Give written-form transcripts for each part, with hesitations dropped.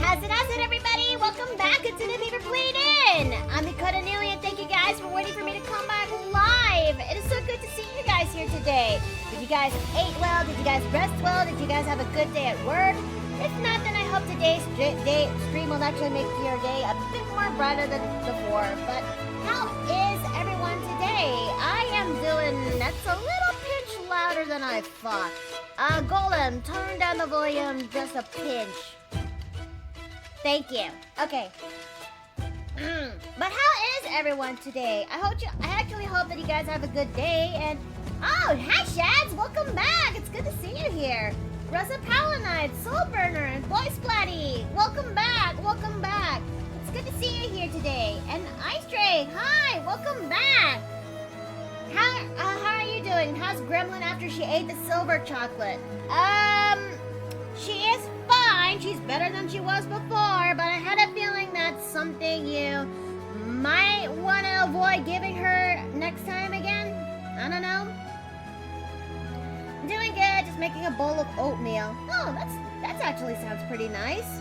How's it, everybody? Welcome back to the Fever Played In. I'm Mikota Neely, and thank you guys for waiting for me to come back live. It is so good to see you guys here today. Did you guys eat well? Did you guys rest well? Did you guys have a good day at work? If not, then I hope today's stream will actually make your day a bit more brighter than before. But how is everyone today? I am doing, that's a little pinch louder than I thought. Golem, turn down the volume just a pinch. Thank you. Okay. But how is everyone today? I actually hope that you guys have a good day. And oh, hi Shads, welcome back. It's good to see you here. Russa Palanite, Soulburner, and Boy Splatty, welcome back. Welcome back. It's good to see you here today. And Ice Drake, hi, welcome back. How are you doing? How's Gremlin after she ate the silver chocolate? She is fine. She's better than she was before, but I had a feeling that's something you might want to avoid giving her next time again. I don't know. I'm doing good. Just making a bowl of oatmeal. Oh, that's actually sounds pretty nice.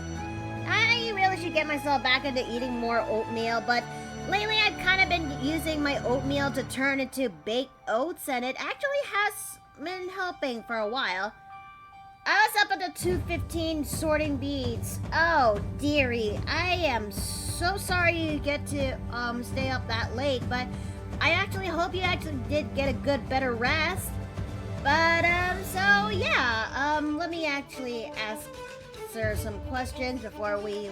I really should get myself back into eating more oatmeal, but lately I've kind of been using my oatmeal to turn into baked oats, and it actually has been helping for a while. I was up at the 2:15 sorting beads. Oh, dearie. I am so sorry you get to stay up that late, but I actually hope you actually did get a better rest. But, so, yeah, let me actually answer some questions before we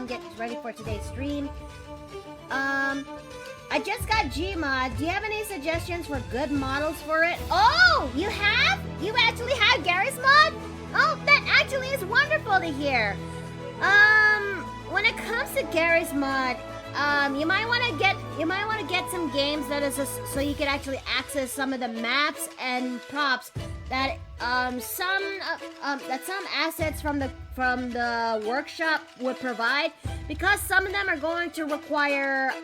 get ready for today's stream. I just got Gmod. Do you have any suggestions for good models for it? Oh, you have? You actually have Gary's mod? Oh, that actually is wonderful to hear. When it comes to Gary's mod, you might want to get some games that is so you can actually access some of the maps and props that some assets from the workshop would provide, because some of them are going to require,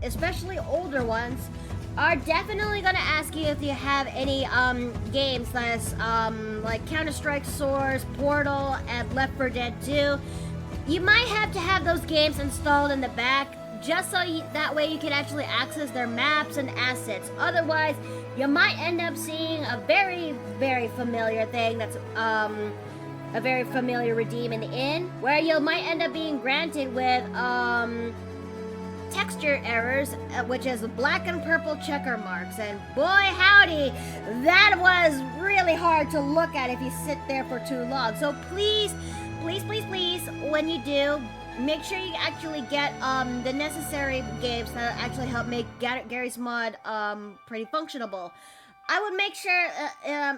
especially older ones, are definitely going to ask you if you have any games that's like Counter-Strike Source, Portal, and Left 4 Dead 2. You might have to have those games installed in the back, just so that way you can actually access their maps and assets. Otherwise, you might end up seeing a very, very familiar thing that's a very familiar redeem in, where you might end up being granted with texture errors, which is black and purple checker marks. And boy howdy, that was really hard to look at if you sit there for too long. So please, when you do, make sure you actually get the necessary games that actually help make Gary's mod pretty functionable. I would make sure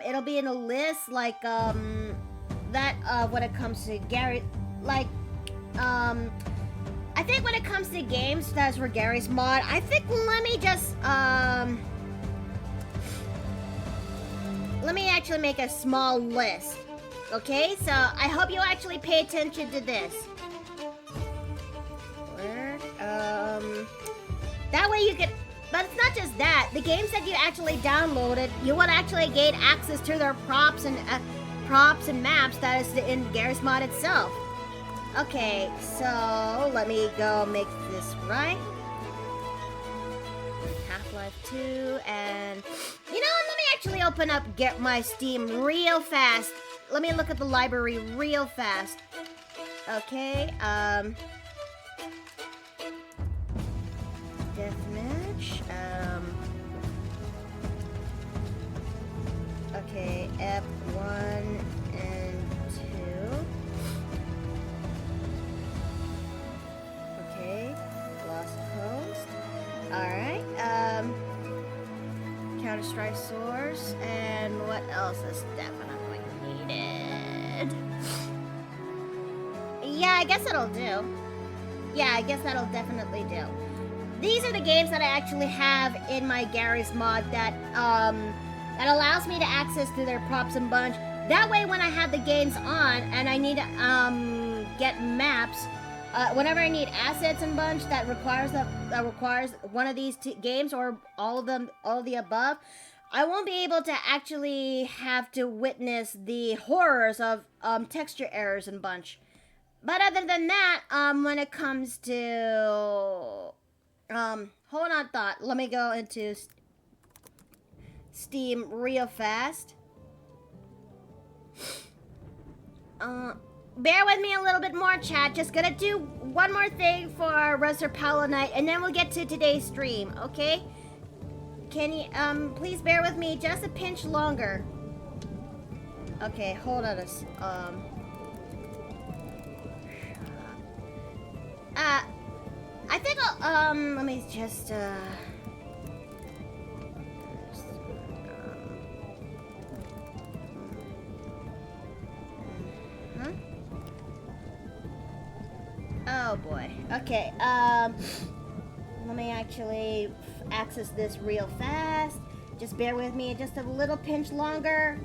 it'll be in a list like that when it comes to Gary, like I think when it comes to games that's for Gary's mod, I think let me actually make a small list. Okay, so I hope you actually pay attention to this. That way you can, but it's not just that. The games that you actually downloaded, you would actually gain access to their props and maps that is in Gary's mod itself. Okay, so let me go make this right. Half-Life 2, and you know, let me actually open up get my Steam real fast. Let me look at the library real fast. Okay, Deathmatch, okay, F1 and 2. Okay, Lost Coast. Alright, Counter-Strike Source, and what else is definitely needed? Yeah, I guess that'll do. Yeah, I guess that'll definitely do. These are the games that I actually have in my Gary's mod that that allows me to access to their props and bunch. That way, when I have the games on and I need to get maps, whenever I need assets and bunch that requires one of these games or all of them, all of the above, I won't be able to actually have to witness the horrors of texture errors and bunch. But other than that, when it comes to, hold on thought. Let me go into Steam real fast. Bear with me a little bit more, chat. Just gonna do one more thing for Reser Palanite, and then we'll get to today's stream, okay? Can you, please bear with me just a pinch longer. Okay, hold on I think I'll, let me just, huh? Oh boy. Okay, let me actually access this real fast. Just bear with me just a little pinch longer.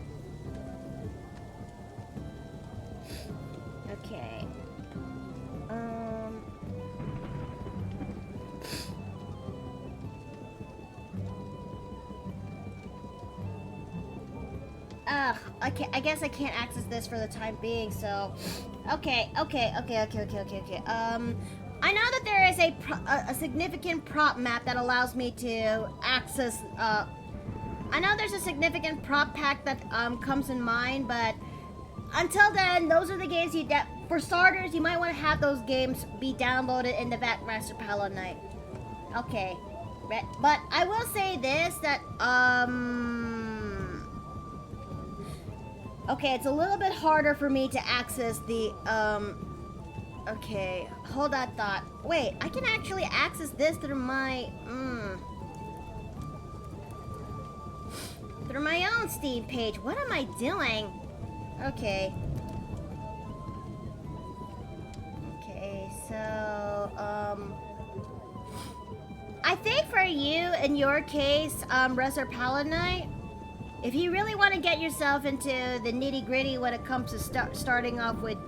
Okay. I guess I can't access this for the time being, so... Okay. I know that there is a significant prop map that allows me to access, I know there's a significant prop pack that, comes in mind, but... Until then, those are the games for starters, you might want to have those games be downloaded in the Reser Palanite. Okay. But I will say this, that, okay, it's a little bit harder for me to access the, okay, hold that thought. Wait, I can actually access this through my, through my own Steam page. What am I doing? Okay. Okay, so, I think for you, in your case, Reser Palanite, if you really want to get yourself into the nitty-gritty when it comes to starting off with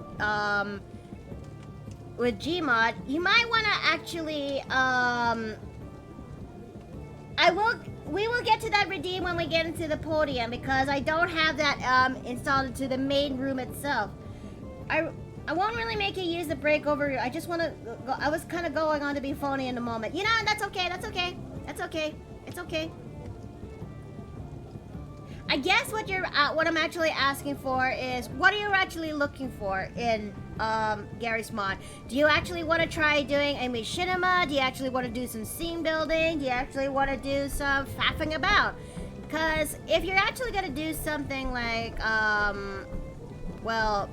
Gmod, you might want to actually, we will get to that redeem when we get into the podium, because I don't have that, installed into the main room itself. I won't really make you use the break over. I just want to go. I was kind of going on to be phony in the moment. You know, that's okay. It's okay. I guess what I'm actually asking for is, what are you actually looking for in Gary's mod? Do you actually want to try doing a machinima? Do you actually want to do some scene building? Do you actually want to do some faffing about? Because if you're actually going to do something like, well,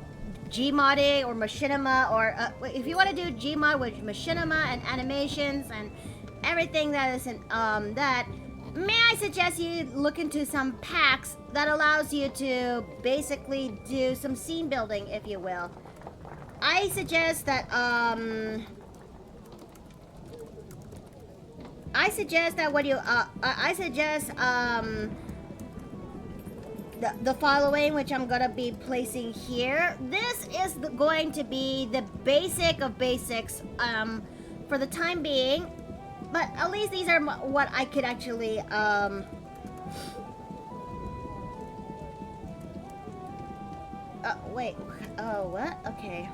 Gmodding or machinima, or if you want to do Gmod with machinima and animations and everything that is in that, may I suggest you look into some packs that allows you to basically do some scene building, if you will. I suggest that the following, which I'm gonna be placing here. This is going to be the basic of basics for the time being. But at least these are what I could actually, wait. Oh, what? Okay.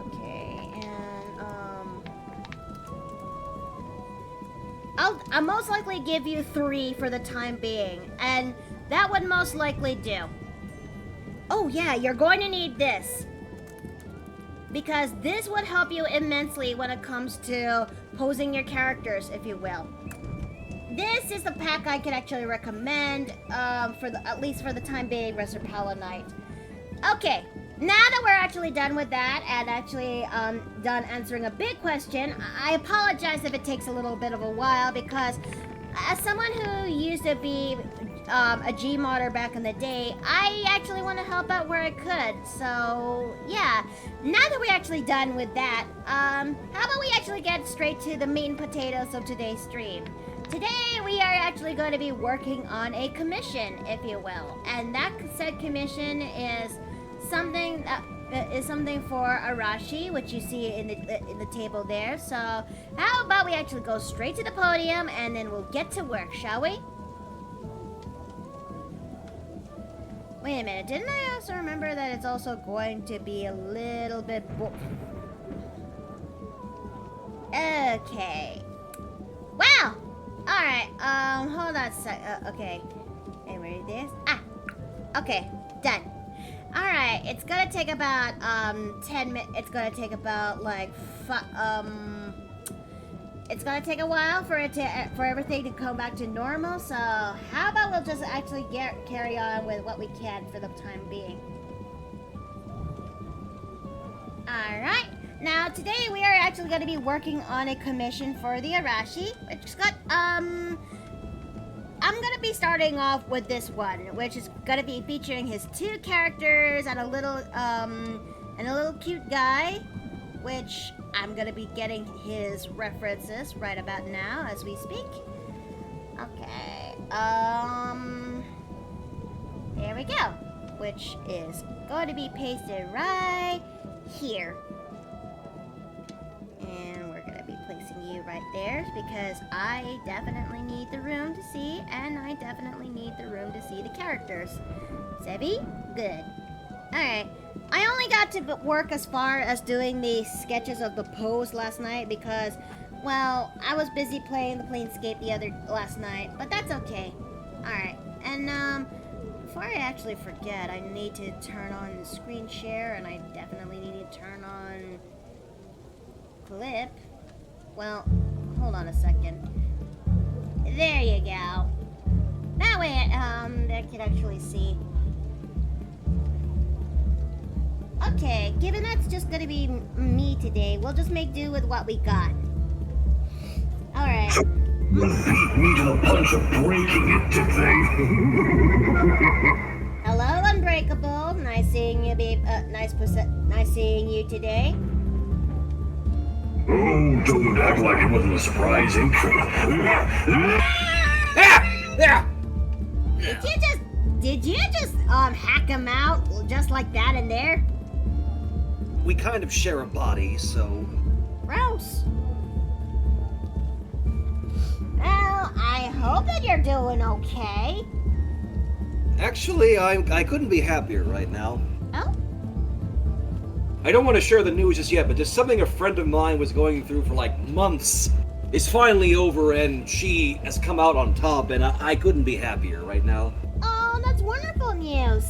Okay, and, I'll most likely give you 3 for the time being, and that would most likely do. Oh yeah, you're going to need this, because this would help you immensely when it comes to posing your characters, if you will. This is the pack I could actually recommend, at least for the time being, Reser Palanite. Okay, now that we're actually done with that, and actually done answering a big question, I apologize if it takes a little bit of a while, because as someone who used to be a Gmodder back in the day, I actually want to help out where I could. So yeah, now that we're actually done with that, how about we actually get straight to the meat and potatoes of today's stream. Today we are actually going to be working on a commission, if you will, and that said commission is something for Arashi, which you see in the table there. So how about we actually go straight to the podium, and then we'll get to work, shall we? Wait a minute, didn't I also remember that it's also going to be a little bit okay. Wow! Alright, hold on a sec. Okay. Hey, ready this? Ah! Okay, done. Alright, it's gonna take about, 10 minutes. It's gonna take about, like, it's gonna take a while for everything to come back to normal, so how about we'll just actually carry on with what we can for the time being. Alright, now today we are actually going to be working on a commission for TheArashi, which got, I'm going to be starting off with this one, which is going to be featuring his 2 characters and a little cute guy, which I'm going to be getting his references right about now as we speak. Okay, there we go, which is going to be pasted right here. And we're going to be placing you right there because I definitely need the room to see, and I definitely need the room to see the characters. Sevi? Good. Alright. I only got to work as far as doing the sketches of the pose last night because, well, I was busy playing the Planescape last night, but that's okay. Alright. And, before I actually forget, I need to turn on the screen share, and I definitely need to turn on clip. Well, hold on a second. There you go. That way, I can actually see. Okay, given that's just gonna be me today, we'll just make do with what we got. Alright. You beat me to the punch of breaking it today. Hello, Unbreakable. Nice seeing you, babe. Nice seeing you today. Oh, don't act like it wasn't a surprising. Did you just hack him out just like that in there? We kind of share a body, so... Gross. Well, I hope that you're doing okay. Actually, I couldn't be happier right now. Oh? I don't want to share the news just yet, but just something a friend of mine was going through for like months is finally over, and she has come out on top, and I couldn't be happier right now. Oh, that's wonderful news.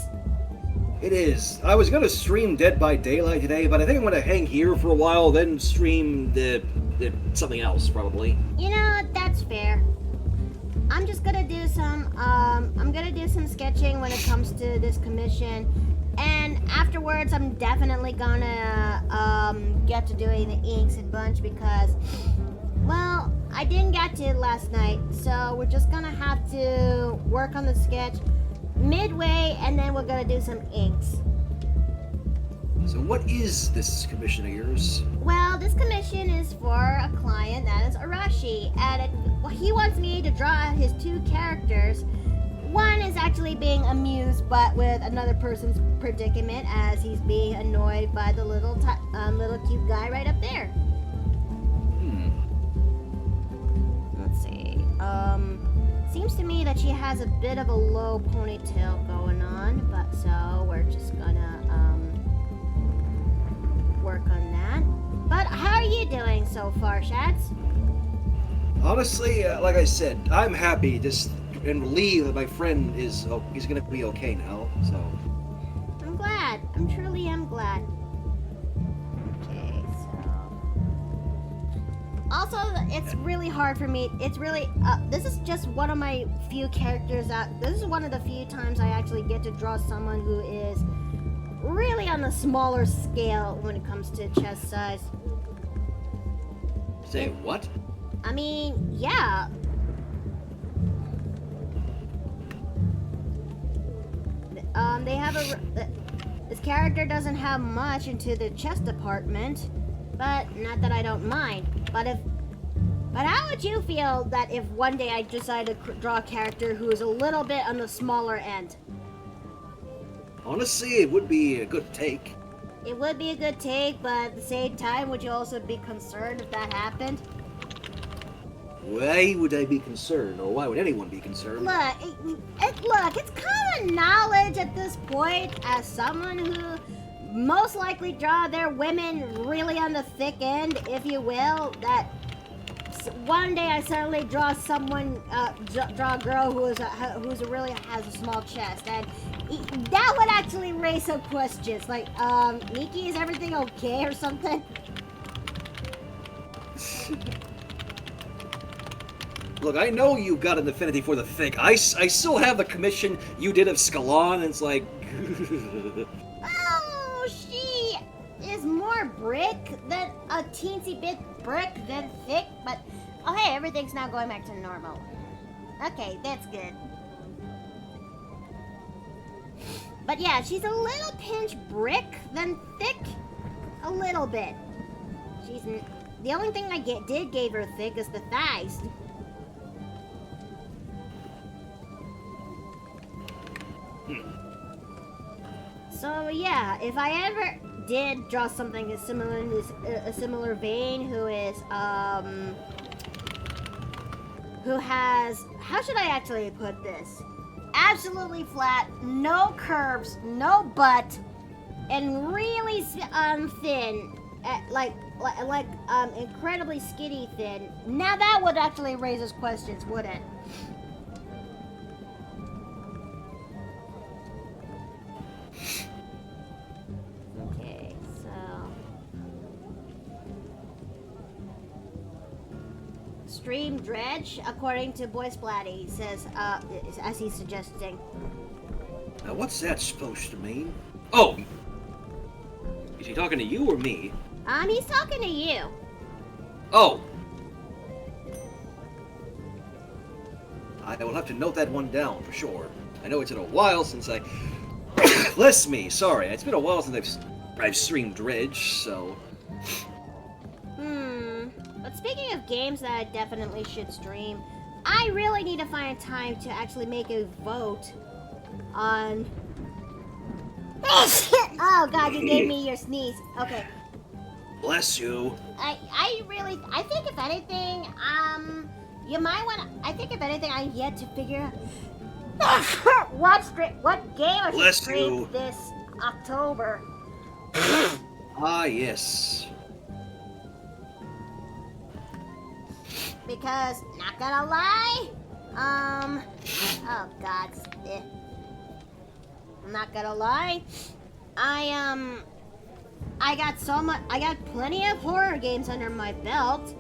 It is. I was going to stream Dead by Daylight today, but I think I'm going to hang here for a while, then stream something else, probably. You know, that's fair. I'm just gonna do some, sketching when it comes to this commission. And afterwards, I'm definitely gonna, get to doing the inks and bunch because, well, I didn't get to last night. So we're just gonna have to work on the sketch midway, and then we're gonna do some inks. So what is this commission of yours? Well, this commission is for a client that is Arashi, and he wants me to draw his 2 characters. One is actually being amused, but with another person's predicament, as he's being annoyed by the little cute guy right up there. Let's see. Seems to me that she has a bit of a low ponytail going on, but so we're just gonna work on that. But how are you doing so far, Shads? Honestly, like I said, I'm happy and relieved that my friend he's gonna be okay now, so. I'm glad. I truly am glad. Okay, so. Also, it's really hard for me. It's really, this is just one of my few characters this is one of the few times I actually get to draw someone who is really on the smaller scale when it comes to chest size. Say what? I mean, yeah. This character doesn't have much into the chest department, but not that I don't mind. But how would you feel that if one day I decided to draw a character who is a little bit on the smaller end? Honestly, it would be a good take. It would be a good take, but at the same time, would you also be concerned if that happened? Why would I be concerned, or why would anyone be concerned? Look, it's common knowledge at this point, as someone who most likely draw their women really on the thick end, if you will, that one day I suddenly draw someone, draw a girl who's really has a small chest, and that would actually raise some questions, like, Nikki, is everything okay or something? Look, I know you got an affinity for the thick. I still have the commission you did of Scalon, and it's like... Oh, she is more brick than a teensy bit brick than thick, but oh hey, everything's now going back to normal. Okay, that's good. But yeah, she's a little pinch brick than thick, a little bit. The only thing I did gave her thick is the thighs. So yeah, if I ever did draw something similar in a similar vein, who has, how should I actually put this? Absolutely flat, no curves, no butt, and really thin, incredibly skinny thin. Now that would actually raise us questions, wouldn't it? Okay, so Stream Dredge, according to Boy Splatty, says, as he's suggesting. Now, what's that supposed to mean? Oh! Is he talking to you or me? He's talking to you. Oh! I will have to note that one down for sure. I know it's been a while since I... Bless me, sorry. It's been a while since I've streamed Dredge, so... But speaking of games that I definitely should stream, I really need to find time to actually make a vote on... Oh god, you gave me your sneeze. Okay. Bless you. I think if anything, you might want to, I think if anything, I yet to figure out what game I should stream this October. Ah, yes. Because, not gonna lie, oh god, I'm not gonna lie, I got plenty of horror games under my belt,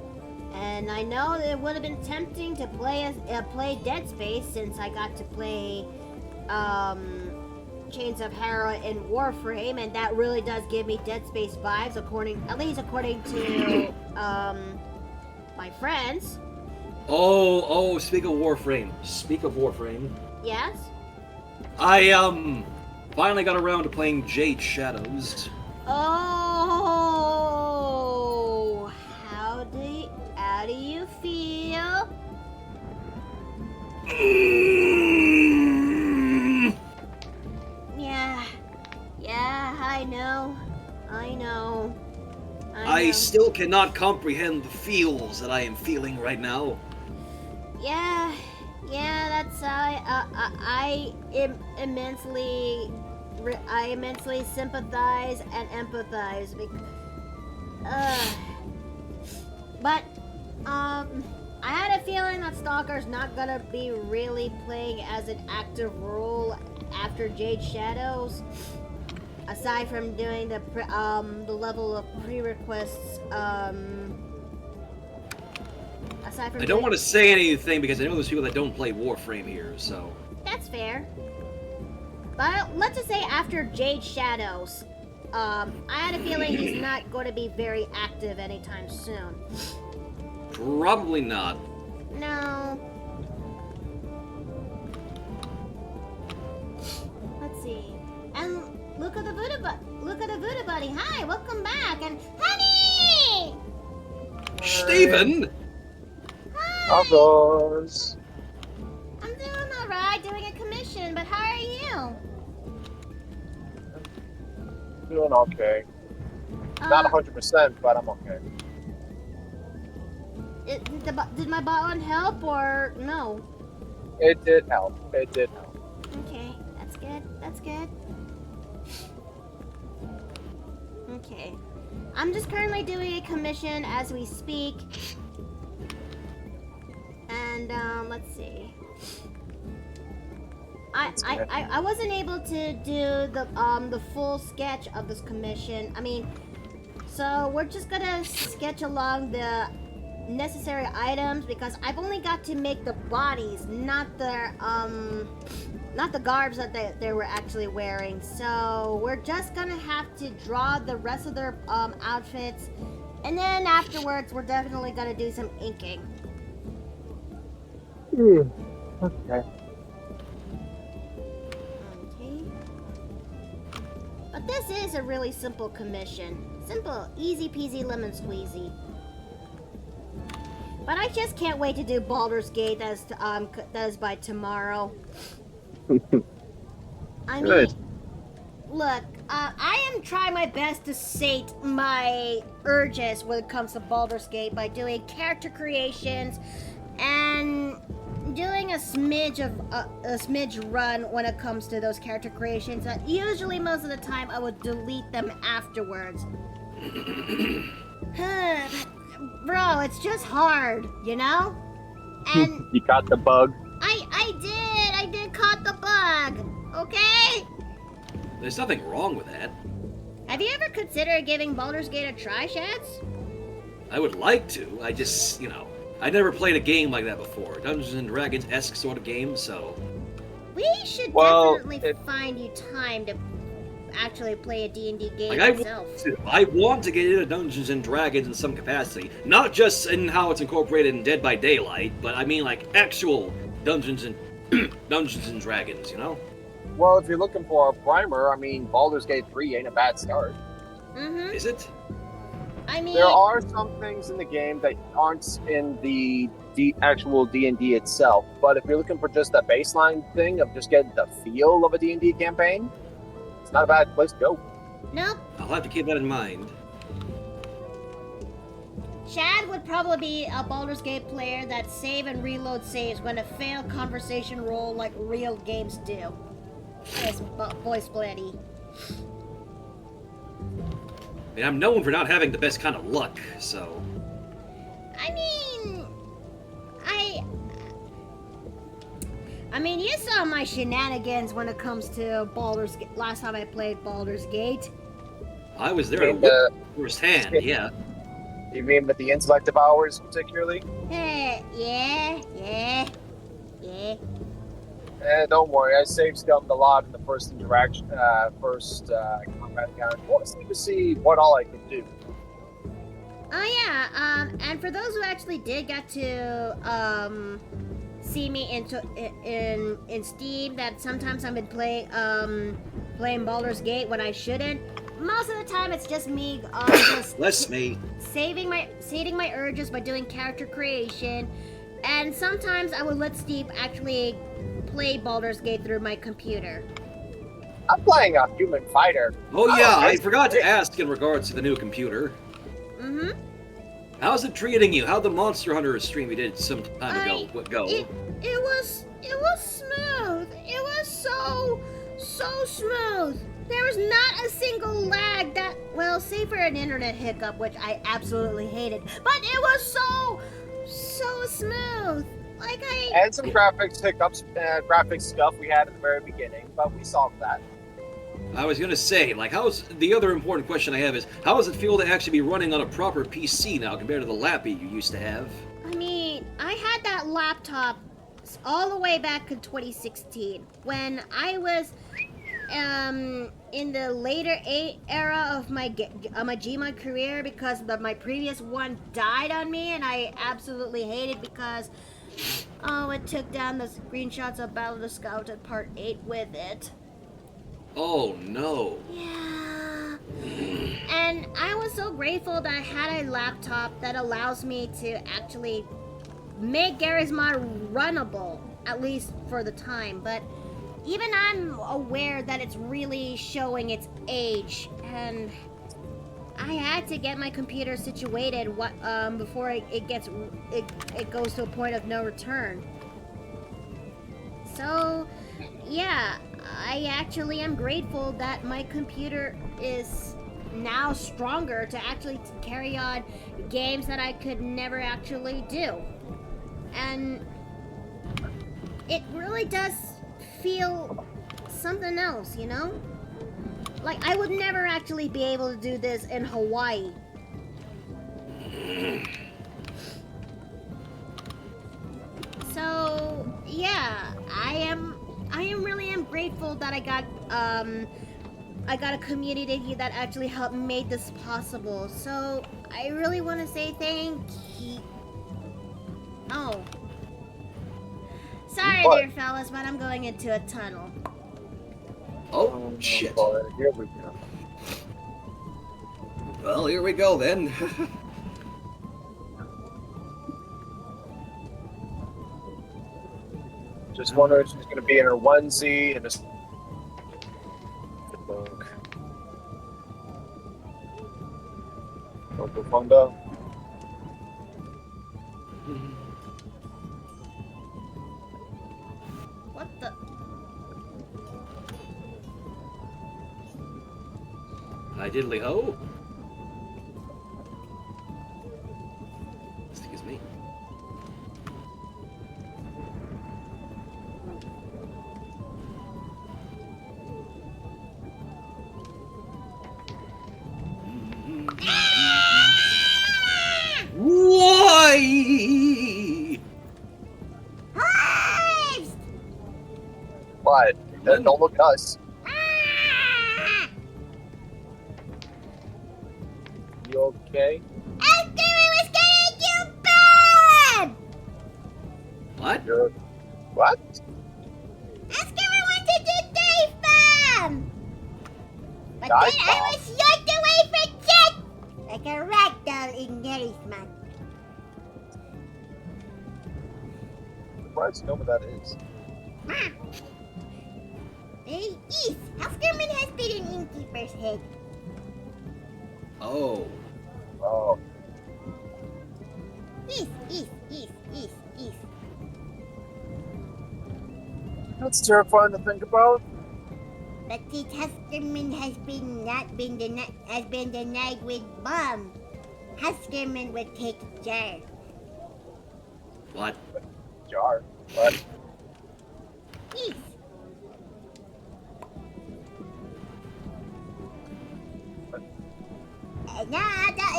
and I know it would have been tempting to play Dead Space since I got to play Chains of Hera and Warframe, and that really does give me Dead Space vibes, at least according to my friends. Oh, speak of Warframe. Yes? I finally got around to playing Jade Shadows. Oh, how do you feel? Yeah, I know. I still cannot comprehend the feels that I am feeling right now. Yeah, that's I immensely sympathize and empathize. But I had a feeling that Stalker's not gonna be really playing as an active role after Jade Shadows. Aside from doing the level of pre-requests, I don't want to say anything because I know there's people that don't play Warframe here, so... That's fair. But let's just say after Jade Shadows, I had a feeling he's not going to be very active anytime soon. Probably not. No. Let's see. And look at the Voodoo Buddy. Hi, welcome back. And honey! Steven! Hi! Others. I'm doing alright, doing a commission, but how are you? Doing okay. Not 100%, but I'm okay. Did my bot help or no? It did help. It did help. Okay, that's good. That's good. Okay. I'm just currently doing a commission as we speak. And let's see. I wasn't able to do the full sketch of this commission. I mean, so we're just gonna sketch along the necessary items because I've only got to make the bodies, not the garbs that they were actually wearing. So we're just gonna have to draw the rest of their outfits, and then afterwards we're definitely gonna do some inking. Okay. Okay. But this is a really simple commission. Simple, easy peasy lemon squeezy. But I just can't wait to do Baldur's Gate that is by tomorrow. I mean, Good. look, I am trying my best to sate my urges when it comes to Baldur's Gate by doing character creations and doing a smidge run when it comes to those character creations. That usually most of the time I would delete them afterwards. Bro, it's just hard, you know? And You got the bug. I did caught the bug, okay? There's nothing wrong with that. Have you ever considered giving Baldur's Gate a try, Shads? I would like to. I just, I never played a game like that before. Dungeons and Dragons-esque sort of game, so... We should Well, definitely find you time to actually play a D&D game Like, itself. I want to get into Dungeons and Dragons in some capacity. Not just in how it's incorporated in Dead by Daylight, but I mean like actual Dungeons and Dungeons and Dragons, Well, if you're looking for a primer, I mean, Baldur's Gate 3 ain't a bad start. Mm-hmm. Is it? I mean, There are some things in the game that aren't in the actual D&D itself, but if you're looking for just a baseline thing of just getting the feel of a D&D campaign, it's not a bad place to go. nope. I'll have to keep that in mind. Chad would probably be a Baldur's Gate player that save and reload saves when a failed conversation roll like real games do. Yes, voice Splatty. I mean, I'm known for not having the best kind of luck, so... I mean, you saw my shenanigans when it comes to Baldur's Gate. Last time I played Baldur's Gate. I was there And, firsthand, yeah. You mean with the intellect of ours, particularly? Yeah. Don't worry, I save scummed a lot in the first interaction, first combat encounter. Forced to see what all I could do. Oh yeah, and for those who actually did get to see me in Steam, that sometimes I've been playing Baldur's Gate when I shouldn't. Most of the time, it's just me just Bless me. sating my urges by doing character creation, and sometimes I would let Steve actually play Baldur's Gate through my computer. I'm playing a human fighter. Oh yeah, I that's forgot to great. ask in regards to the new computer. Mm-hmm. How's it treating you? How'd the Monster Hunter stream we did some time ago go? It was smooth. It was so smooth. There was not a single lag save for an internet hiccup, which I absolutely hated. But it was so smooth. And some graphics hiccups, graphics stuff we had at the very beginning, but we solved that. I was gonna say, how's the other important question I have is, how does it feel to actually be running on a proper PC now compared to the lappy you used to have? I mean, I had that laptop all the way back in 2016 when I was in the later era of my Gmod career because my previous one died on me, and I absolutely hated because it took down the screenshots of Battle of the Scout at Part 8 with it. Oh no. Yeah. And I was so grateful that I had a laptop that allows me to actually make Gary's Mod runnable, at least for the time. But even I'm aware that it's really showing its age, and I had to get my computer situated before it goes to a point of no return. So, yeah, I actually am grateful that my computer is now stronger to actually carry on games that I could never actually do. And it really does feel something else, you know? Like, I would never actually be able to do this in Hawaii. So, yeah, I really am grateful that I got a community that actually helped make this possible. So, I really want to say thank you. Oh. Sorry What? there, fellas, but I'm going into a tunnel. Oh, shit. Here we go. Well, here we go then. Just wondering if she's going to be in her onesie and just. Funda. What the? Hi, diddly ho. Excuse me. Why? Hives! But don't look at us. You okay? was getting you bad! What? You're what? Askewer wanted to dive bomb! But Dive then I bomb? was yanked away for jet! Like a ragdoll in nourishment. Surprised to know what that is. Hey, East, Askerman has been an innkeeper's head. Oh. Oh, East. that's terrifying to think about. But this Huskerman has been denied with bomb. Huskerman would take jar. What? Jar. But East.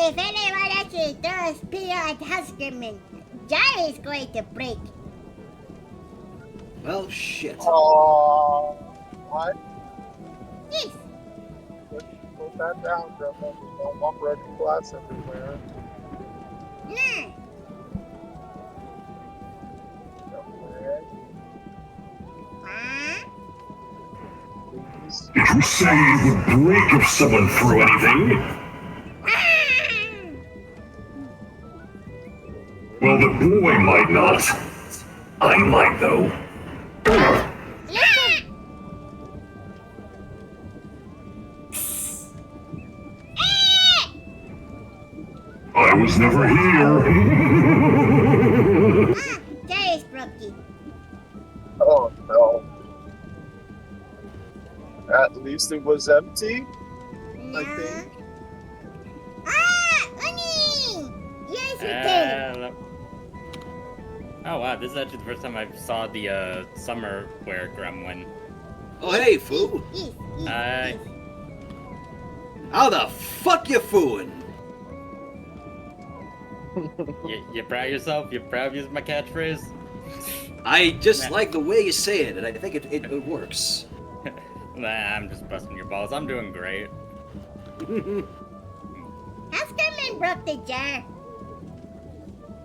If anyone actually does pee at Huskerman, jar is going to break. Well, shit. oh, what? East. Put that down, Grandma. There's no more broken glass everywhere. Nah. Somewhere. Huh? Please. Did you say you would break if someone threw anything? Well, the boy might not. I might, though. I was never here. Jar is broken. Oh no. At least it was empty, I think. Uni! Yes, you did. Oh wow, this is actually the first time I saw the summer wear gremlin. Oh, hey, foo. Hi. How the fuck you fooing? You proud of yourself? You proud of using my catchphrase? I just like the way you say it, and I think it works. Nah, I'm just busting your balls. I'm doing great. Huskerman broke the jar.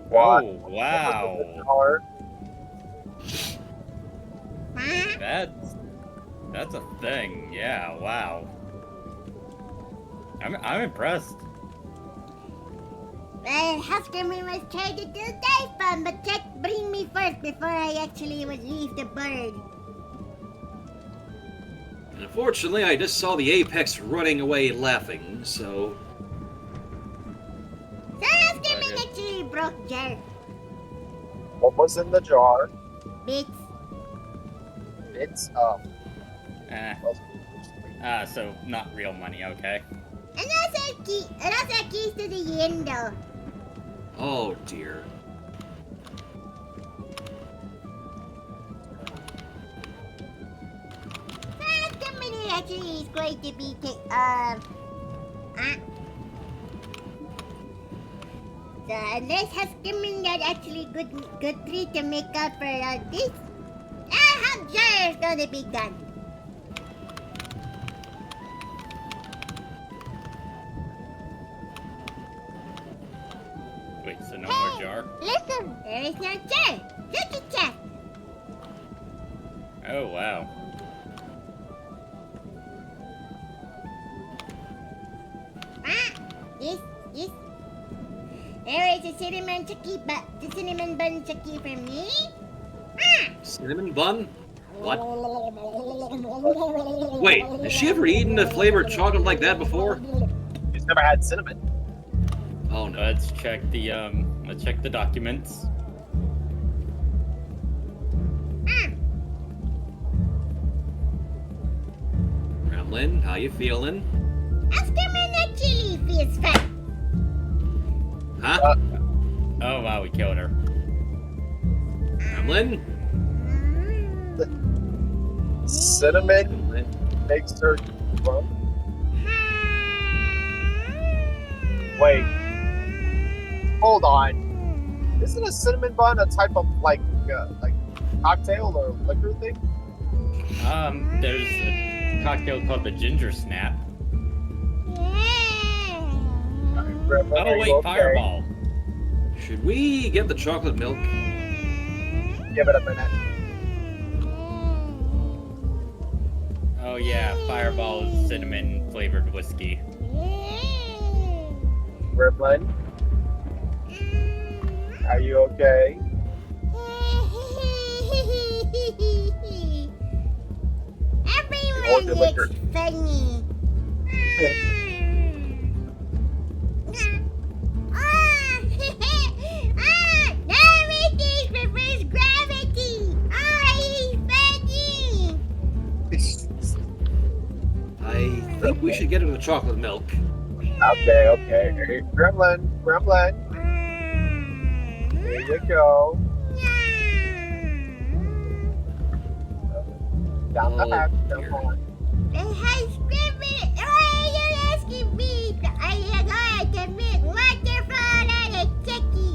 What? Oh wow. Hard. Huh? That's a thing. Yeah. Wow. I'm impressed. Well, Huskerman was trying to do dive bomb, but Jack bring me first before I actually would leave the bird. Unfortunately, I just saw the apex running away laughing, so... broke jar. What was in the jar? Bits. It's So not real money, okay. And also keys to the window. Oh dear. Somebody actually is going to be So unless Huskerman got actually good treat to make up for this, half jar is gonna be done. Wait, so no more jar? Listen, there is no jar. Look at that. Oh, wow. This. There is a cinnamon bun chucky for me. Cinnamon bun? What? Wait, has she ever eaten a flavored chocolate like that before? She's never had cinnamon. Oh no. Let's check the documents. Gremlin, how you feeling? Huskerman actually feels fine. Huh? Oh wow, we killed her. Gremlin? Cinnamon makes her drunk. Wait. Hold on. Isn't a cinnamon bun a type of like cocktail or liquor thing? There's a cocktail called the Ginger Snap. Gremlin, Oh are you wait, okay? Fireball. Should we get the chocolate milk? Give it a minute. Oh yeah, Fireball is cinnamon flavored whiskey. Gremlin, are you okay? Everyone your liquor. looks funny. Everything reverse gravity. He's funny. I think we should get him the chocolate milk. Okay. Gremlin, here you go. Down the hatch, come dear. on. The high scrimmage. Why are you asking me? Are you going to make waterfall out of Chucky?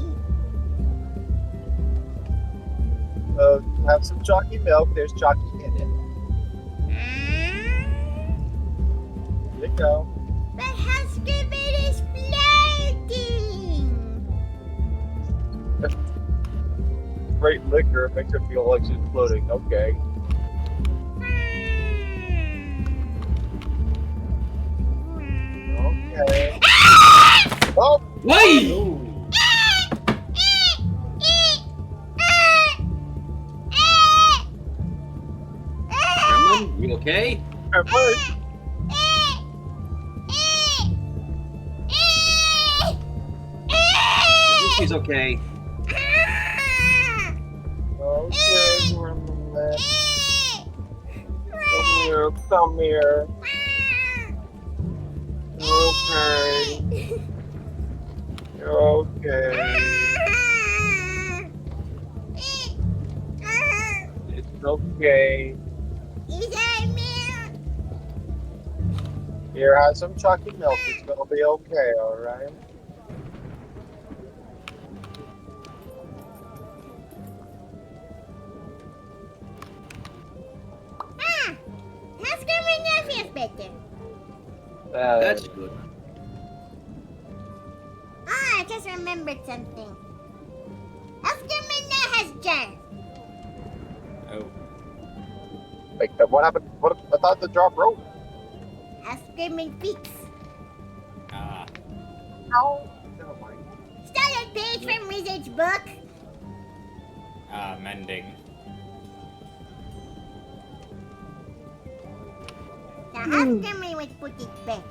Have some chalky milk. There's chalky in it. Here you go. But how scrimmage is floating? Great liquor makes her feel like she's floating. Okay. Okay. Oh! Wait! Ooh. Gremlin, you okay? Gremlin, I think she's okay. okay, Gremlin. Come here. Okay. Okay. It's okay. Here, have some chocolate milk. It's gonna be okay, alright? Better. That's good. I just remembered something. Huskerman has jar. Oh. Wait, what happened? What? I thought the jar broke. Huskerman fix. Ah. No. Never mind. Started page from Wizard's book. Mending. The Huskerman would put it back.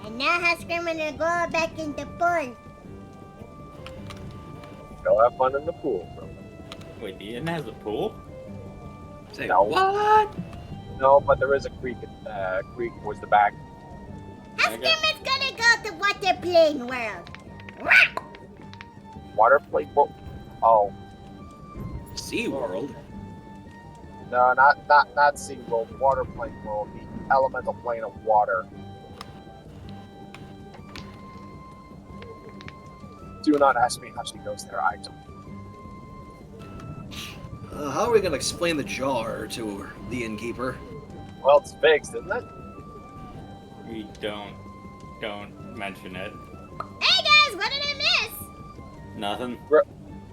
And now Huskerman will go back in the pool. Go have fun in the pool, bro. Wait, the inn has a pool? Say No. what? No, but there is a creek. Creek towards the back. Okay. Askerman's gonna go to water playing world. Rah! Water plate. Oh SeaWorld? no, not SeaWorld. Water plane world. The elemental plane of water. Do not ask me how she goes there. I don't. How are we gonna explain the jar to the innkeeper? Well, it's fixed, isn't it? We don't mention it. Hey guys, what did I miss? Nothing.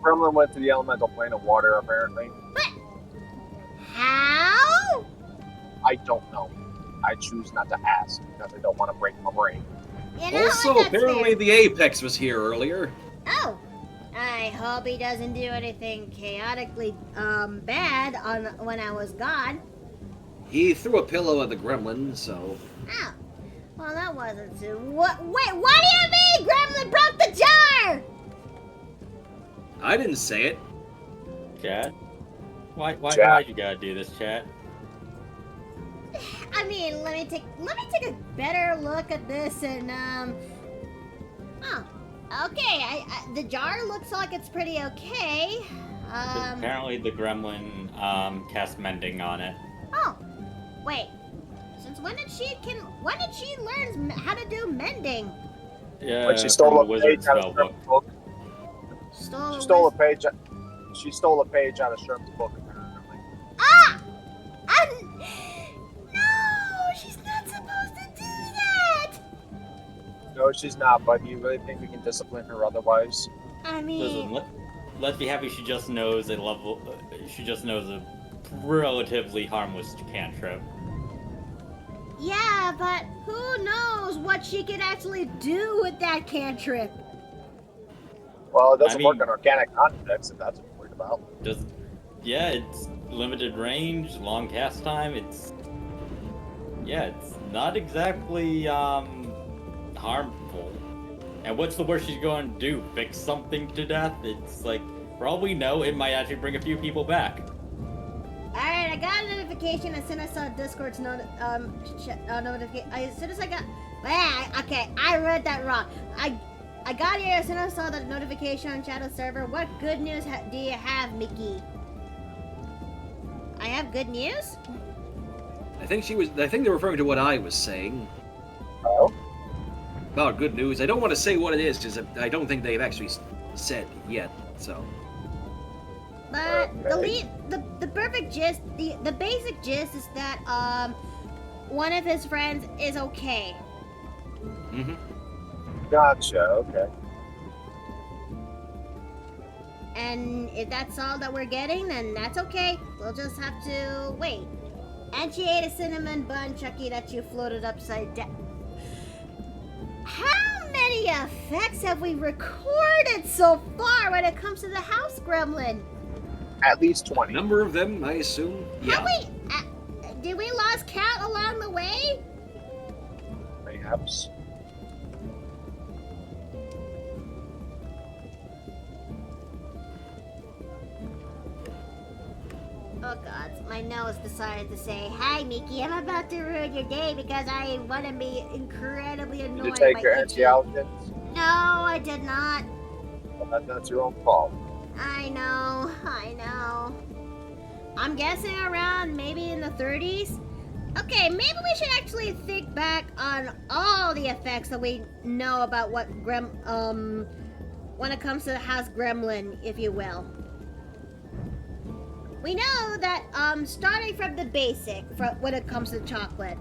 Gremlin went to the elemental plane of water, apparently. How? I don't know. I choose not to ask because I don't want to break my brain. You know Also, what, that's apparently fair. the Apex was here earlier. Oh, I hope he doesn't do anything chaotically bad on when I was gone. He threw a pillow at the gremlin, so... Oh, well that wasn't too. What? Wait, what do you mean? Gremlin broke the jar! I didn't say it. Chat? Why Chat. you gotta do this, chat? I mean, let me take a better look at this and Oh, okay. The jar looks like it's pretty okay. 'Cause apparently the gremlin cast mending on it. Oh, wait. Since when did she learn how to do mending? Yeah, Like she from stole the a wizard page out spell of book. Sherm's book. Stole She stole a page. She stole a page out of Sherm's book, apparently. Ah! No, she's not supposed to do that. No, she's not. But you really think we can discipline her otherwise? I Listen, mean, let's be happy she just knows a level. She just knows a relatively harmless cantrip. yeah, but who knows what she could actually do with that cantrip? Well, it doesn't I work mean- in organic context if that's what you're worried about. Yeah, it's limited range, long cast time. It's not exactly harmful. And what's the worst she's going to do? Fix something to death? It's like, for all we know, it might actually bring a few people back. Alright, I got a notification as soon as I saw Discord's notification. As soon as I got... okay, I read that wrong. I got here as soon as I saw the notification on Shadow server. What good news do you have, Mickey? I have good news? I think they're referring to what I was saying. Oh, About good news. I don't want to say what it is, because I don't think they've actually said yet, so... But Okay. the perfect gist, the basic gist is that one of his friends is okay. Mm-hmm. gotcha. Okay. And if that's all that we're getting, then that's okay. We'll just have to wait. And she ate a cinnamon bun, Chucky, that you floated upside down. How many effects have we recorded so far when it comes to the house gremlin? At least 20. Number of them, I assume? Yeah. Have we, did we lost count along the way? Perhaps. Oh god, my nose decided to say, "Hi, Mickey, I'm about to ruin your day because I want to be incredibly Did annoyed you take by your itchy." anti-allergens? No, I did not. Well, that's your own fault. I know. I'm guessing around maybe in the 30s. Okay, maybe we should actually think back on all the effects that we know about what when it comes to the house gremlin, if you will. We know that starting from the basic when it comes to chocolate.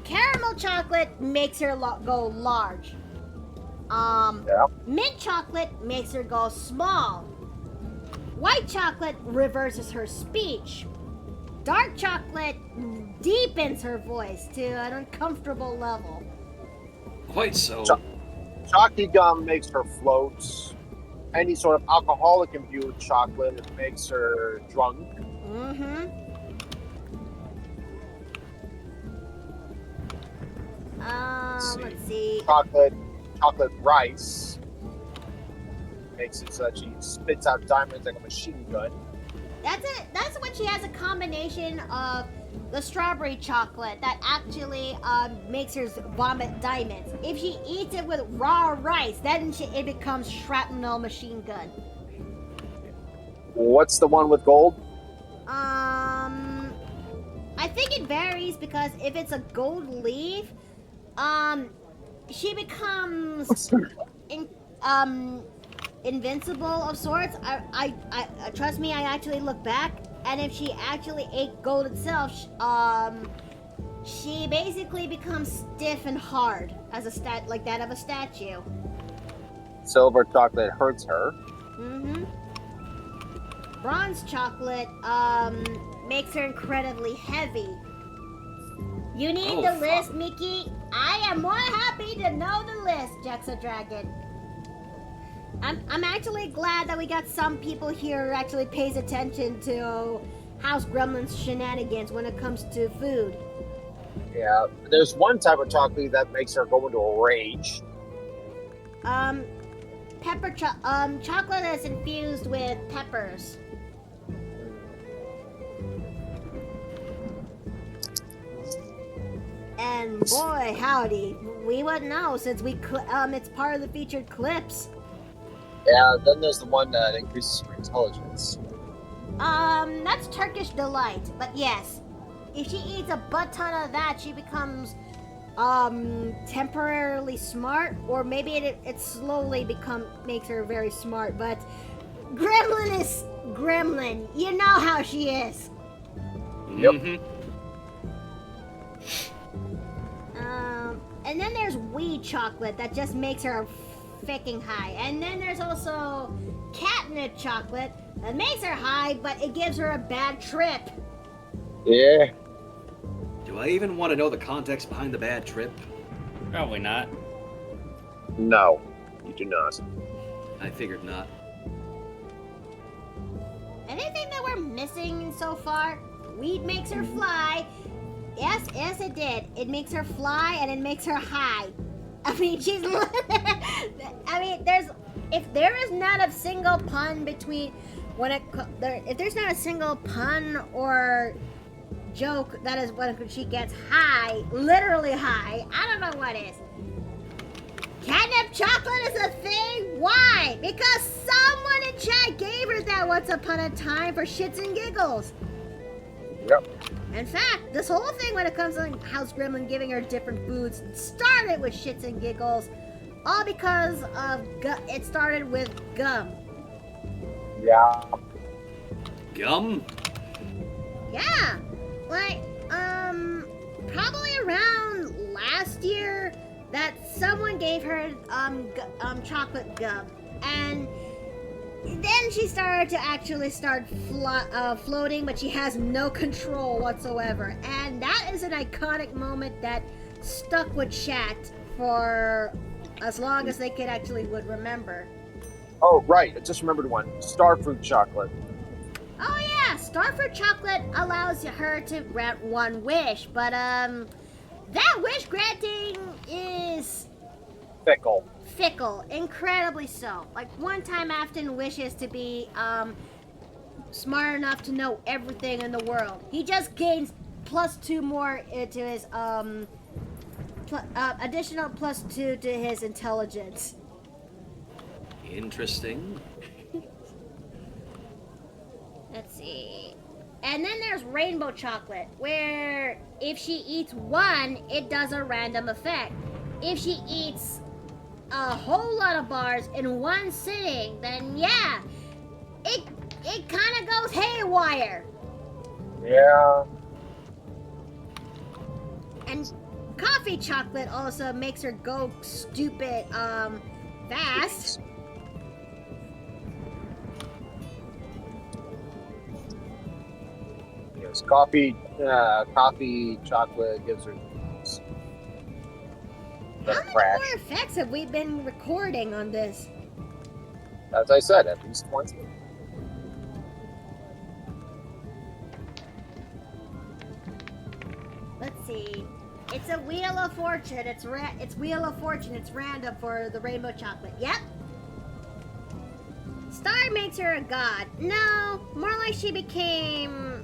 Caramel chocolate makes her go large. Yeah. Mint chocolate makes her go small. White chocolate reverses her speech. Dark chocolate deepens her voice to an uncomfortable level. Quite so. Chalky gum makes her float. Any sort of alcoholic imbued chocolate makes her drunk. Mm-hmm. Let's see. Chocolate rice makes it so that she spits out diamonds like a machine gun. That's it. That's when she has a combination of the strawberry chocolate that actually makes her vomit diamonds. If she eats it with raw rice, then it becomes shrapnel machine gun. What's the one with gold? I think it varies because if it's a gold leaf, she becomes invincible of sorts. I trust me, I actually look back, and if she actually ate gold itself, she basically becomes stiff and hard as like that of a statue. Silver chocolate hurts her. Mm-hmm. Bronze chocolate makes her incredibly heavy. You need the list, Mickey? I am more happy to know the list, Jaxa Dragon. I'm actually glad that we got some people here who actually pays attention to House Gremlin's shenanigans when it comes to food. Yeah, there's one type of chocolate that makes her go into a rage. Chocolate that's infused with peppers. And boy, howdy, we wouldn't know since it's part of the featured clips. Yeah, then there's the one that increases her intelligence. That's Turkish Delight, but yes, if she eats a butt ton of that, she becomes temporarily smart, or maybe it slowly makes her very smart. But Gremlin is Gremlin. You know how she is. Yep. Mm-hmm. And then there's weed chocolate that just makes her freaking high. And then there's also catnip chocolate that makes her high, but it gives her a bad trip. Yeah. Do I even want to know the context behind the bad trip? Probably not. No, you do not. I figured not. Anything that we're missing so far? Weed makes her fly. Yes, it did. It makes her fly and it makes her high. I mean, she's. I mean, if there is not a single pun between if there's not a single pun or joke that is when she gets high, literally high. I don't know what is. Catnip chocolate is a thing. Why? Because someone in chat gave her that once upon a time for shits and giggles. Yep. In fact, this whole thing when it comes to House Gremlin giving her different foods started with shits and giggles, all because of it started with gum. Yeah. Gum? Yeah, like probably around last year that someone gave her chocolate gum, and then she started to actually floating, but she has no control whatsoever. And that is an iconic moment that stuck with chat for as long as they could would remember. Oh, right. I just remembered one. Starfruit chocolate. Oh yeah, starfruit chocolate allows her to grant one wish, but that wish granting is Fickle. Incredibly so. Like one time Afton wishes to be smart enough to know everything in the world. He just gains +2 more to his additional +2 to his intelligence. Interesting. Let's see. And then there's rainbow chocolate, where if she eats one, it does a random effect. If she eats a whole lot of bars in one sitting, then yeah, it kind of goes haywire. Yeah. And coffee chocolate also makes her go stupid fast. Yes, coffee chocolate gives her How many more effects have we been recording on this? As I said, at least 20. Let's see. It's a Wheel of Fortune. It's Wheel of Fortune. It's random for the rainbow chocolate. Yep. Star makes her a god. No, more like she became,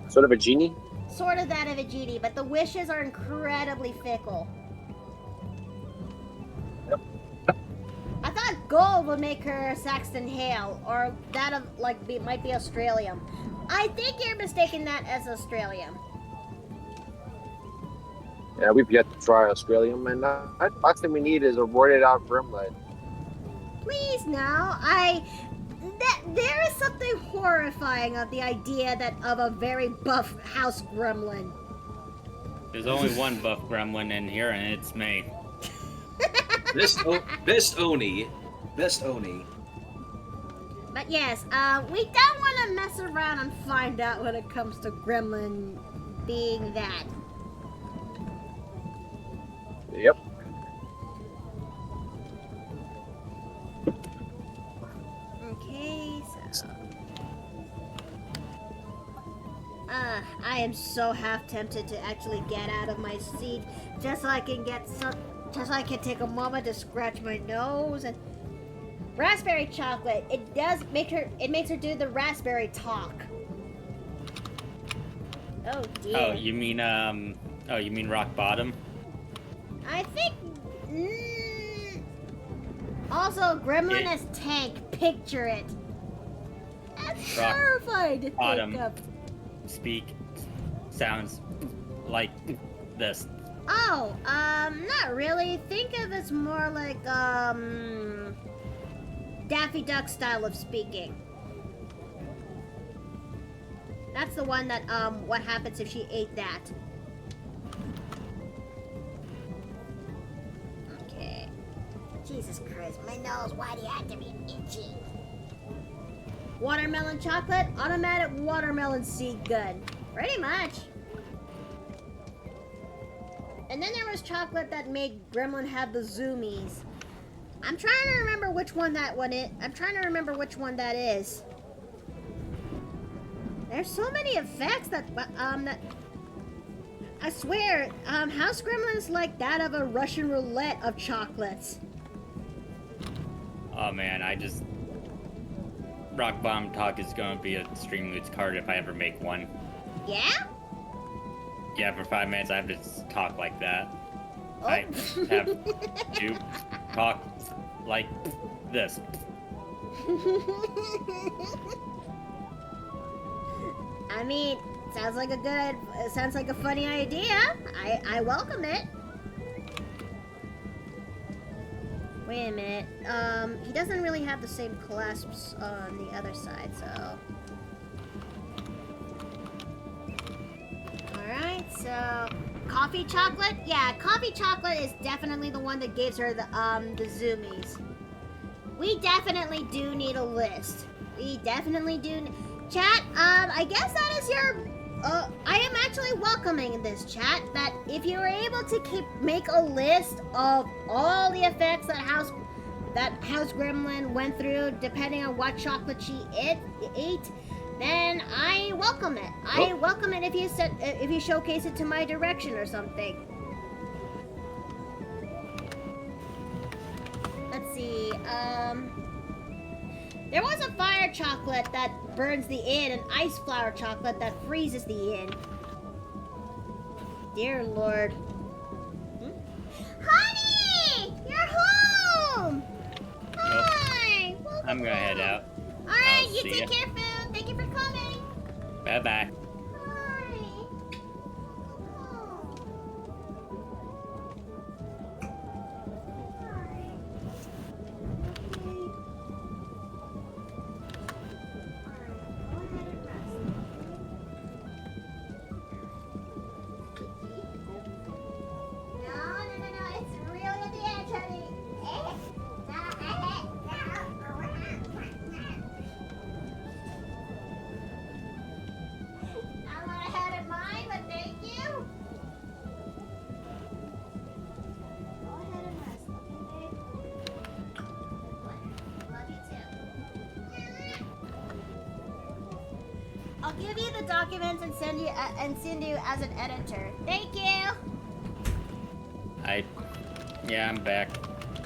Sort of a genie. sort of that of a genie, but the wishes are incredibly fickle. Yep. I thought gold would make her Saxton Hale, or that of, like, might be Australium. I think you're mistaking that as Australium. Yeah, we've yet to try Australium, and last thing we need is a roided out gremlin. Please, no. There is something horrifying of the idea that of a very buff house gremlin. There's only one buff gremlin in here, and it's me. Best Oni. But yes, we don't want to mess around and find out when it comes to gremlin being that. Yep. Okay, so... I am so half tempted to actually get out of my seat just so I can take a moment to scratch my nose. And raspberry chocolate, it makes her do the raspberry talk. Oh dear. Oh, you mean rock bottom? I think. Also, Gremlin as tank. Picture it. That's Rock terrifying to think bottom. of. Speak sounds like this. Oh, not really. Think of it as more like Daffy Duck style of speaking. That's the one that what happens if she ate that. Okay. Jesus Christ, my nose, why do you have to be itchy? Watermelon chocolate, automatic watermelon seed gun. Pretty much. And then there was chocolate that made Gremlin have the zoomies. I'm trying to remember which one that is. There's so many effects that I swear, House Gremlin's like that of a Russian roulette of chocolates. Oh man, Rock Bomb Talk is going to be a Stream Loots card if I ever make one. Yeah? Yeah, for 5 minutes I have to just talk like that. Oh. I have to talk like this. I mean, sounds like a funny idea. I welcome it. Wait a minute. He doesn't really have the same clasps on the other side, so. Alright, so coffee chocolate? Yeah, coffee chocolate is definitely the one that gives her the zoomies. We definitely do need a list. We definitely do. Chat, I guess that is your I am actually welcoming this, chat, that if you were able to make a list of all the effects that House Gremlin went through, depending on what chocolate she ate, then I welcome it. I welcome it if you showcase it to my direction or something. Let's see. There was a fire chocolate that burns the inn, and ice flower chocolate that freezes the inn. Dear Lord. Honey! You're home! Hi! Welcome I'm gonna head home. out. Alright, I'll you see take ya. care, food. Thank you for coming. Bye-bye. Hi. I'll give you the documents and send you as an editor. Thank you. Yeah, I'm back.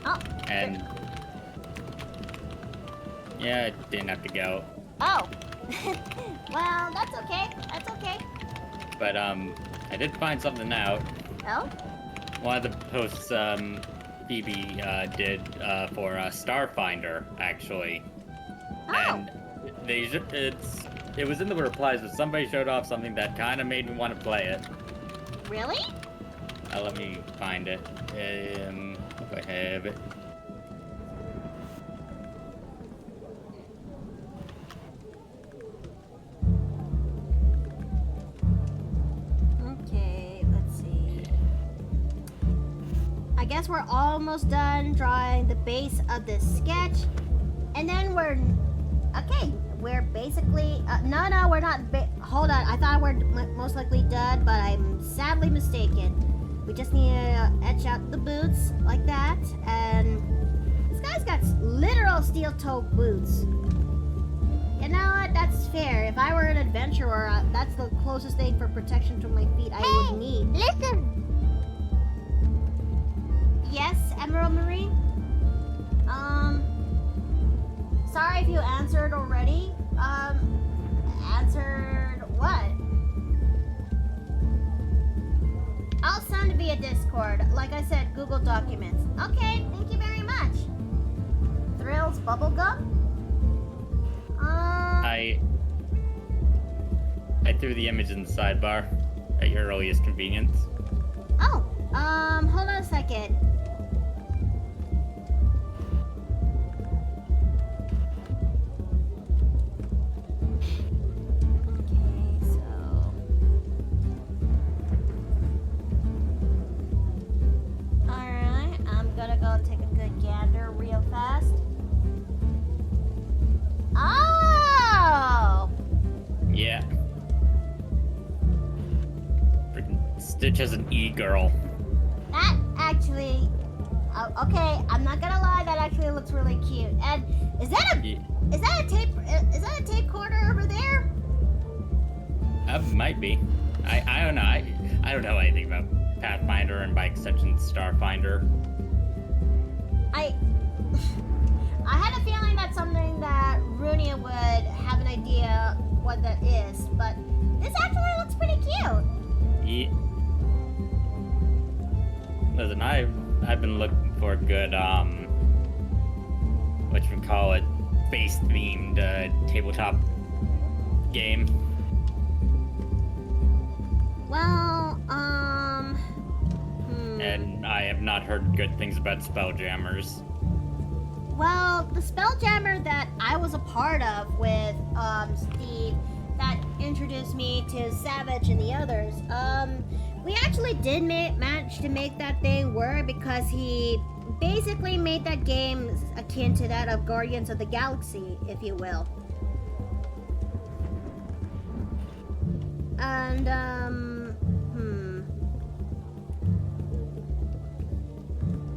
Oh. And Yeah, I didn't have to go. Oh. Well, that's okay. That's okay. But, I did find something out. Oh? One of the posts, Phoebe, did, for, Starfinder, actually. Oh. And it was in the replies, but somebody showed off something that kind of made me want to play it. Really? Let me find it. If I have it. Okay, let's see. I guess we're almost done drawing the base of this sketch. And then we're basically, no, we're not, hold on, I thought we're most likely done, but I'm sadly mistaken. We just need to etch out the boots, like that, and this guy's got literal steel-toed boots. You know what, that's fair. If I were an adventurer, that's the closest thing for protection to my feet I would need. Listen. Yes, Emerald Marie? Sorry if you answered already. Answered what? I'll send via Discord. Like I said, Google Documents. Okay, thank you very much. Thrills bubblegum? I threw the image in the sidebar at your earliest convenience. Oh, hold on a second. Take a good gander real fast. Oh! Yeah. Freaking Stitch as an e-girl. That actually, okay, I'm not gonna lie, that actually looks really cute. And is that a tape quarter over there? Might be. I don't know. I don't know anything about Pathfinder and by extension Starfinder. I had a feeling that's something that Runia would have an idea what that is, but this actually looks pretty cute. Yeah. Listen, I've been looking for a good whatchamacallit, space themed tabletop game. Well, And I have not heard good things about Spelljammers. Well, the Spelljammer that I was a part of with Steve, that introduced me to Savage and the others, we actually did manage to make that thing work because he basically made that game akin to that of Guardians of the Galaxy, if you will. And,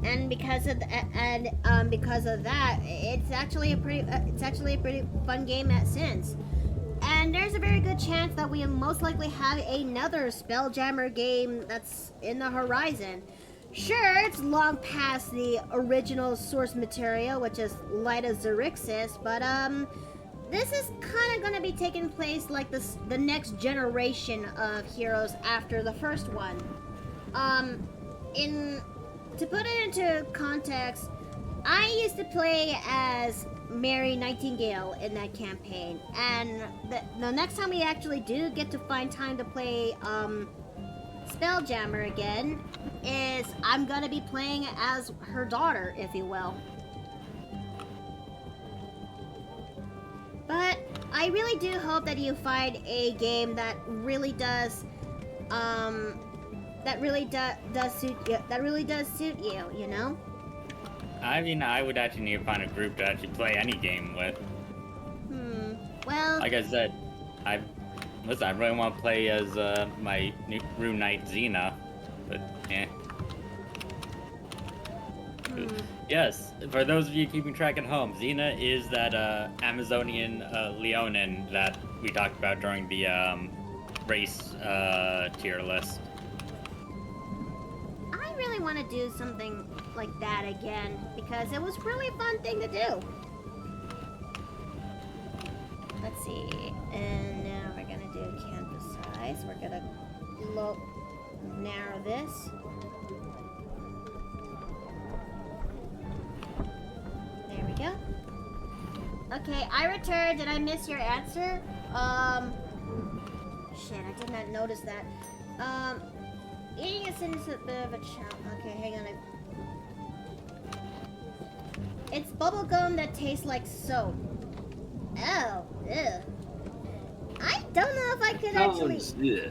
And because of that, it's actually a pretty fun game at since. And there's a very good chance that we most likely have another Spelljammer game that's in the horizon. Sure, it's long past the original source material, which is Light of Xerxes, but this is kind of going to be taking place like the next generation of heroes after the first one. To put it into context, I used to play as Mary Nightingale in that campaign, and the next time we actually do get to find time to play Spelljammer again is I'm gonna be playing as her daughter, if you will. But I really do hope that you find a game that really does suit you, you know? I mean, I would actually need to find a group to actually play any game with. Well... Like I said, I really want to play as my new Rune Knight Xena, but eh. Yes, for those of you keeping track at home, Xena is that Amazonian Leonin that we talked about during the race tier list. I really want to do something like that again because it was a really fun thing to do. see. And now we're gonna do canvas size. We're gonna narrow this. There we go. Okay, I returned. Did I miss your answer? Shit, I did not notice that. Eating a sin is a bit of a challenge. Okay, hang on. It's bubble gum that tastes like soap. Oh, ew. I don't know if I could actually. Yeah.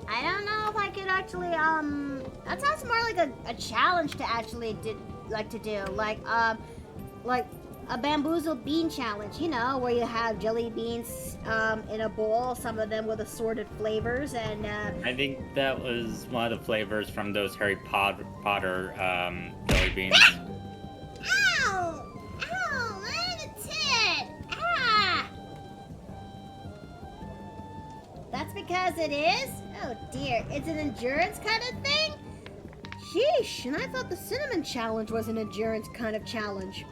I don't know if I could actually. That sounds more like a challenge to actually do. Like a bamboozle bean challenge, you know, where you have jelly beans in a bowl, some of them with assorted flavors, and I think that was one of the flavors from those Harry Potter jelly beans. Ow! Ow! Right in the tit! Ah! That's because it is? Oh dear, it's an endurance kind of thing? Sheesh, and I thought the cinnamon challenge was an endurance kind of challenge.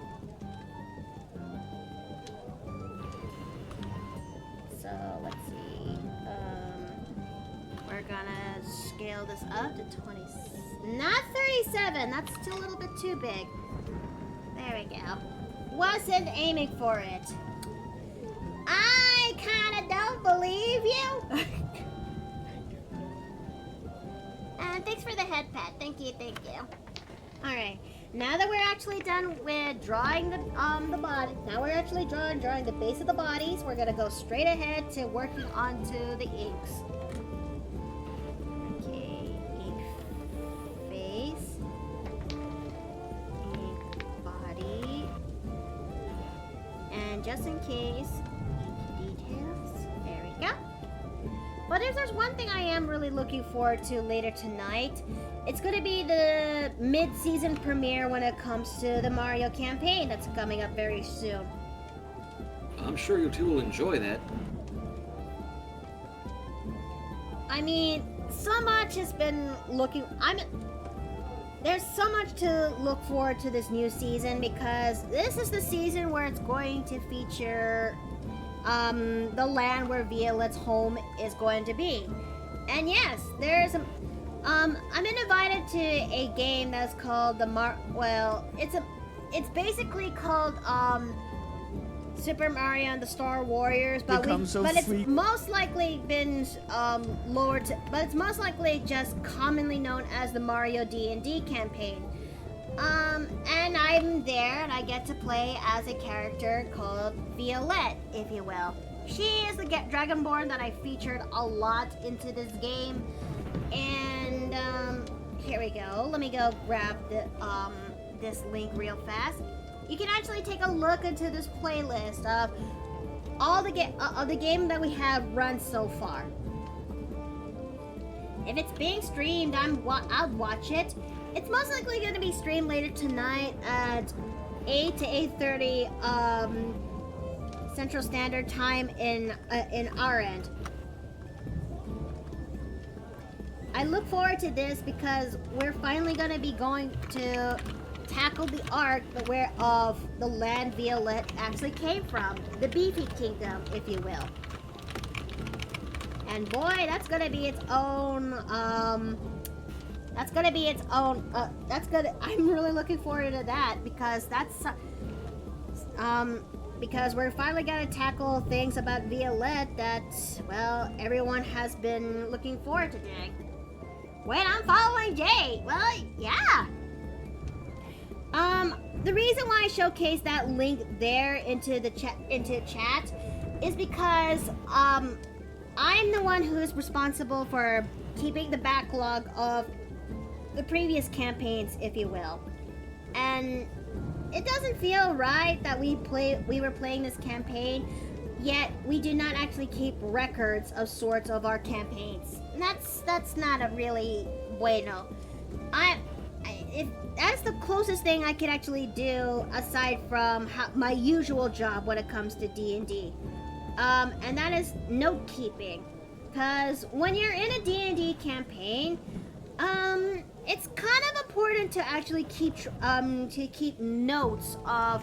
So, let's see. We're gonna scale this up to 20. Not 37, that's still a little bit too big. There we go. Wasn't aiming for it. I kinda don't believe you. And thanks for the head pat. Thank you, thank you. Alright. Now that we're actually done with drawing the body, now we're actually drawing the base of the bodies, we're gonna go straight ahead to working onto the inks. Okay, ink face, ink body, and just in case, ink details. There we go. But if there's one thing I am really looking forward to later tonight, it's going to be the mid-season premiere when it comes to the Mario campaign that's coming up very soon. I'm sure you two will enjoy that. I mean, so much has been there's so much to look forward to this new season because this is the season where it's going to feature the land where Violet's home is going to be. And yes, there's I'm invited to a game that's called it's basically called Super Mario and the Star Warriors, but it's most likely been but it's most likely just commonly known as the Mario D&D campaign. And I'm there and I get to play as a character called Violette, if you will. She is the Dragonborn that I featured a lot into this game. And here we go. Let me go grab this link real fast. You can actually take a look into this playlist of all the game that we have run so far. If it's being streamed, I'll watch it. It's most likely going to be streamed later tonight at 8 to 8:30 Central Standard Time in our end. I look forward to this because we're finally going to be going to tackle the arc of the land Violette actually came from, the Beefy Kingdom, if you will. And boy, that's going to be its own. I'm really looking forward to that because because we're finally gonna tackle things about Violette that, well, everyone has been looking forward to doing. Wait, I'm following Jay. Well, yeah. The reason why I showcased that link there into chat is because I'm the one who is responsible for keeping the backlog of the previous campaigns, if you will. And it doesn't feel right that we were playing this campaign, yet we do not actually keep records of sorts of our campaigns. And that's not a really bueno. That's the closest thing I could actually do aside from my usual job when it comes to D&D. And that is note keeping. Because when you're in a D&D campaign, it's kind of important to actually keep notes of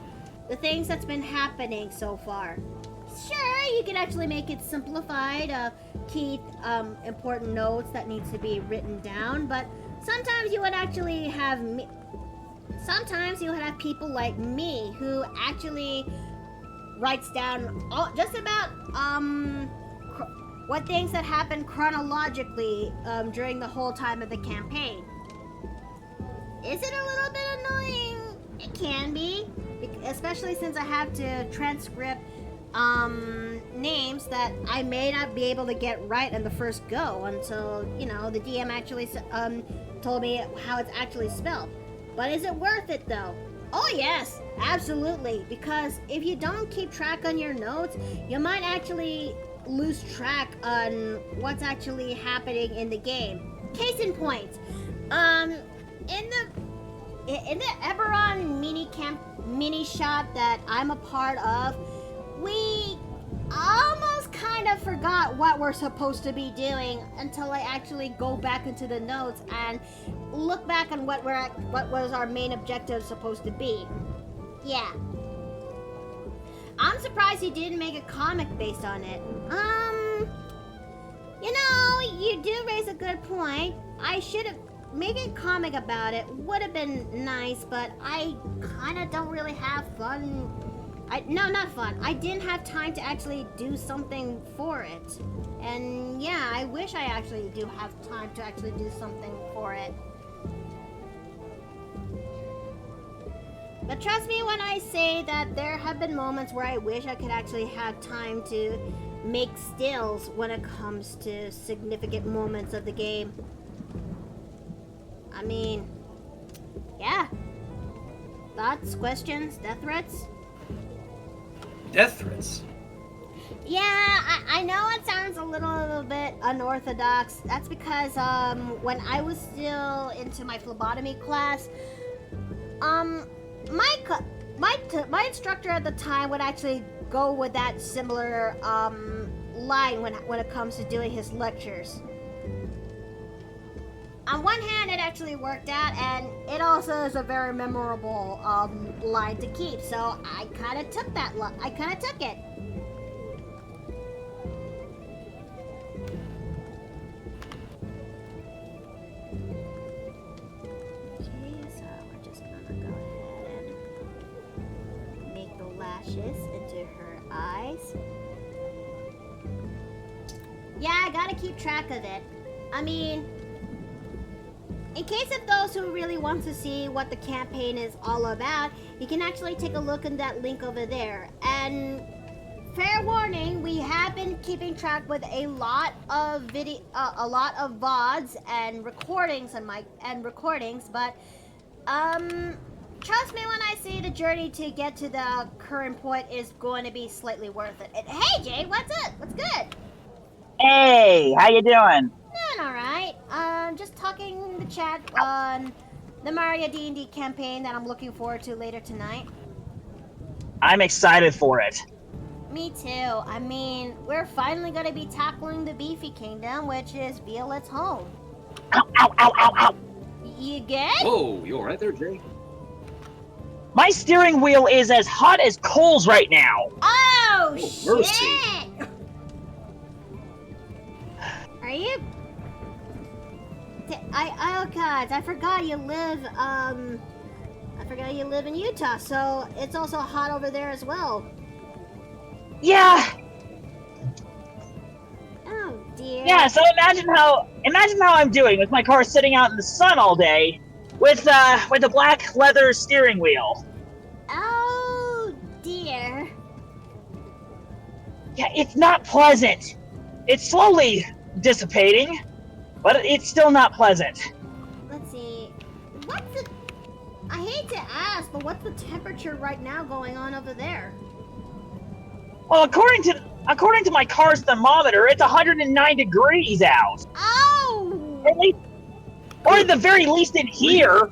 the things that's been happening so far. Sure, you can actually make it simplified, key important notes that needs to be written down, but sometimes you would actually have sometimes you would have people like me who actually writes down just about what things that happened chronologically during the whole time of the campaign. Is it a little bit annoying? It can be, especially since I have to transcript names that I may not be able to get right in the first go until, you know, the DM actually told me how it's actually spelled. But is it worth it though? Oh yes, absolutely, because if you don't keep track on your notes, you might actually lose track on what's actually happening in the game. Case in point, in the Eberron mini shop that I'm a part of, we almost kind of forgot what we're supposed to be doing until I actually go back into the notes and look back on what was our main objective supposed to be. Yeah. I'm surprised you didn't make a comic based on it. You know, you do raise a good point. I should have making a comic about it would have been nice, but I kind of don't really have fun. No, not fun. I didn't have time to actually do something for it. And yeah, I wish I actually do have time to actually do something for it. But trust me when I say that there have been moments where I wish I could actually have time to make stills when it comes to significant moments of the game. I mean, yeah. Thoughts, questions, death threats? Death threats? Yeah, I know it sounds a little bit unorthodox. That's because when I was still into my phlebotomy class, my instructor at the time would actually go with that similar line when it comes to doing his lectures. On one hand, it actually worked out, and it also is a very memorable line to keep. So I kind of took that. I kind of took it. Okay, so we're just gonna go ahead and make the lashes into her eyes. Yeah, I gotta keep track of it. I mean, in case of those who really want to see what the campaign is all about, you can actually take a look at that link over there. And fair warning, we have been keeping track with a lot of VODs and recordings but trust me when I say the journey to get to the current point is going to be slightly worth it. And, hey Jay, what's up? What's good? Hey, how you doing? Doing alright. Just talking in the chat on the Mario D&D campaign that I'm looking forward to later tonight. I'm excited for it. Me too. I mean, we're finally going to be tackling the Beefy Kingdom, which is Violet's home. Ow, ow, ow, ow, ow. You good? Whoa, you alright there, Jay? My steering wheel is as hot as coals right now. Oh, mercy. shit! Are you... oh god, I forgot you live in Utah, so it's also hot over there as well. Yeah. Oh dear. Yeah, so imagine how I'm doing with my car sitting out in the sun all day with a black leather steering wheel. Oh dear. Yeah, it's not pleasant. It's slowly dissipating, but it's still not pleasant. Let's see. I hate to ask, but what's the temperature right now going on over there? Well, according to my car's thermometer, it's 109 degrees out. Oh! At least, or at the very least in here.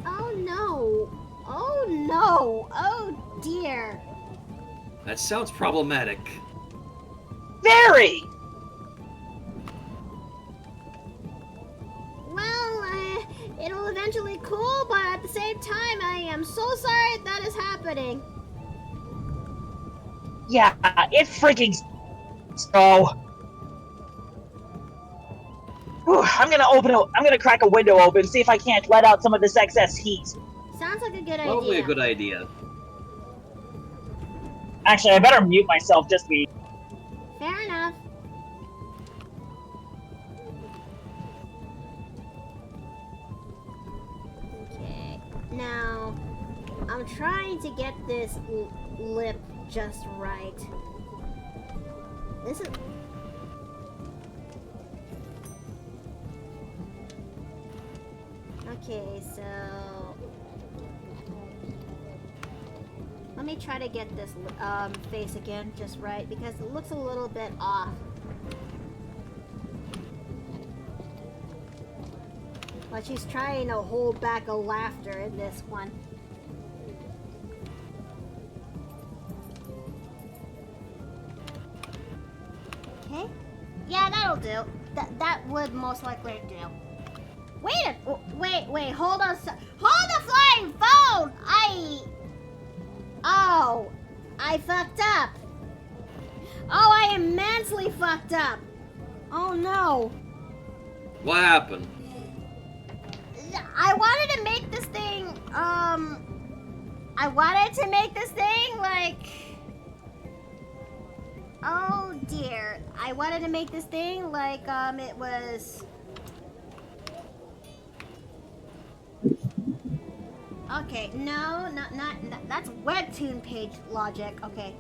Oh no. Oh no. Oh dear. That sounds problematic. Very. Well, it'll eventually cool, but at the same time, am so sorry that is happening. Yeah, it freaking so. Whew, I'm gonna crack a window open, see if I can't let out some of this excess heat. Sounds like a good Probably idea. a good idea. Actually, I better mute myself just to be. Fair enough. Okay. Now, I'm trying to get this lip just right. This is... Okay, so... Let me try to get this face again just right, because it looks a little bit off. But she's trying to hold back a laughter in this one. Okay. Yeah, that'll do. That would most likely do. Wait, hold on. Hold the flying phone! Oh, I fucked up. Oh, I immensely fucked up. Oh no. What happened? I wanted to make this thing, like... Oh dear. I wanted to make this thing like, it was... Okay, no, not that's webtoon page logic. Okay.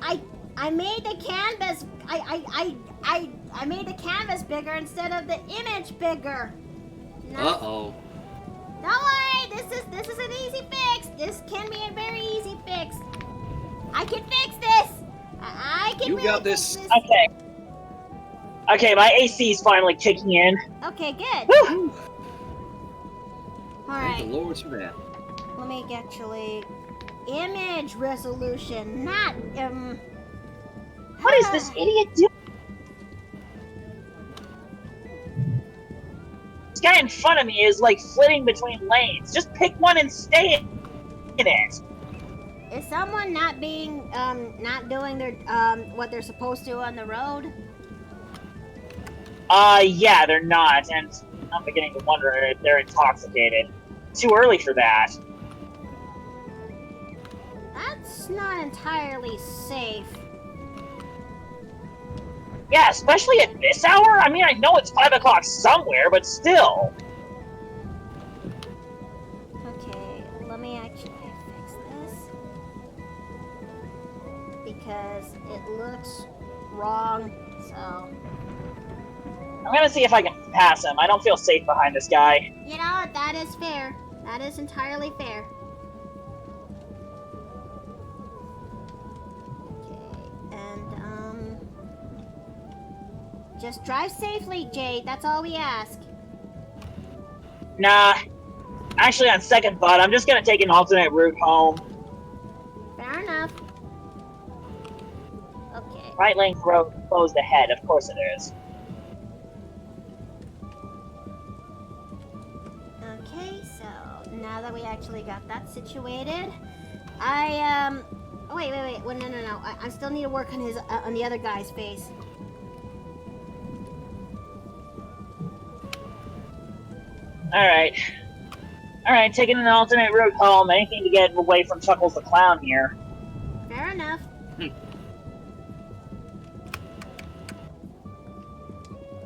I made the canvas, I made the canvas bigger instead of the image bigger. Uh-oh. Don't worry, this is an easy fix. This can be a very easy fix. I can fix this. I can You really got fix this. Okay. Okay, my AC is finally kicking in. Okay, good. Whew. All Thank the right. Lord for that. Let me actually image resolution, not What is this idiot doing? This guy in front of me is like flitting between lanes. Just pick one and stay in it. Is someone not being not doing their what they're supposed to on the road? Yeah, they're not, and I'm beginning to wonder if they're intoxicated. Too early for that. That's not entirely safe. Yeah, especially at this hour? I mean, I know it's 5 o'clock somewhere, but still. Okay, let me actually fix this. Because it looks wrong, so... I'm gonna see if I can pass him. I don't feel safe behind this guy. You know, that is fair. That is entirely fair. Okay, and, just drive safely, Jade. That's all we ask. Nah. Actually, on second thought, I'm just gonna take an alternate route home. Fair enough. Okay. Right lane closed ahead, of course it is. Okay, so now that we actually got that situated, oh, wait. Well, no. I still need to work on his, on the other guy's face. Alright, taking an alternate route home. Anything to get away from Chuckles the Clown here. Fair enough.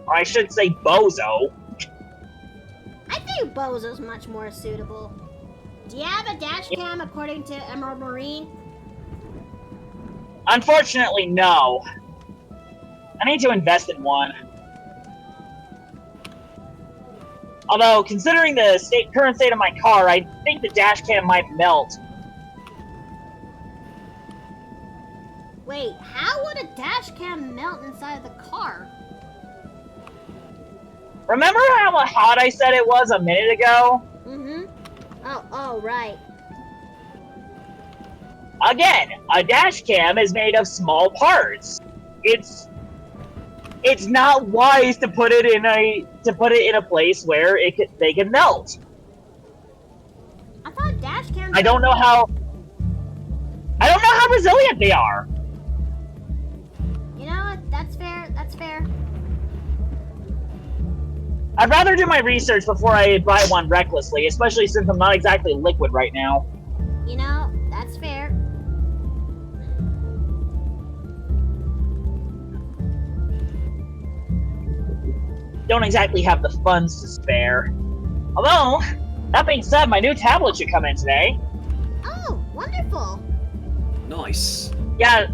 Or I should say Bozo. I think Bozo's much more suitable. Do you have a dash cam according to Emerald Marine? Unfortunately, no. I need to invest in one. Although, considering the current state of my car, I think the dash cam might melt. Wait, how would a dash cam melt inside the car? Remember how hot I said it was a minute ago? Mm-hmm. Oh, right. Again, a dash cam is made of small parts. It's not wise to put it in a place where they can melt. I thought dash trash cans. I don't know how resilient they are. You know what? That's fair. That's fair. I'd rather do my research before I buy one recklessly, especially since I'm not exactly liquid right now. You know, that's fair. Don't exactly have the funds to spare. Although, that being said, my new tablet should come in today. Oh, wonderful. Nice. Yeah,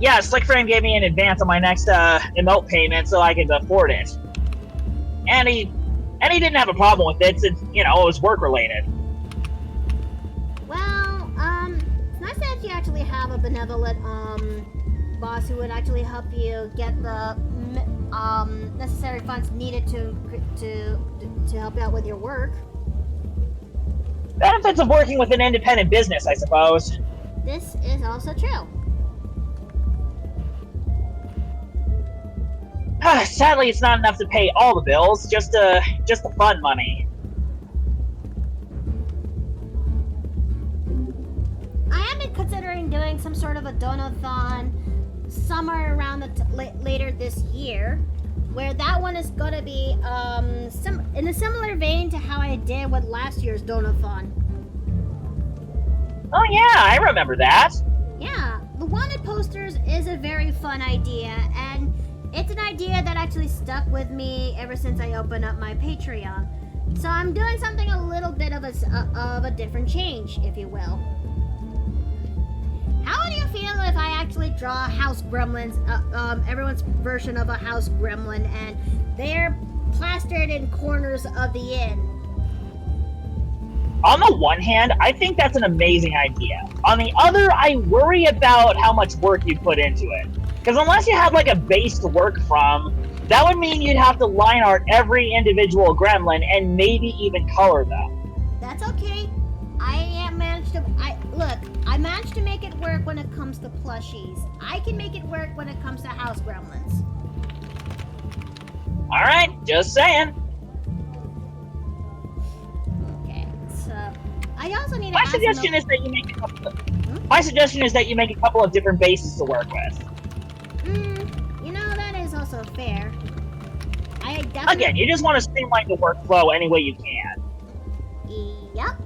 Slickframe gave me an advance on my next emote payment so I could afford it. And he didn't have a problem with it since, it was work related. Well, it's nice that you actually have a benevolent boss who would actually help you get the necessary funds needed to help you out with your work. Benefits of working with an independent business, I suppose. This is also true. Sadly, it's not enough to pay all the bills, just the fun money. I am considering doing some sort of a donathon somewhere around later this year, where that one is gonna be in a similar vein to how I did with last year's donathon. Oh yeah, I remember that. Yeah, the wanted posters is a very fun idea, and it's an idea that actually stuck with me ever since I opened up my Patreon. So I'm doing something a little bit of a different change, if you will. How would you feel if I actually draw house gremlins, everyone's version of a house gremlin, and they're plastered in corners of the inn? On the one hand, I think that's an amazing idea. On the other, I worry about how much work you put into it. Because unless you have like a base to work from, that would mean you'd have to line art every individual gremlin and maybe even color them. That's okay. I managed to make it work when it comes to plushies. I can make it work when it comes to house gremlins. Alright, just saying. Okay, so I also need to My ask suggestion is that you make a couple of different bases to work with. That is also fair. I definitely... Again, you just want to streamline the workflow any way you can. Yep.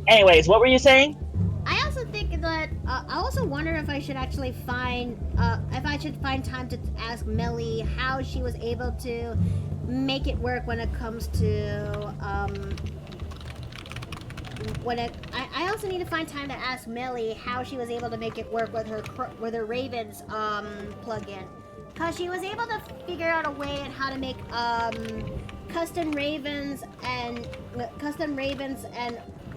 Anyways, what were you saying? I also think that I also wonder if I should actually find time to ask Melly how she was able to make it work when it comes to I also need to find time to ask Melly how she was able to make it work with her Ravens plugin, cause she was able to figure out a way on how to make custom Ravens and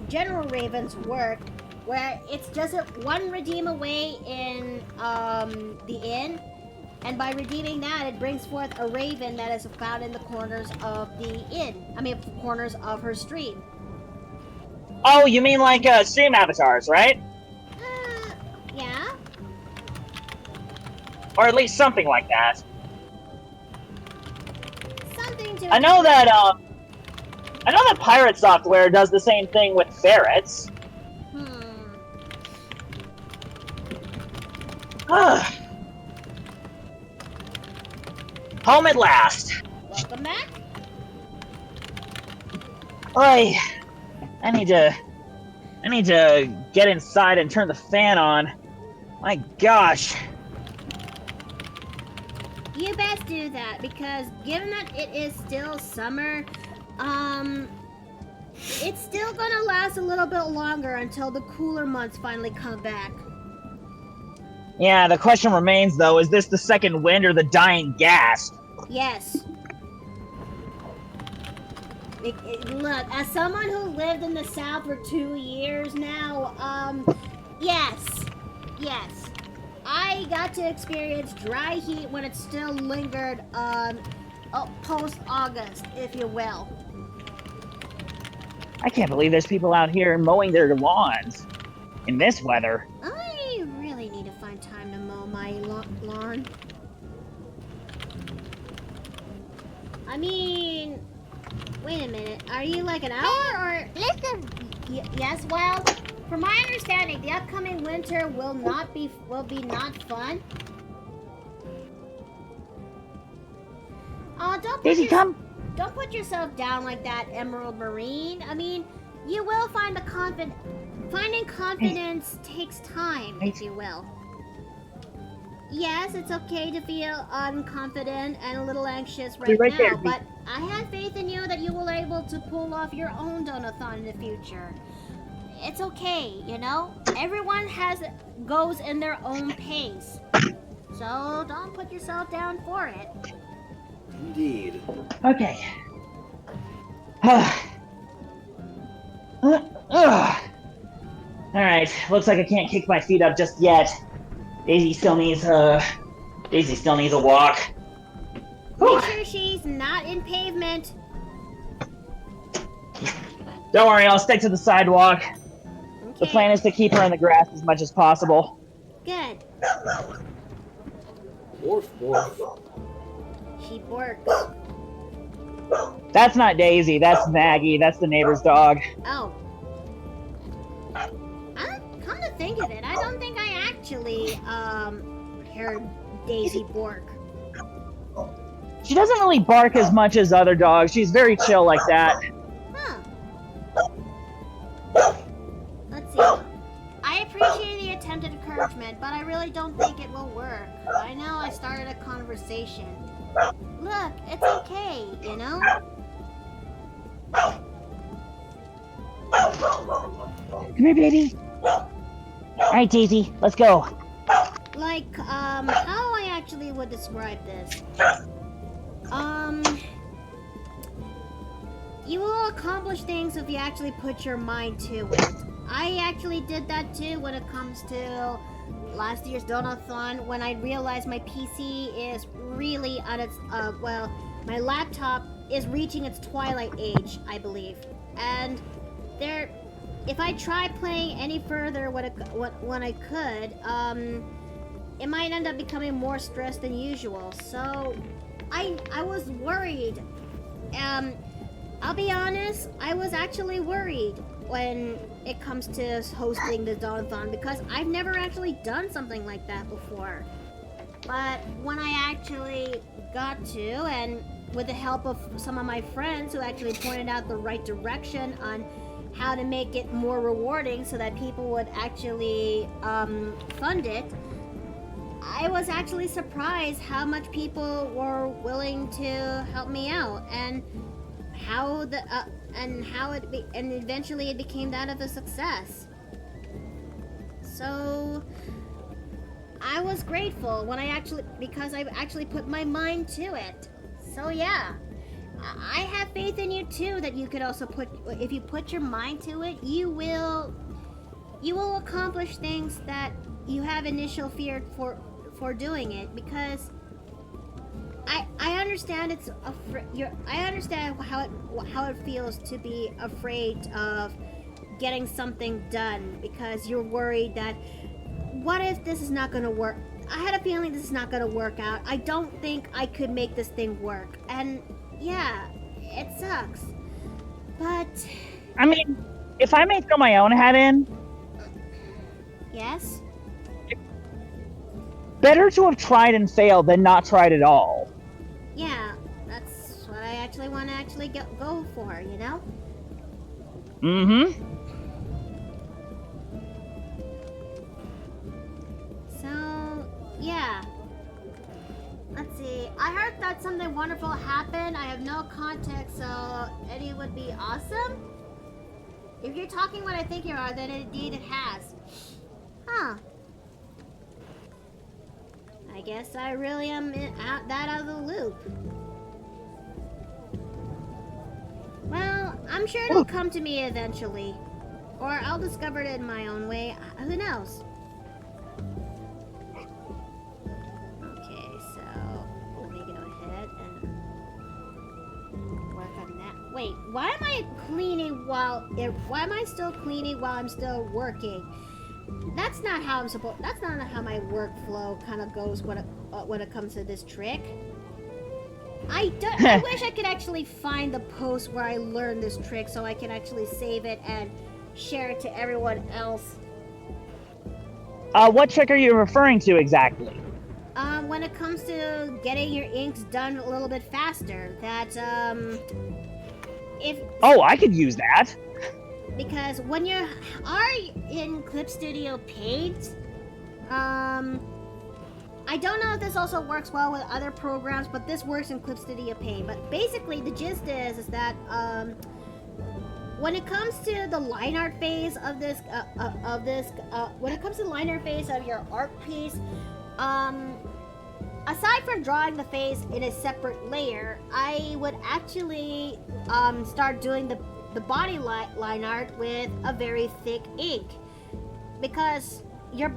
general Ravens work, where it's just one redeem away in the inn, and by redeeming that, it brings forth a Raven that is found in the corners of the inn. Corners of her stream. Oh, you mean like stream avatars, right? Yeah. Or at least something like that. Something to. I know that Pirate Software does the same thing with ferrets. Home at last. Welcome back. I need to get inside and turn the fan on. My gosh. You best do that, because given that it is still summer, it's still gonna last a little bit longer until the cooler months finally come back. Yeah, the question remains though, is this the second wind or the dying gas? Yes. Look, as someone who lived in the South for 2 years now, yes. I got to experience dry heat when it still lingered, post-August, if you will. I can't believe there's people out here mowing their lawns in this weather. I really need to find time to mow my lawn. I mean, wait a minute. Are you like an hour or? Listen. Yes, Wild. From my understanding, the upcoming winter will be not fun. Daisy, come. Don't put yourself down like that, Emerald Marine. I mean, you will find the confidence. Finding confidence takes time, if you will. Yes, it's okay to feel unconfident and a little anxious right right now, there, but I have faith in you that you will be able to pull off your own donathon in the future. It's okay, you know? Everyone goes in their own pace. So don't put yourself down for it. Indeed. Okay. Alright, looks like I can't kick my feet up just yet. Daisy still needs a walk. Make sure she's not in pavement. Don't worry, I'll stick to the sidewalk. Okay. The plan is to keep her in the grass as much as possible. Good. Morph, morph. She borks. That's not Daisy, that's Maggie, that's the neighbor's dog. Oh. Come to think of it, I don't think I actually, heard Daisy bork. She doesn't really bark as much as other dogs. She's very chill like that. Huh. Let's see. I appreciate the attempted encouragement, but I really don't think it will work. I know I started a conversation. Look, it's okay, you know? Come here, baby. Alright, Daisy, let's go. Like, how I actually would describe this. You will accomplish things if you actually put your mind to it. I actually did that too when it comes to last year's Donathon, when I realized my PC is really on its, my laptop is reaching its twilight age, I believe. And if I try playing any further when I could, it might end up becoming more stressed than usual. So, I was worried. I'll be honest, I was actually worried when it comes to hosting the Donathon because I've never actually done something like that before. But when I actually got to, and with the help of some of my friends who actually pointed out the right direction on how to make it more rewarding so that people would actually fund it, I was actually surprised how much people were willing to help me out, and and eventually it became that of a success. So I was grateful because I actually put my mind to it. So yeah, I have faith in you too that you could also if you put your mind to it, you will accomplish things that you have initial fear for doing it, because I understand I understand how it feels to be afraid of getting something done because you're worried that what if this is not going to work? I had a feeling this is not going to work out. I don't think I could make this thing work. And yeah, it sucks. But I mean, if I may throw my own hat in, yes? better to have tried and failed than not tried at all. Yeah, that's what I actually want to go for, you know? Mm-hmm. So, yeah. Let's see. I heard that something wonderful happened. I have no context, so Eddie would be awesome. If you're talking what I think you are, then indeed it has. Huh. I guess I really am out of the loop. Well, I'm sure it'll come to me eventually. Or I'll discover it in my own way. Who knows? Okay, so let me go ahead and work on that. Wait, why am I cleaning why am I still cleaning while I'm still working? That's not how that's not how my workflow kind of goes when it comes to this trick. I wish I could actually find the post where I learned this trick so I can actually save it and share it to everyone else. What trick are you referring to exactly? When it comes to getting your inks done a little bit faster, if Oh, I could use that. because when you are in Clip Studio Paint, I don't know if this also works well with other programs, but this works in Clip Studio Paint. But basically, the gist is that when it comes to the line art phase of when it comes to the line art phase of your art piece, aside from drawing the face in a separate layer, I would actually start doing the body line art with a very thick ink, because your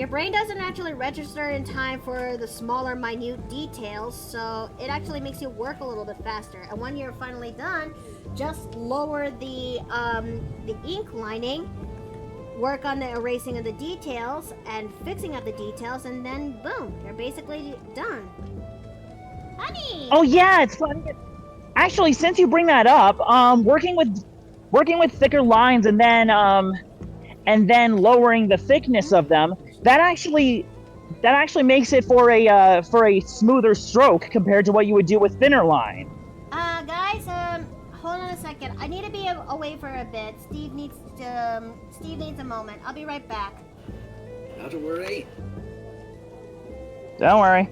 brain doesn't actually register in time for the smaller, minute details, so it actually makes you work a little bit faster. And when you're finally done, just lower the ink lining, work on the erasing of the details and fixing up the details, and then boom, you're basically done. Honey! Oh yeah, it's funny. Actually, since you bring that up, working with thicker lines and then lowering the thickness of them, that actually makes it for a smoother stroke compared to what you would do with thinner line. Guys, hold on a second. I need to be away for a bit. Steve needs a moment. I'll be right back. Not to worry. Don't worry.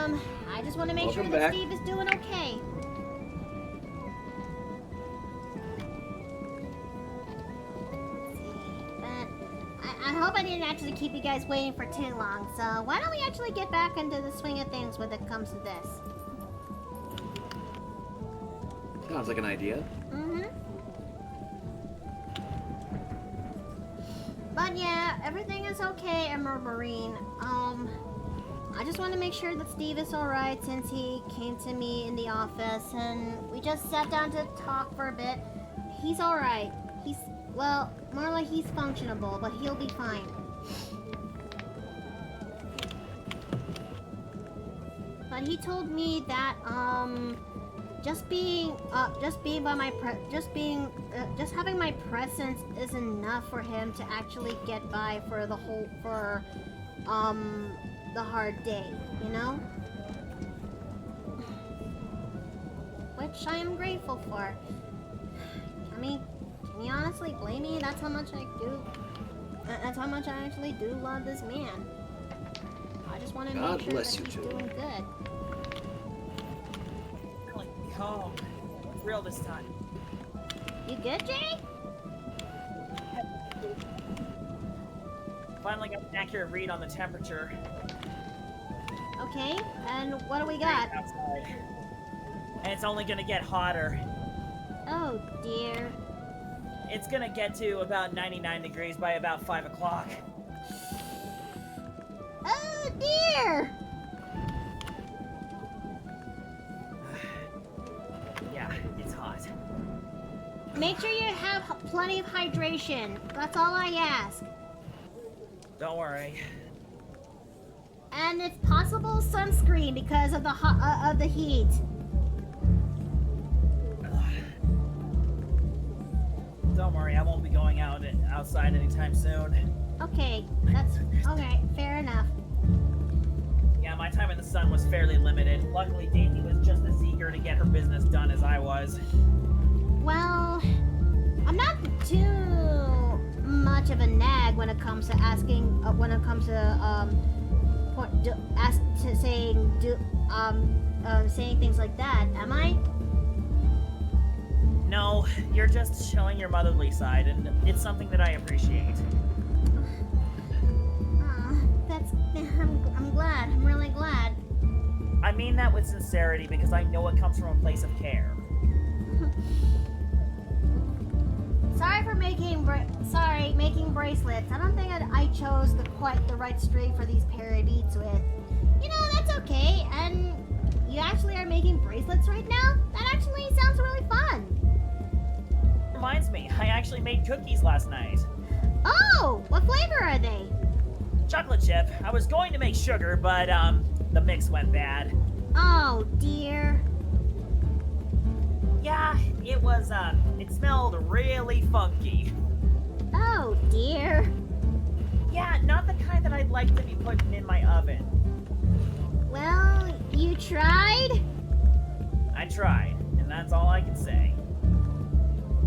I just want to make sure Welcome that back. Steve is doing okay. I hope I didn't actually keep you guys waiting for too long, so why don't we actually get back into the swing of things when it comes to this? Sounds like an idea. But yeah, everything is okay, Emerald Marine. I just want to make sure that Steve is alright since he came to me in the office and we just sat down to talk for a bit. He's alright. He's, well, more like he's functionable, but he'll be fine. But he told me that, just having my presence is enough for him to actually get by for the hard day, you know? Which I am grateful for. I mean, can you honestly blame me? That's how much I do. That's how much I actually do love this man. I just want to God make sure bless that you he's too. doing good. Calm. It's real this time. You good, Jay? Finally got an accurate read on the temperature. Okay, and what do we got? Outside. And it's only gonna get hotter. Oh dear. It's gonna get to about 99 degrees by about 5 o'clock. Oh dear! Yeah, it's hot. Make sure you have plenty of hydration. That's all I ask. Don't worry. And if possible, sunscreen because of the heat. Don't worry, I won't be going outside anytime soon. Okay, that's okay. Fair enough. Yeah, my time in the sun was fairly limited. Luckily, Daisy was just as eager to get her business done as I was. Well, I'm not too much of a nag when it comes to asking. When it comes to saying things like that. Am I? No, you're just showing your motherly side, and it's something that I appreciate. I'm glad. I'm really glad. I mean that with sincerity because I know it comes from a place of care. Sorry for making bracelets. I don't think I chose quite the right string for these pair of beads with. You know, that's okay. And you actually are making bracelets right now? That actually sounds really fun. Reminds me, I actually made cookies last night. Oh, what flavor are they? Chocolate chip. I was going to make sugar, but the mix went bad. Oh dear. Yeah, it was it smelled really funky. Oh dear. Yeah, not the kind that I'd like to be putting in my oven. Well, you tried? I tried, and that's all I can say.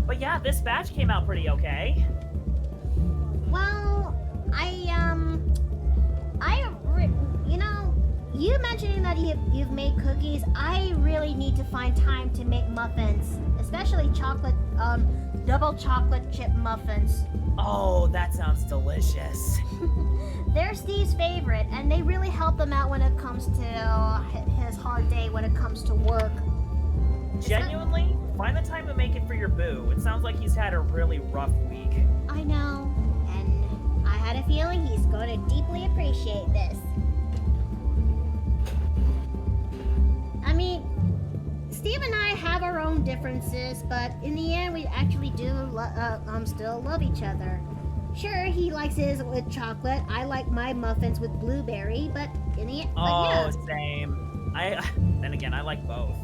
But yeah, this batch came out pretty okay. Well, you know, you mentioning that you've made cookies, I really need to find time to make muffins, especially double chocolate chip muffins. Oh, that sounds delicious. They're Steve's favorite, and they really help him out when it comes to his hard day when it comes to work. Genuinely, find the time to make it for your boo. It sounds like he's had a really rough week. I know, and I had a feeling he's going to deeply appreciate this. I mean, Steve and I have our own differences, but in the end, we actually do still love each other. Sure, he likes his with chocolate. I like my muffins with blueberry, but in the end, Oh, same. Then again, I like both.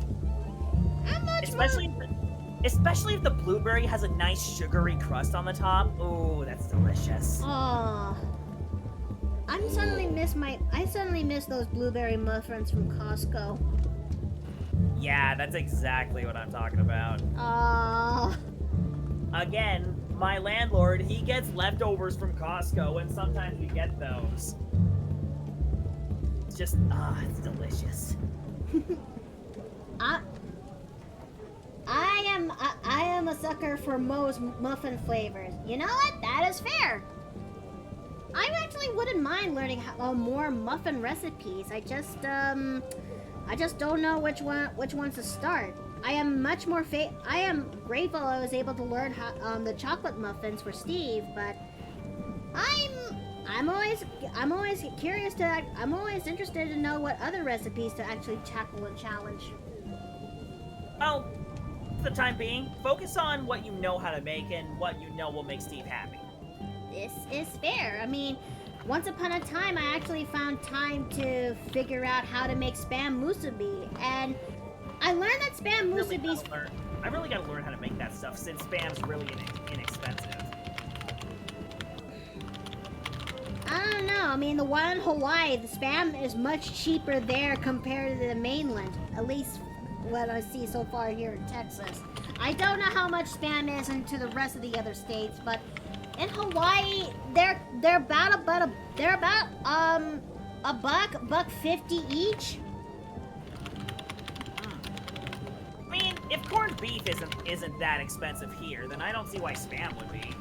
I'm much Especially if the blueberry has a nice sugary crust on the top. Ooh, that's delicious. Oh, I suddenly miss those blueberry muffins from Costco. Yeah, that's exactly what I'm talking about. Oh. Again, my landlord, he gets leftovers from Costco, and sometimes we get those. It's just, it's delicious. sucker for most muffin flavors. You know what? That is fair. I actually wouldn't mind learning more muffin recipes. I just don't know which ones to start. I am much more I am grateful I was able to learn how the chocolate muffins for Steve, but I'm always curious I'm always interested to know what other recipes to actually tackle and challenge. Well, for the time being, focus on what you know how to make and what you know will make Steve happy. This is fair. I mean, once upon a time, I actually found time to figure out how to make spam musubi, and I learned that spam musubi's... I really gotta learn how to make that stuff, since spam's really inexpensive. I don't know. I mean, the one in Hawaii, the spam is much cheaper there compared to the mainland. At least what I see so far here in Texas. I don't know how much spam is into the rest of the other states, but in Hawaii, they're about $1.50 each. I mean, if corned beef isn't that expensive here, then I don't see why spam would be.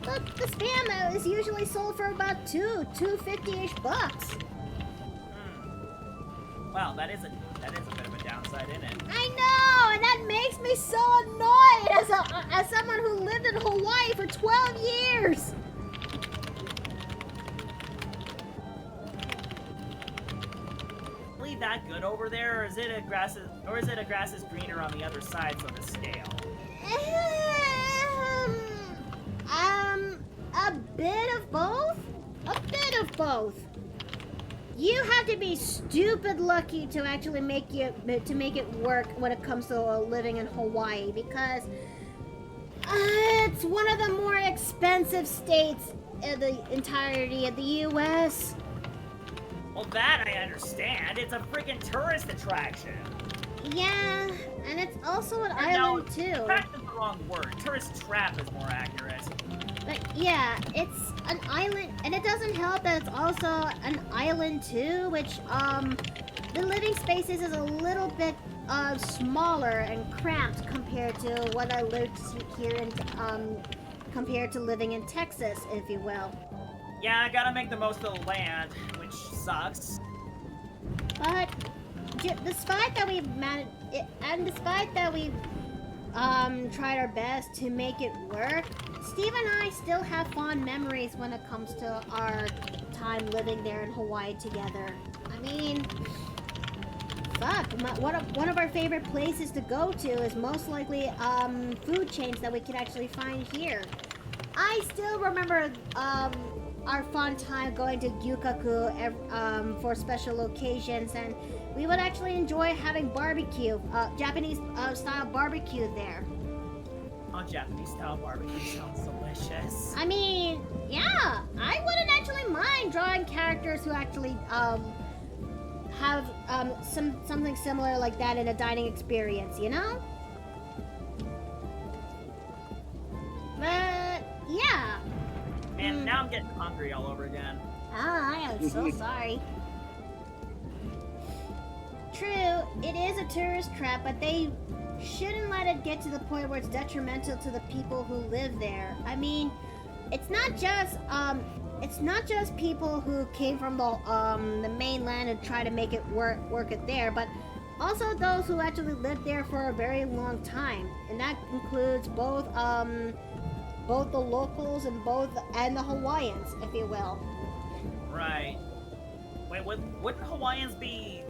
But the spam is usually sold for about $2.50-ish bucks. Well, that is a bit of a downside, isn't it? I know, and that makes me so annoyed as someone who lived in Hawaii for 12 years. Really that good over there, or is it a grass is greener on the other side sort of scale? A bit of both. A bit of both. You have to be stupid lucky to actually make it work when it comes to living in Hawaii, because it's one of the more expensive states in the entirety of the U.S. Well, that I understand. It's a freaking tourist attraction. Yeah, and it's also an island too. Attraction is the wrong word. Tourist trap is more accurate. But yeah, it's an island, and it doesn't help that it's also an island too, which the living spaces is a little bit smaller and cramped compared to what I lived here in compared to living in Texas, if you will. Yeah, I gotta make the most of the land, which sucks. But despite that we've tried our best to make it work, Steve and I still have fond memories when it comes to our time living there in Hawaii together. I mean, fuck, one of our favorite places to go to is most likely food chains that we can actually find here. I still remember our fun time going to Gyukaku for special occasions, and we would actually enjoy having barbecue, Japanese style barbecue there. Oh, Japanese style barbecue sounds delicious. I mean, yeah, I wouldn't actually mind drawing characters who actually have something similar like that in a dining experience, you know? But yeah. Man, now I'm getting hungry all over again. Ah, I am so sorry. True, it is a tourist trap, but they shouldn't let it get to the point where it's detrimental to the people who live there. I mean, it's not just people who came from the mainland and try to make it work it there, but also those who actually lived there for a very long time, and that includes both the locals and the Hawaiians, if you will. Right. Wait, wouldn't Hawaiians be,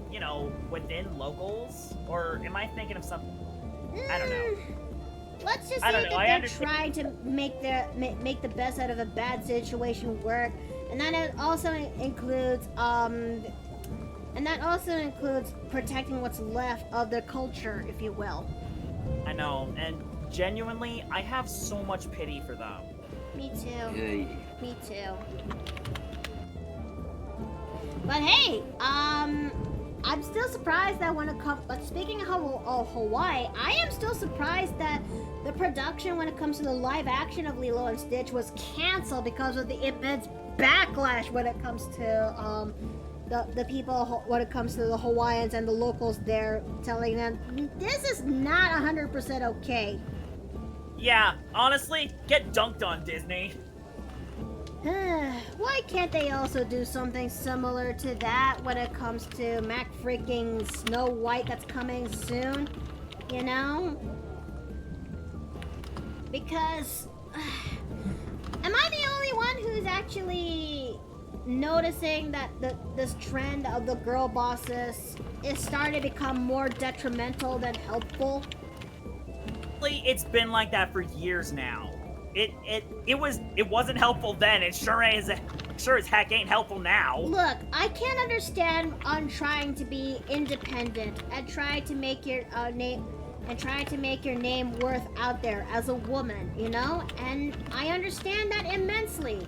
within locals? Or am I thinking of something? I don't know. Let's just say that they're trying to make the best out of a bad situation work, and that also includes protecting what's left of their culture, if you will. I know, and genuinely, I have so much pity for them. Me too. Yay. Me too. But hey, I'm still surprised that when it comes. But speaking of Hawaii, I am still surprised that the production when it comes to the live action of Lilo and Stitch was canceled because of the immense backlash when it comes to the people, when it comes to the Hawaiians and the locals there, telling them this is not 100% okay. Yeah, honestly, get dunked on, Disney. Why can't they also do something similar to that when it comes to Mac freaking Snow White that's coming soon? You know? Because am I the only one who's actually noticing that this trend of the girl bosses is starting to become more detrimental than helpful? It's been like that for years now. It wasn't helpful then. It sure as heck ain't helpful now. Look, I can't understand on trying to be independent and try to make your name worth out there as a woman, you know? And I understand that immensely.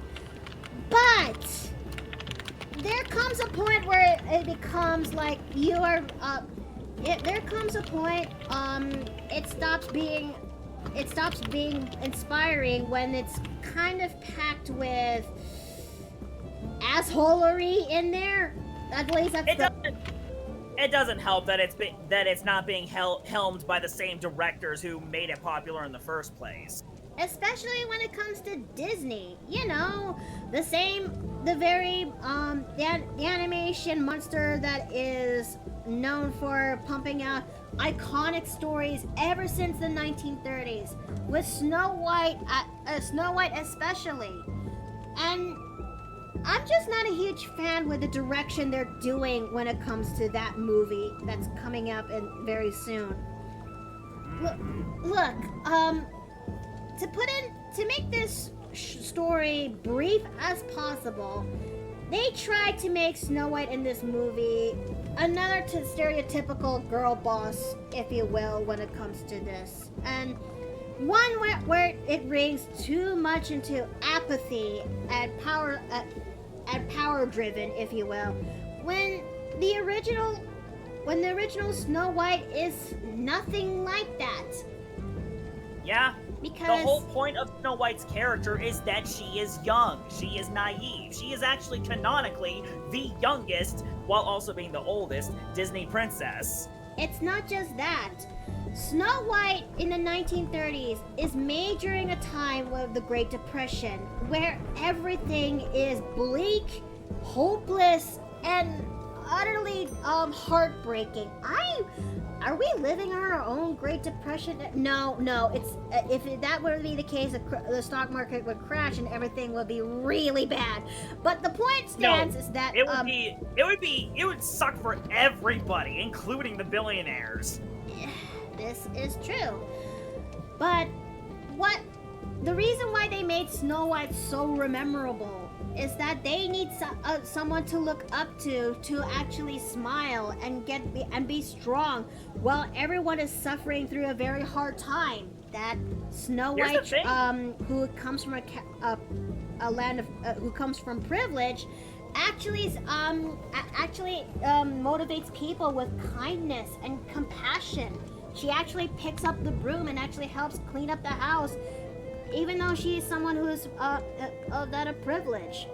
But there comes a point where it becomes like you are there comes a point it stops being inspiring when it's kind of packed with assholery in there. At least that's It doesn't help that it's not being helmed by the same directors who made it popular in the first place. especially when it comes to Disney. You know, the animation monster that is known for pumping out iconic stories ever since the 1930s, with Snow White especially. And I'm just not a huge fan with the direction they're doing when it comes to that movie that's coming up very soon. Look, to make this story brief as possible, they tried to make Snow White in this movie another stereotypical girl boss, if you will, when it comes to this. And one where it rings too much into apathy and power driven, if you will, when the original Snow White is nothing like that. Yeah. Because the whole point of Snow White's character is that she is young. She is naive. She is actually canonically the youngest, while also being the oldest, Disney princess. It's not just that. Snow White in the 1930s is made during a time of the Great Depression, where everything is bleak, hopeless, and utterly heartbreaking. Are we living in our own Great Depression? No. It's if that were to be the case, the stock market would crash and everything would be really bad. But the point stands is that it would suck for everybody, including the billionaires. This is true. But the reason why they made Snow White so memorable is that they need someone to look up to actually smile and be strong while everyone is suffering through a very hard time. That Snow White, who comes from a land of who comes from privilege, actually motivates people with kindness and compassion. She actually picks up the broom and actually helps clean up the house, even though she is someone who is of that of privilege.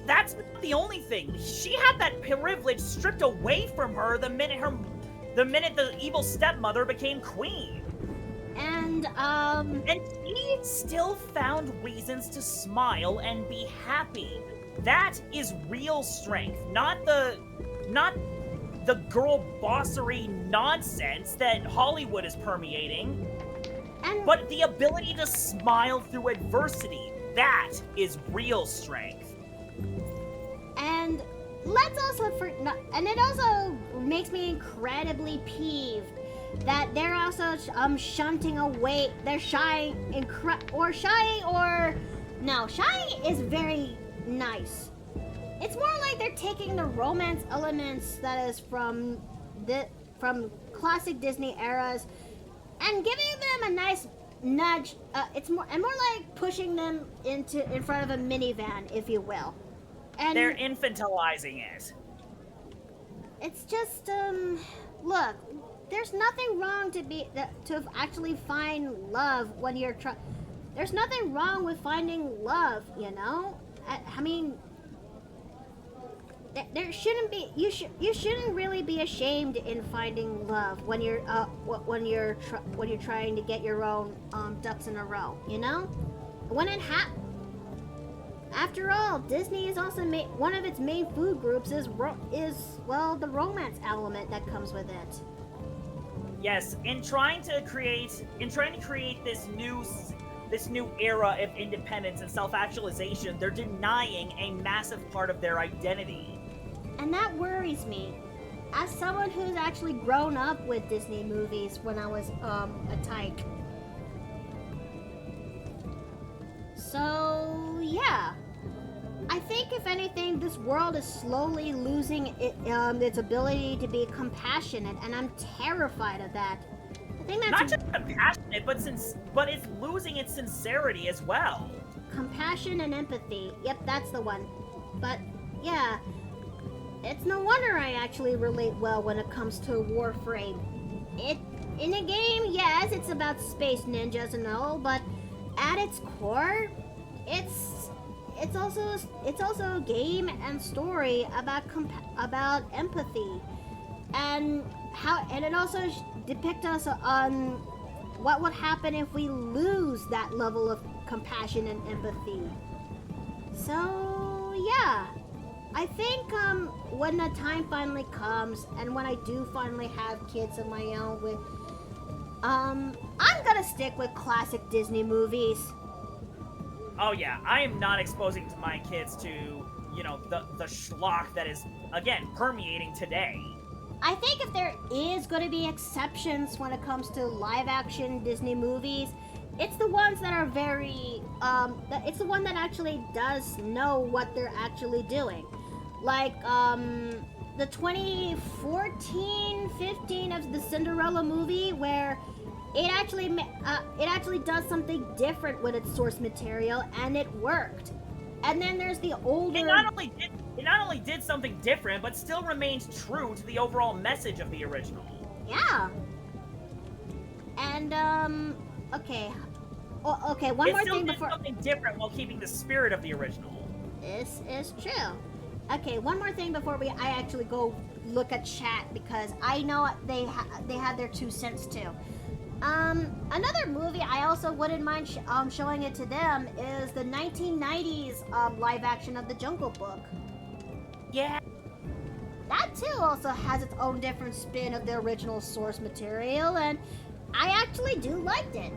That's not the only thing. She had that privilege stripped away from her the minute the evil stepmother became queen. And she still found reasons to smile and be happy. That is real strength, not the girl bossery nonsense that Hollywood is permeating. But the ability to smile through adversity, that is real strength. And let's also and it also makes me incredibly peeved that they're also shunting away. They're shying is very nice. It's more like they're taking the romance elements that is from classic Disney eras and giving them a nice nudge. It's more like pushing them in front of a minivan, if you will. And they're infantilizing it. It's just look, there's nothing wrong to actually find love when you're there's nothing wrong with finding love, you know? I mean, there shouldn't be. You shouldn't really be ashamed in finding love when you're when you're trying to get your own ducks in a row. You know, when it after all, Disney is also one of its main food groups is well the romance element that comes with it. Yes, in trying to create this new era of independence and self-actualization, they're denying a massive part of their identity. And that worries me. As someone who's actually grown up with Disney movies when I was a tyke. So, yeah. I think if anything, this world is slowly losing its ability to be compassionate, and I'm terrified of that. I think that's not just compassionate, but it's losing its sincerity as well. Compassion and empathy. Yep, that's the one. But yeah, it's no wonder I actually relate well when it comes to Warframe. In a game, yes, it's about space ninjas and all, but at its core, it's also a game and story about empathy, and it also depicts us on what would happen if we lose that level of compassion and empathy. So yeah, I think when the time finally comes and when I do finally have kids of my own, I'm gonna stick with classic Disney movies. Oh yeah, I am not exposing to my kids to, you know, the schlock that is, again, permeating today. I think if there is going to be exceptions when it comes to live-action Disney movies, it's the ones that are very, it's the one that actually does know what they're actually doing. Like, the 2014-15 of the Cinderella movie, where it actually does something different with its source material, and it worked. And then there's the older. It not only did something different, but still remains true to the overall message of the original. Yeah. And okay. Okay. One more thing before. It still did something different while keeping the spirit of the original. This is true. Okay, one more thing before I actually go look at chat, because I know they had their 2 cents too. Another movie I also wouldn't mind showing it to them is the 1990s live action of The Jungle Book. Yeah. That too also has its own different spin of the original source material, and I actually do like it.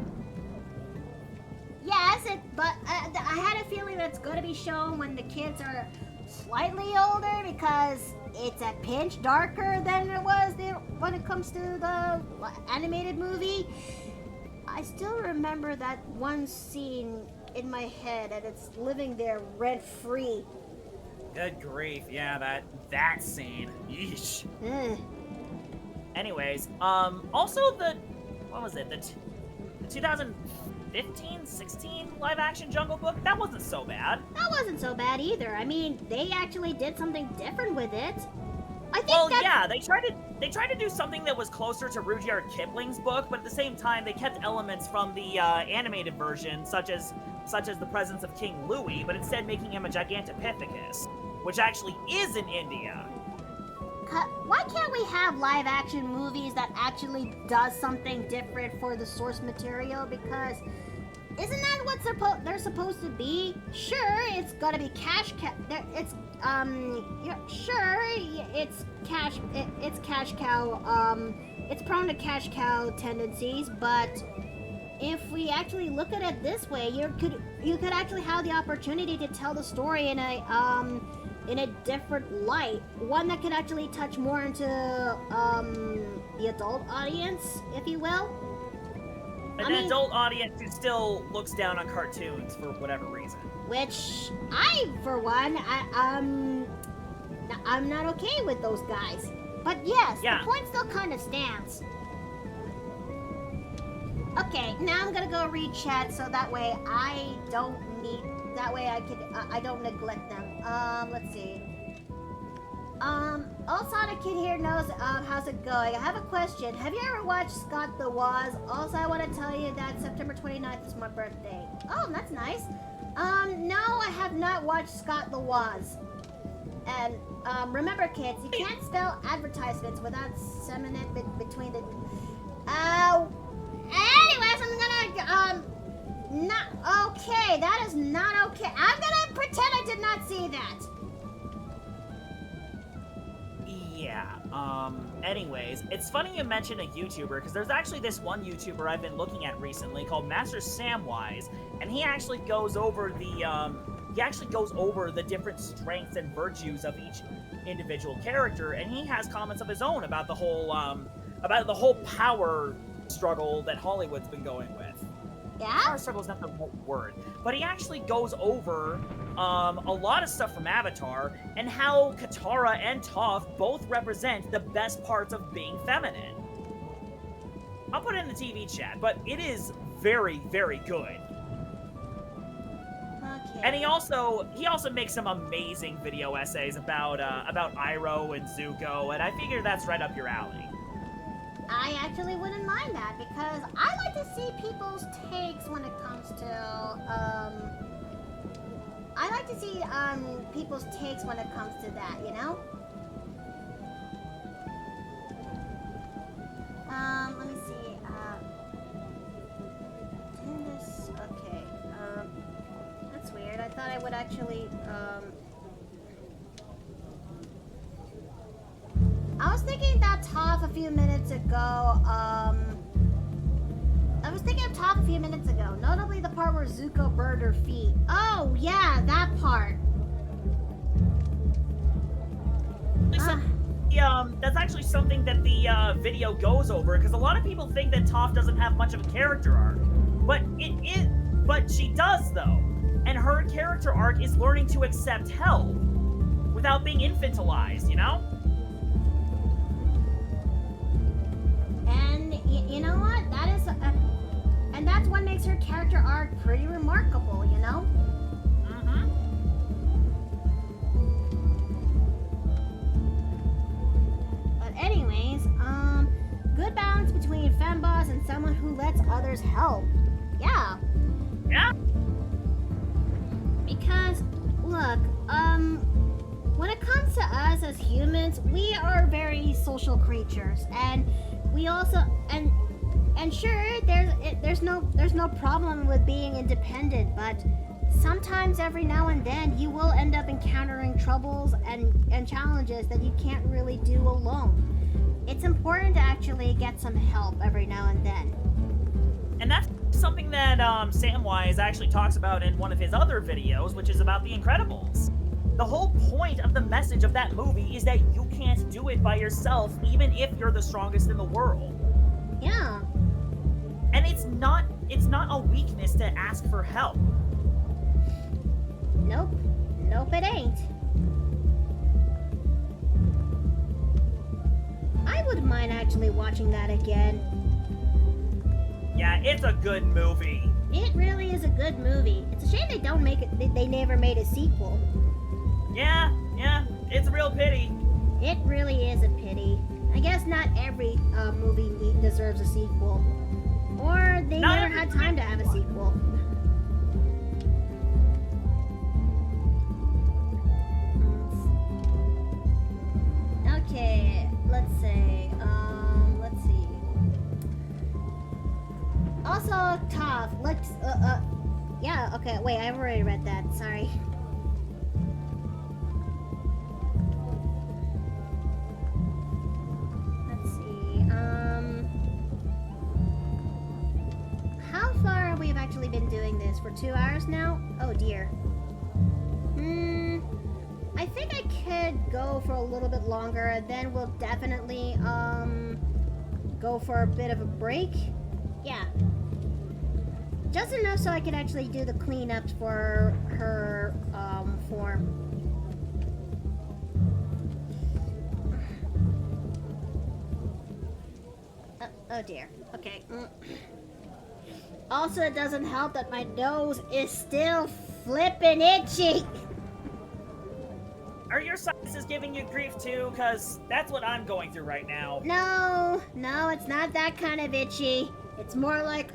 Yes, but I had a feeling that it's going to be shown when the kids are slightly older, because it's a pinch darker than it was when it comes to the animated movie. I still remember that one scene in my head, and it's living there rent-free. Good grief, yeah, that scene. Yeesh. Anyways, also what was it? The 2015-16 live-action Jungle Book? That wasn't so bad. That wasn't so bad either. I mean, they actually did something different with it. I think yeah, they tried to do something that was closer to Rudyard Kipling's book, but at the same time, they kept elements from the animated version, such as the presence of King Louis, but instead making him a Gigantopithecus, which actually is in India. Why can't we have live-action movies that actually does something different for the source material? Because isn't that what they're supposed to be? Sure, it's gotta be cash cow. It's cash cow. It's prone to cash cow tendencies, but if we actually look at it this way, you could actually have the opportunity to tell the story in a different light, one that could actually touch more into the adult audience, if you will. An adult audience who still looks down on cartoons for whatever reason. Which for one, I'm not okay with those guys. But yes, yeah. The point still kind of stands. Okay, now I'm gonna go read chat so that way I don't neglect them. Let's see. All Sonic Kid here knows how's it going. I have a question. Have you ever watched Scott the Woz? Also, I want to tell you that September 29th is my birthday. Oh, that's nice. No, I have not watched Scott the Woz. And remember, kids, you can't spell advertisements without seminate between the. Anyways, I'm gonna not okay. That is not okay. I'm gonna pretend I did not see that. Yeah, anyways, it's funny you mention a YouTuber, because there's actually this one YouTuber I've been looking at recently called Master Samwise, and he actually goes over the different strengths and virtues of each individual character, and he has comments of his own about the whole power struggle that Hollywood's been going with. Yeah? Power struggle is not the word, but he actually goes over a lot of stuff from Avatar and how Katara and Toph both represent the best parts of being feminine. I'll put it in the TV chat, but it is very, very good. Okay. And he also makes some amazing video essays about Iroh and Zuko, and I figure that's right up your alley. I actually wouldn't mind that because I like to see people's takes when it comes to I like to see people's takes when it comes to that, you know? Let me see. Doing this. Okay. That's weird. I thought I would actually I was thinking that Toph a few minutes ago, notably the part where Zuko burned her feet. Oh, yeah, that part. That's actually something that the video goes over, because a lot of people think that Toph doesn't have much of a character arc. But she does, though. And her character arc is learning to accept help without being infantilized, you know? And you know what? And that's what makes her character arc pretty remarkable, you know? Mm-hmm. But anyways, good balance between femboss and someone who lets others help. Yeah. Yeah. Because, look, when it comes to us as humans, we are very social creatures, and we also and sure, there's no problem with being independent, but sometimes every now and then you will end up encountering troubles and challenges that you can't really do alone. It's important to actually get some help every now and then. And that's something that Samwise actually talks about in one of his other videos, which is about The Incredibles. The whole point of the message of that movie is that you can't do it by yourself, even if you're the strongest in the world. Yeah. And it's not a weakness to ask for help. Nope, it ain't. I wouldn't mind actually watching that again. Yeah, it's a good movie. It really is a good movie. It's a shame they don't make it. They never made a sequel. Yeah, it's a real pity. It really is a pity. I guess not every movie deserves a sequel, or they Not never had time to have a sequel. Okay, let's see. Also, Toph, yeah, okay, wait, I've already read that, sorry. Let's see, how far we've actually been doing this? For 2 hours now? Oh dear. I think I could go for a little bit longer, and then we'll definitely, go for a bit of a break. Yeah. Just enough so I can actually do the cleanups for her, form. Oh dear. Okay. Also, it doesn't help that my nose is still flippin' itchy. Are your sinuses giving you grief too? Because that's what I'm going through right now. No, it's not that kind of itchy. It's more like,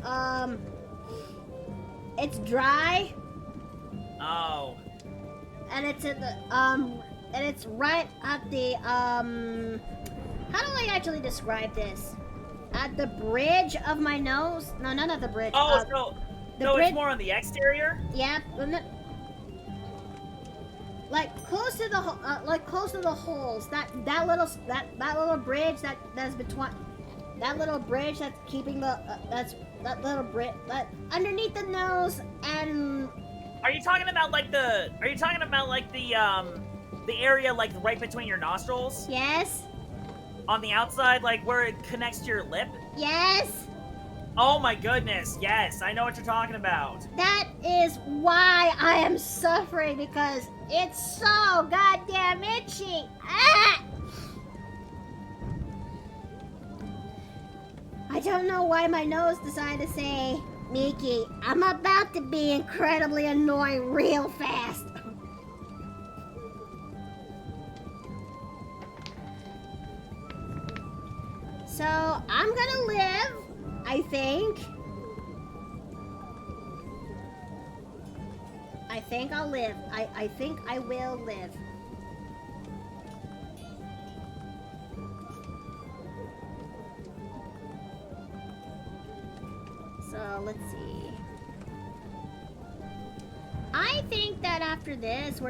it's dry. Oh. And it's in the, and it's right at the how do I actually describe this? At the bridge of my nose? No, not at the bridge. Oh, so bridge. it's more on the exterior? Yeah, like close to the close to the holes. That little bridge that's between that little bridge that's keeping the that little bridge that underneath the nose and. Are you talking about like the area like right between your nostrils? Yes. On the outside, like where it connects to your lip? Yes. Oh my goodness, yes, I know what you're talking about. That is why I am suffering, because it's so goddamn itchy. Ah! I don't know why my nose decided to say, Miki, I'm about to be incredibly annoying real fast. So, I'm gonna live, I think. I think I'll live. I think I will live. So, let's see. I think that after this,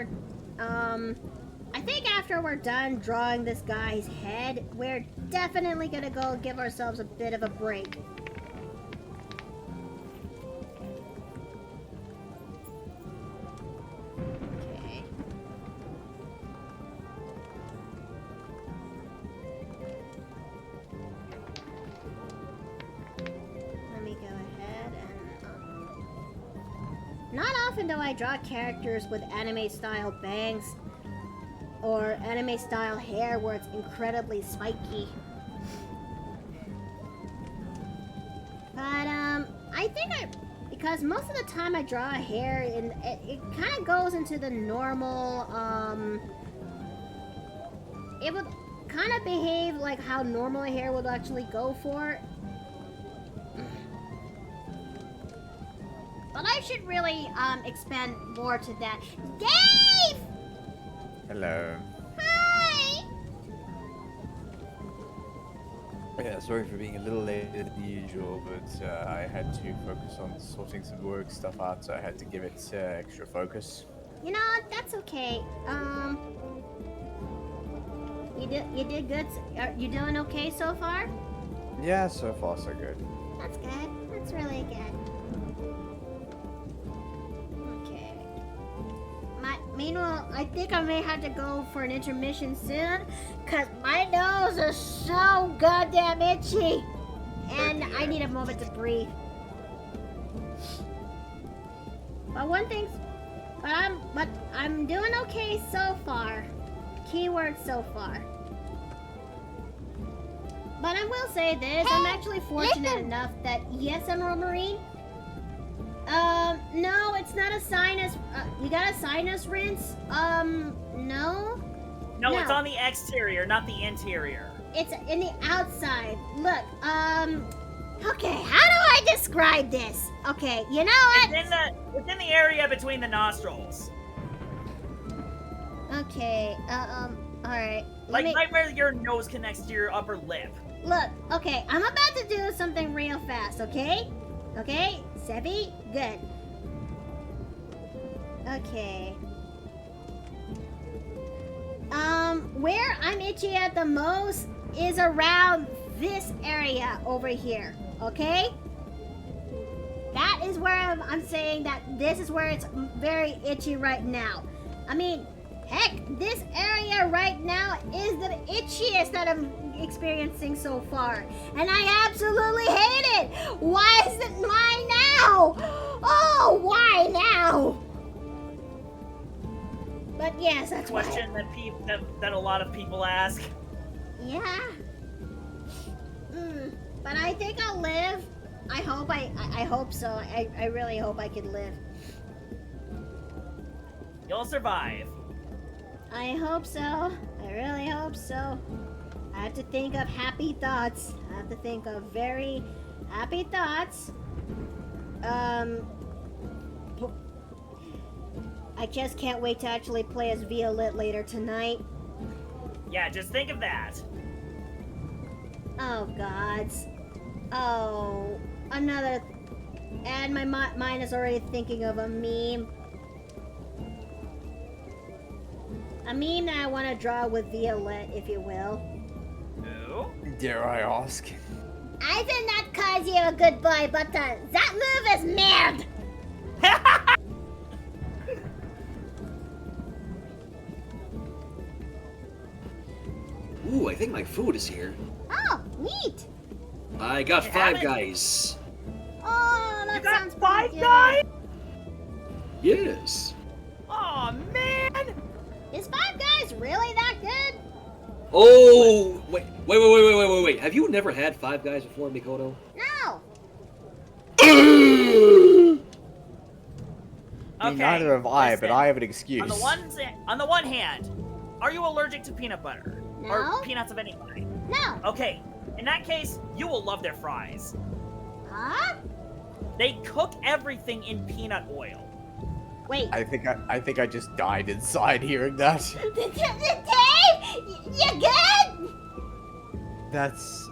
I think after we're done drawing this guy's head, we're definitely gonna go give ourselves a bit of a break. Okay. Let me go ahead and... Not often do I draw characters with anime-style bangs or anime-style hair where it's incredibly spiky. But, I think because most of the time I draw a hair and it kind of goes into the normal, it would kind of behave like how normal hair would actually go for. But I should really, expand more to that. Dave! Hello. Hi! Yeah, sorry for being a little later than usual, but I had to focus on sorting some work stuff out, so I had to give it extra focus. You know, that's okay. You did good. Are you doing okay so far? Yeah, so far so good. That's good. That's really good. Okay. Meanwhile, I think I may have to go for an intermission soon, cause my nose is so goddamn itchy, and I need a moment to breathe. But one thing's, but I'm doing okay so far. Keyword so far. But I will say this, I'm actually fortunate enough that, yes, Emerald Marine? No, it's not a sinus, you got a sinus rinse? No? No, it's on the exterior, not the interior. It's in the outside. Look, okay, how do I describe this? Okay, you know what? It's in the area between the nostrils. Okay, alright. Like right where your nose connects to your upper lip. Look, okay, I'm about to do something real fast, okay? Okay, Sebi, good. Okay. Where I'm itchy at the most is around this area over here, okay? That is where I'm saying that this is where it's very itchy right now. I mean, heck, this area right now is the itchiest that I'm experiencing so far. And I absolutely hate it! Why is it mine now? Oh, why now? But yes, that's why. Question that a lot of people ask. Yeah. But I think I'll live. I hope so. I really hope I can live. You'll survive. I hope so. I really hope so. I have to think of happy thoughts. I have to think of very happy thoughts. I just can't wait to actually play as Violet later tonight. Yeah, just think of that. Oh, gods. Oh, another... And my mind is already thinking of a meme. A meme that I want to draw with Violet, if you will. Who? Dare I ask? I did not call you a good boy, but that move is mad! Ooh, I think my food is here. Oh, neat! I got You Five have it? Guys. Oh, that You got sounds pretty Five good. Guys? Yes. Aw, man! Is Five Guys really that good? Oh, wait. Have you never had Five Guys before, Mikoto? No! I mean, Okay, neither have I, but listen. I have an excuse. On the one hand, are you allergic to peanut butter? No. Or peanuts of any kind? No! Okay, in that case, you will love their fries. Huh? They cook everything in peanut oil. Wait. I think I just died inside hearing that. Dave? You good? That's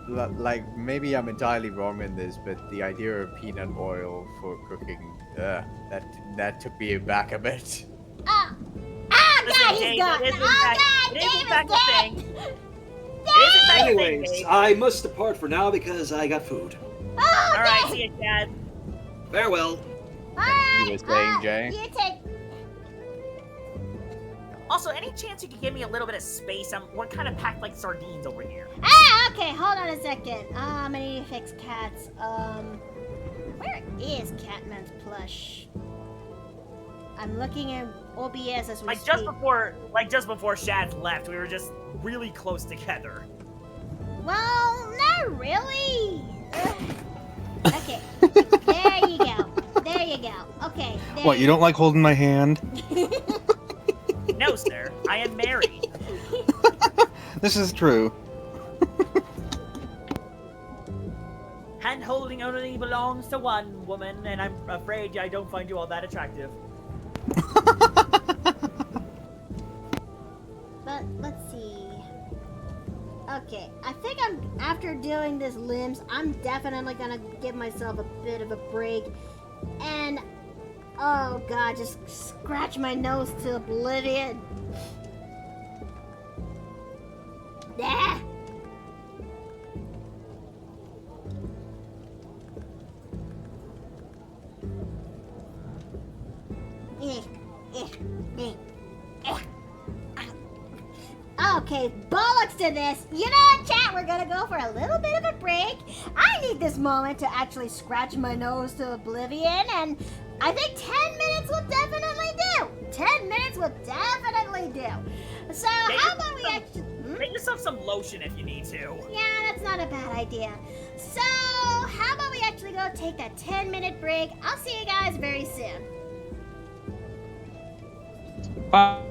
like maybe I'm entirely wrong in this, but the idea of peanut oil for cooking, that took me back a bit. Oh, Listen, God, he's Dave, gone. it is in Oh, fact- God, it is in Dave fact a is thing. dead. It is in fact a thing, Anyways, Dave. I must depart for now because I got food. Oh, Alright, Dave. see you, Chad. Farewell. All right. You were saying, Jay? You take... Also, any chance you could give me a little bit of space? We're kind of packed like sardines over here. Ah, okay, hold on a second. I need to fix cats. Where is Catman's plush? I'm looking at OBS as we Like speak. just before Shad left, we were just really close together. Well, not really. Ugh. Okay, there you go. There you go. Okay. There What, you don't like holding my hand? No, sir, I am married. This is true. Hand holding only belongs to one woman, and I'm afraid I don't find you all that attractive. But let's see. Okay, I think after doing this limbs, I'm definitely gonna give myself a bit of a break. And oh god, just scratch my nose to oblivion. Yeah. Okay, bollocks to this. You know what, chat? We're gonna go for a little bit of a break. I need this moment to actually scratch my nose to oblivion, and I think 10 minutes will definitely do. 10 minutes will definitely do. So, how about we actually... Make yourself some lotion if you need to. Yeah, that's not a bad idea. So, how about we actually go take that 10-minute break? I'll see you guys very soon. Bye.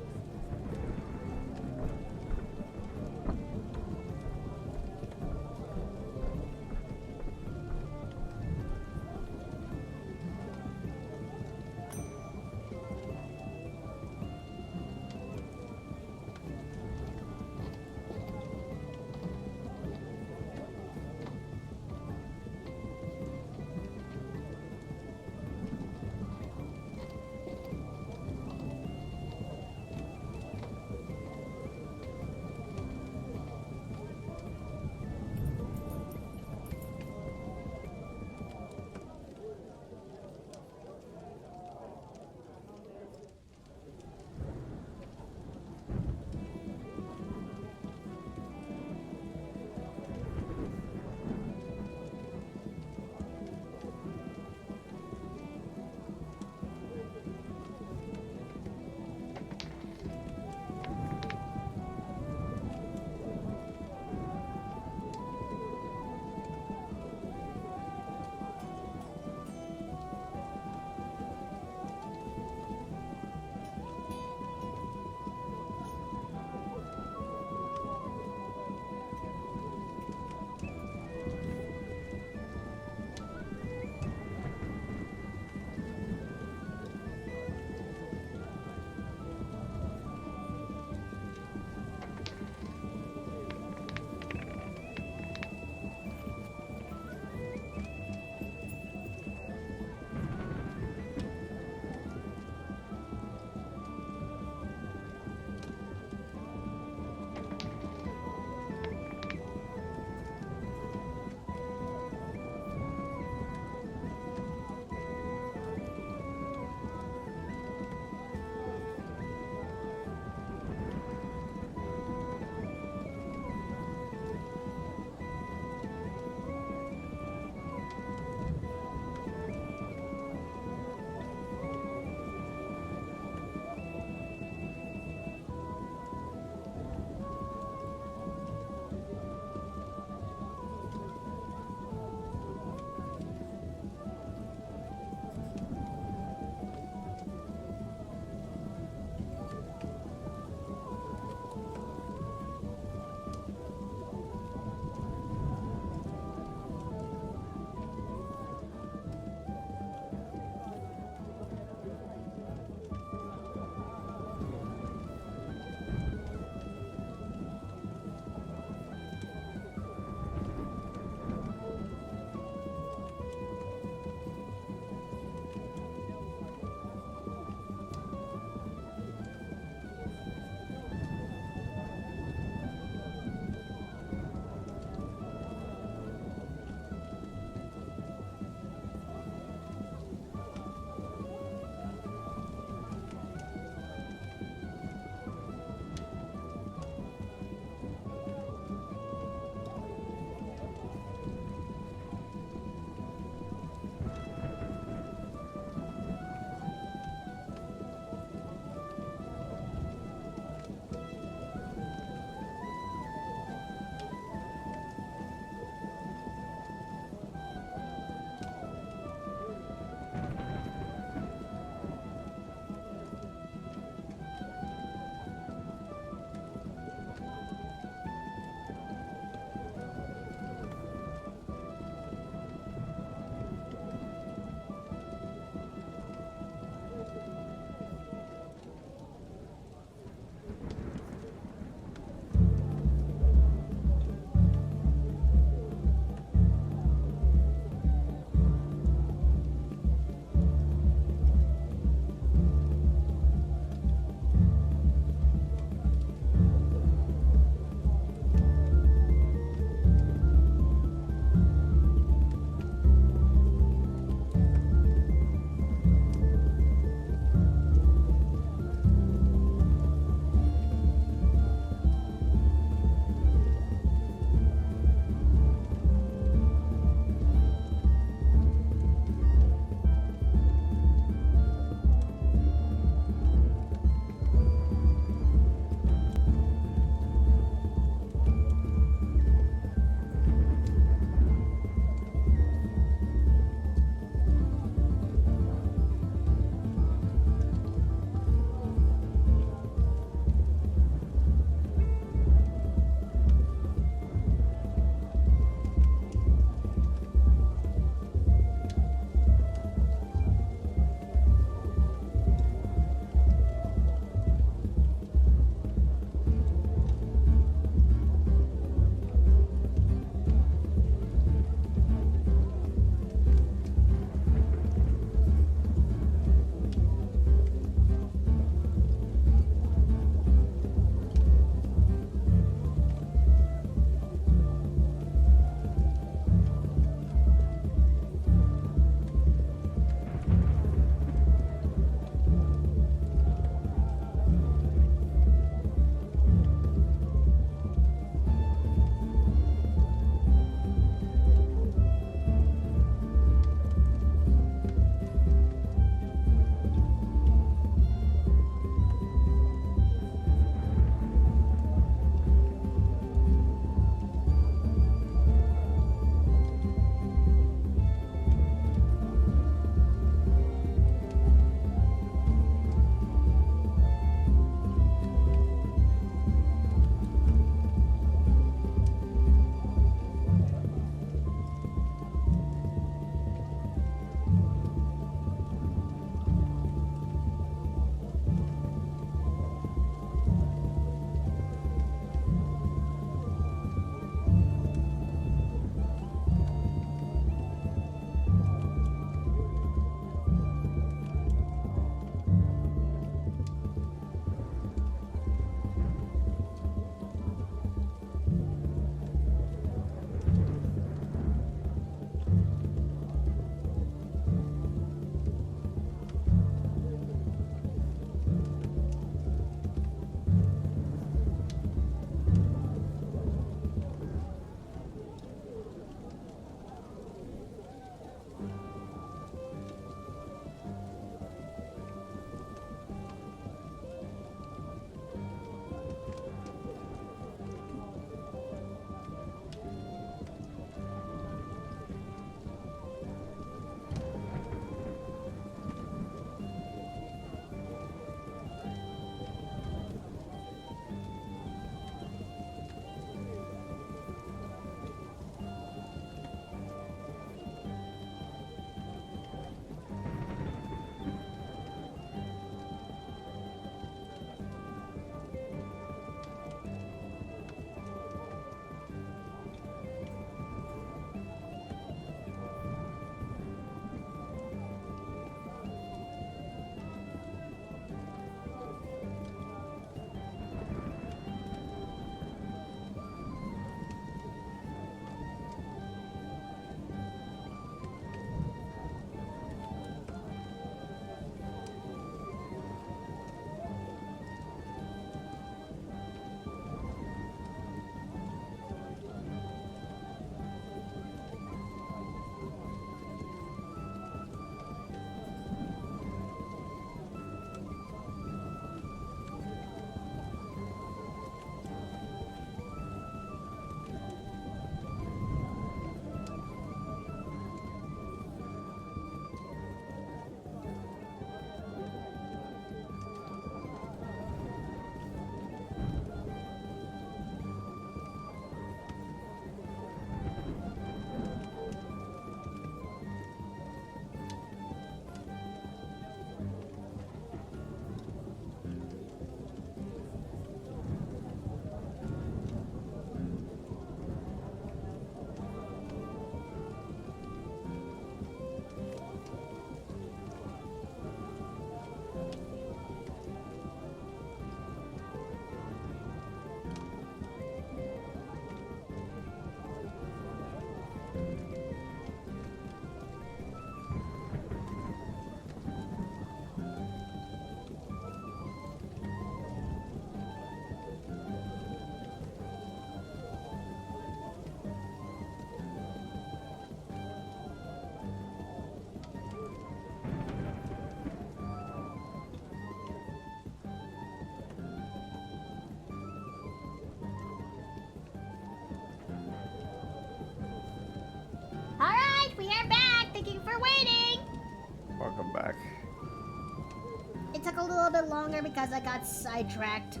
little bit longer because I got sidetracked.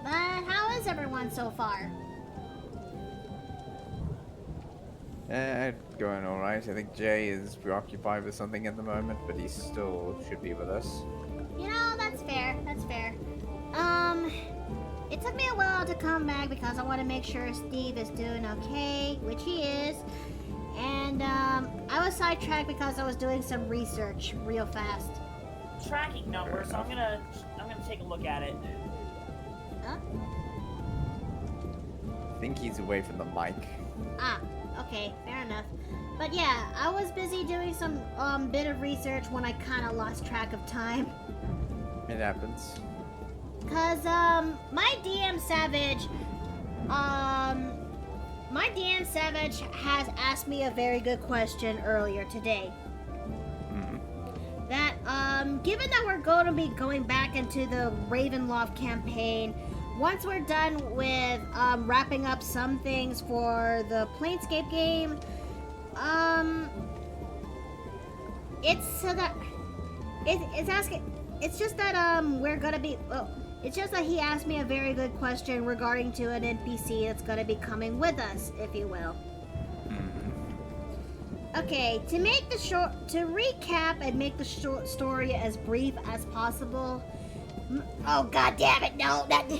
But how is everyone so far? Going alright. I think Jay is preoccupied with something at the moment, but he still should be with us. You know, that's fair. That's fair. It took me a while to come back because I want to make sure Steve is doing okay, which he is. And I was sidetracked because I was doing some research real fast. Tracking number, so I'm gonna take a look at it. Huh? I think he's away from the mic. Ah, okay, fair enough. But yeah, I was busy doing some bit of research when I kind of lost track of time. It happens. Cause my DM Savage has asked me a very good question earlier today. That given that we're going to be going back into the Ravenloft campaign, once we're done with wrapping up some things for the Planescape game, it's so that it's asking. It's just that we're gonna be. Well, it's just that he asked me a very good question regarding to an NPC that's gonna be coming with us, if you will. Okay, to recap and make the short story as brief as possible. Oh god damn it! No, that.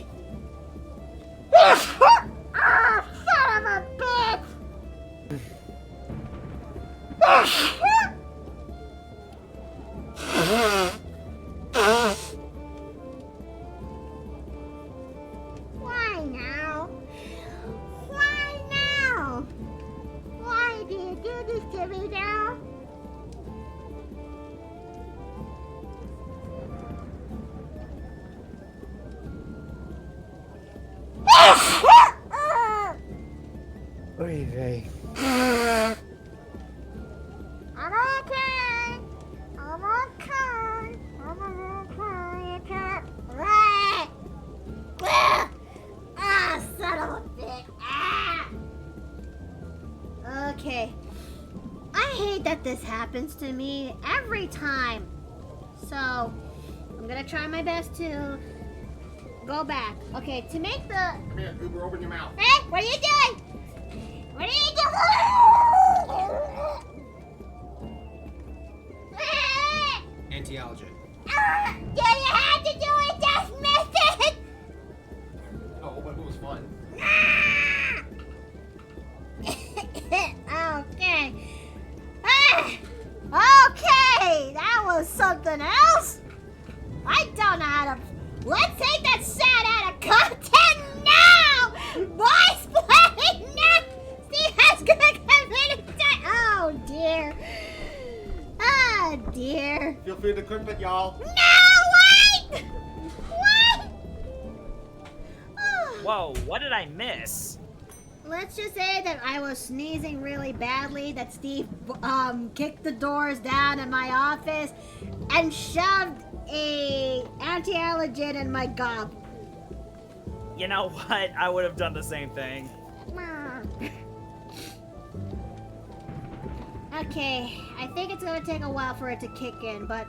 Ah, son of a bitch! Why now? Why now? Why do you do this to me now? Oy vey. I'm okay. I'm okay. I'm okay. Ah, son of a bitch. Ah. Okay. I hate that this happens to me every time. So, I'm gonna try my best to go back. Okay, to make the... Come here, Uber, open your mouth. Hey, what are you doing? What are you doing? Anti-allergen. Yeah, you had to do it, just missed it! Oh, but it was fun. Okay. Okay, that was something else. I don't know how to... Let's take that sad out of content now! Boys, play now! Steve has gonna commit a Oh, dear. Oh, dear. Feel free to clip it, y'all. No, wait! What? Whoa, what did I miss? Let's just say that I was sneezing really badly, that Steve kicked the doors down in my office and shoved a anti-allergen in my gob. You know what? I would have done the same thing. Okay, I think it's gonna take a while for it to kick in, but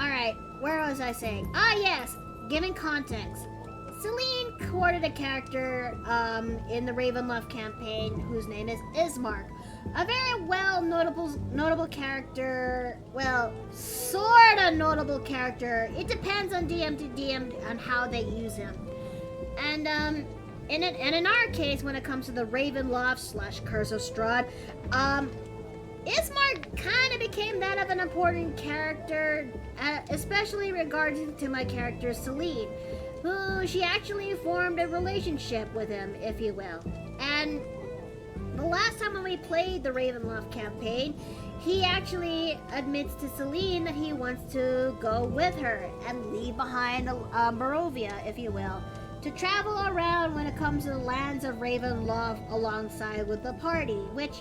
alright, where was I saying? Ah, yes, giving context. Celine courted a character in the Ravenloft campaign whose name is Ismark. A very notable character, well, sorta notable character. It depends on DM to DM on how they use him. And in our case, when it comes to the Ravenloft / Curse of Strahd, Ismark kind of became that of an important character, especially regarding to my character Celine, who she actually formed a relationship with him, if you will. And the last time when we played the Ravenloft campaign, he actually admits to Celine that he wants to go with her and leave behind Barovia, if you will, to travel around when it comes to the lands of Ravenloft alongside with the party, which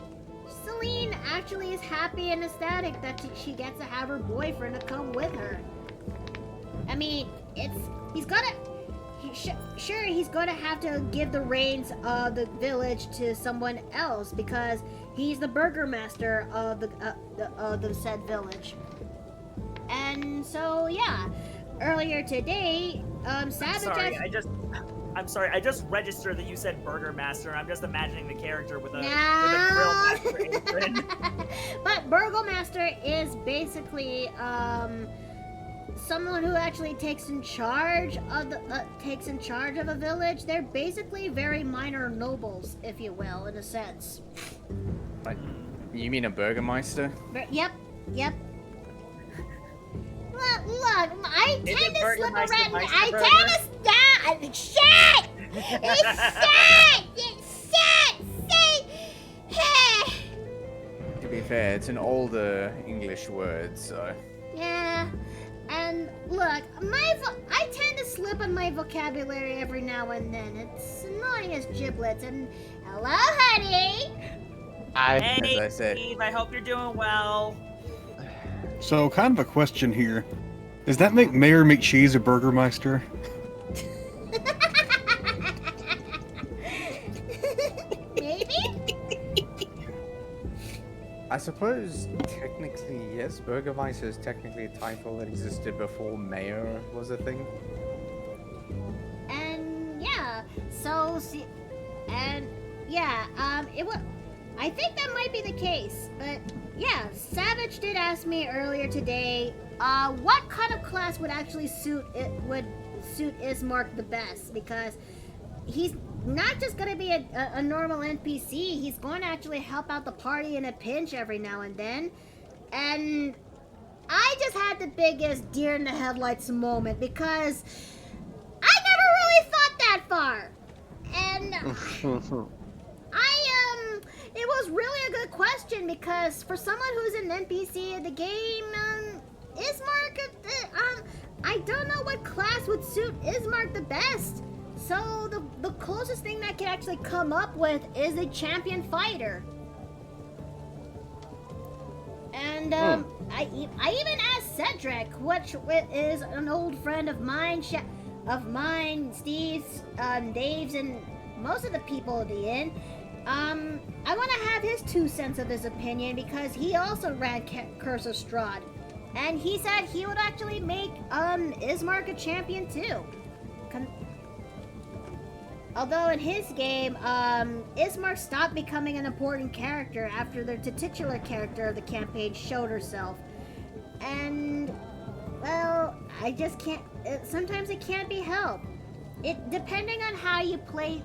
Celine actually is happy and ecstatic that she gets to have her boyfriend to come with her. I mean, he's sure, he's going to have to give the reins of the village to someone else because he's the burgomaster of the said village. And so, yeah, earlier today, Savage. I'm sorry. I just registered that you said burgomaster. I'm just imagining the character with a grill master apron. But burgomaster is basically someone who actually takes in charge of a village. They're basically very minor nobles, if you will, in a sense. Like, you mean a burgermeister? Yep. Look, I tend to slip around. I tend to stop. Shit! To be fair, it's an older English word, so. Yeah, and look, I tend to slip on my vocabulary every now and then. It's annoying as giblets. And hello, honey. Hey, as I said. Steve, I hope you're doing well. So, kind of a question here. Does that make Mayor McCheese a burgermeister? Maybe? I suppose, technically, yes, burgermeister is technically a title that existed before mayor was a thing. And yeah, it was. I think that might be the case, but yeah, Savage did ask me earlier today, what kind of class would actually suit Ismark the best, because he's not just going to be a normal NPC, he's going to actually help out the party in a pinch every now and then, and I just had the biggest deer in the headlights moment, because I never really thought that far, and it was really a good question, because for someone who's an NPC in the game, Ismark, I don't know what class would suit Ismark the best. So the closest thing that I can actually come up with is a champion fighter. And I even asked Cedric, which is an old friend of mine, Steve's, Dave's, and most of the people at the inn. I want to have his 2 cents of his opinion, because he also ran Curse of Strahd, and he said he would actually make Ismark a champion too. Although in his game, Ismark stopped becoming an important character after the titular character of the campaign showed herself, and well, I just can't. Sometimes it can't be helped. Depending on how you play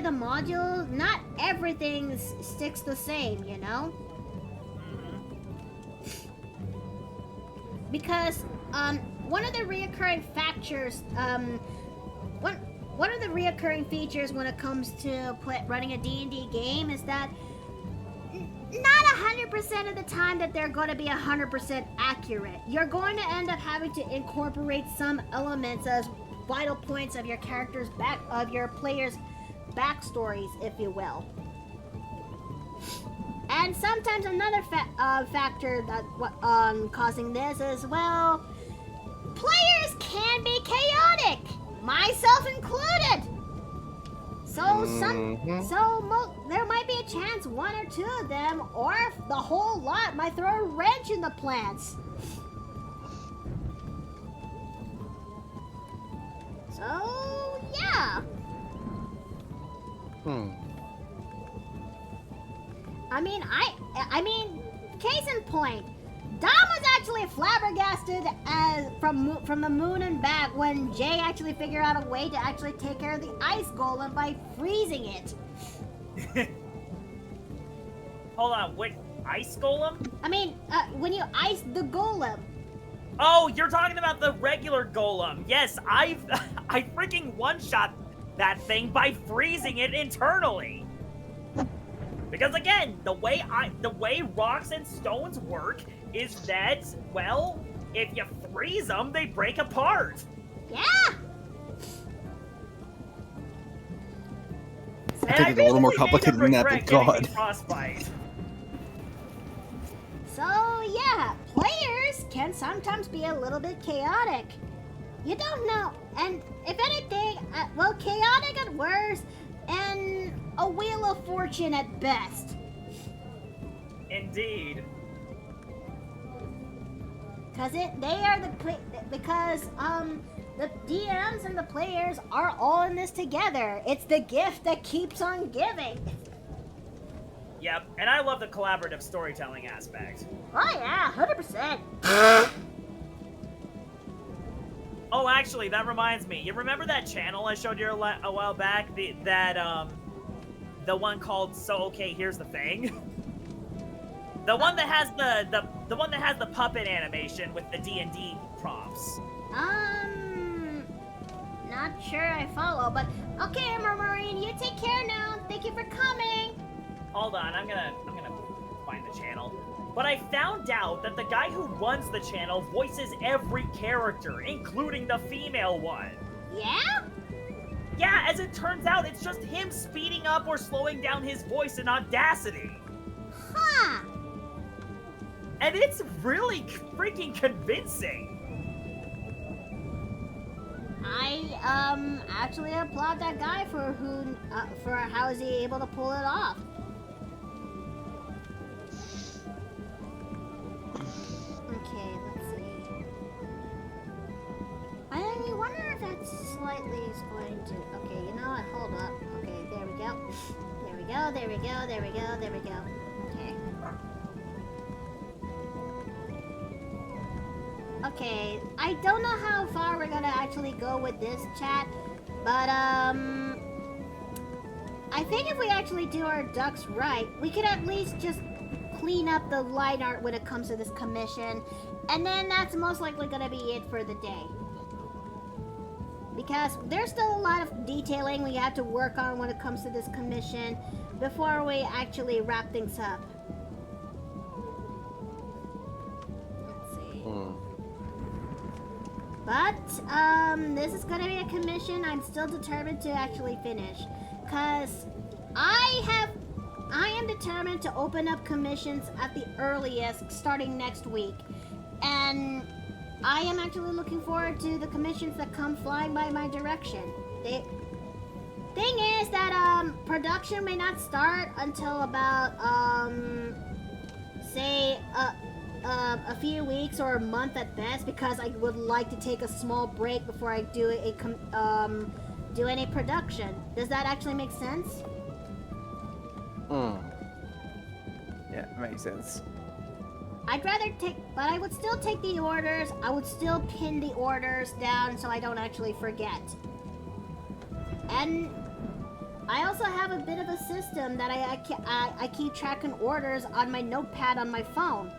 the module, not everything sticks the same, you know? Because, one of the reoccurring features when it comes to running a D&D game is that not 100% of the time that they're going to be 100% accurate. You're going to end up having to incorporate some elements as vital points of your players' backstories, if you will. And sometimes another factor that causing this is, well, players can be chaotic, myself included. So there might be a chance 1 or 2 of them, or the whole lot, might throw a wrench in the plans. So, yeah. I mean, case in point, Dom was actually flabbergasted from the moon and back when Jay actually figured out a way to actually take care of the ice golem by freezing it. Hold on, wait, ice golem? I mean, when you ice the golem. Oh, you're talking about the regular golem. Yes, I freaking one-shot that thing by freezing it internally. Because again, the way rocks and stones work is that, well, if you freeze them, they break apart. Yeah. I think it's a little more complicated than that, thank God. Frostbite. So yeah, players can sometimes be a little bit chaotic. You don't know. And if anything, well, chaotic at worst, and a wheel of fortune at best. Indeed. Because the DMs and the players are all in this together. It's the gift that keeps on giving. Yep, and I love the collaborative storytelling aspect. Oh yeah, 100%. Oh, actually, that reminds me. You remember that channel I showed you a while back? The one called So Okay, Here's the Thing. The one that has the one that has the puppet animation with the D&D prompts. Not sure I follow, but okay, Emma Marine, you take care now. Thank you for coming. Hold on, I'm gonna find the channel. But I found out that the guy who runs the channel voices every character, including the female one. Yeah? Yeah, as it turns out, it's just him speeding up or slowing down his voice in Audacity. Huh. And it's really freaking convincing. I actually applaud that guy for how is he able to pull it off. Okay, let's see. I wonder if that slightly is going to. Okay, you know what? Hold up. Okay, there we go. There we go. There we go. There we go. There we go. Okay. Okay, I don't know how far we're gonna actually go with this chat, but I think if we actually do our ducks right, we could at least just clean up the line art when it comes to this commission, and then that's most likely gonna be it for the day. Because there's still a lot of detailing we have to work on when it comes to this commission before we actually wrap things up. Let's see. But, this is gonna be a commission I'm still determined to actually finish. Cause I am determined to open up commissions at the earliest starting next week. And I am actually looking forward to the commissions that come flying by my direction. Thing is that, production may not start until about, say, a few weeks or a month at best, because I would like to take a small break before I do do any production. Does that actually make sense? Yeah, makes sense. I'd rather but I would still take the orders. I would still pin the orders down so I don't actually forget. And I also have a bit of a system that I keep tracking orders on my notepad on my phone.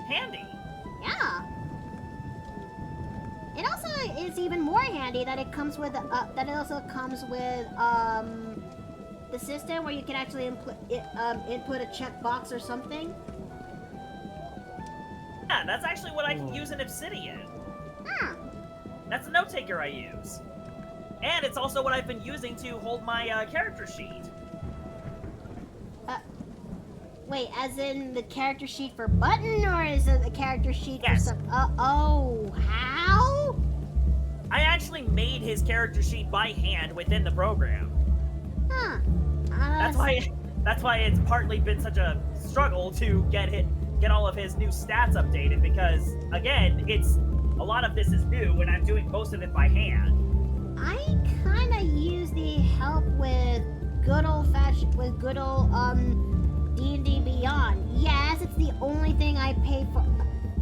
Handy. Yeah. It also is even more handy that it comes with the system where you can actually input a checkbox or something. Yeah, that's actually what I can use in Obsidian. Hmm. That's a note taker I use. And it's also what I've been using to hold my character sheet. Wait, as in the character sheet for Button, or is it the character sheet Yes. for some? Oh, how? I actually made his character sheet by hand within the program. Huh. That's why it's partly been such a struggle to get all of his new stats updated, because again, a lot of this is new and I'm doing most of it by hand. I kind of use the help with good old D&D Beyond. Yes, it's the only thing I pay for.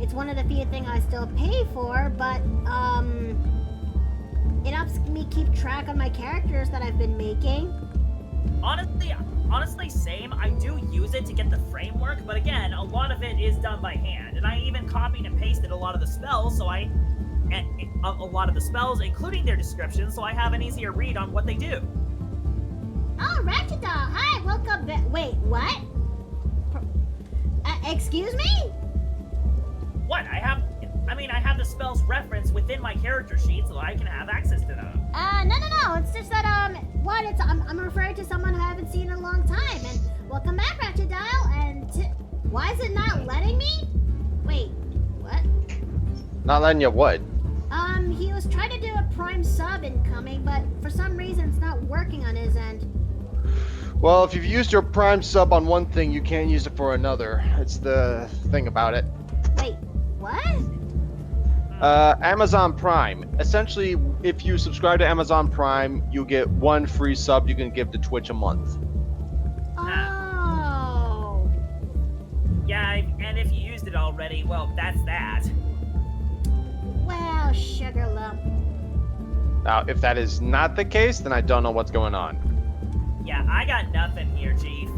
It's one of the few things I still pay for, but it helps me keep track of my characters that I've been making. Honestly, same. I do use it to get the framework, but again, a lot of it is done by hand, and I even copied and pasted a lot of the spells, a lot of the spells, including their descriptions, so I have an easier read on what they do. Oh, Ratchet Doll, hi, welcome back. Wait, what? Excuse me? What? I have the spells referenced within my character sheet, so I can have access to them. No. It's just that, I'm referring to someone who I haven't seen in a long time. And welcome back, Ratchet Dial. And why is it not letting me? Wait, what? Not letting you what? tried to do a Prime sub incoming, but for some reason it's not working on his end. Well, if you've used your Prime sub on one thing, you can't use it for another. It's the thing about it. Wait, what? Amazon Prime. Essentially, if you subscribe to Amazon Prime, you get one free sub you can give to Twitch a month. Oh. Yeah, and if you used it already, well, that's that. Well, sugar lump. Now, if that is not the case, then I don't know what's going on. Yeah, I got nothing here, Chief.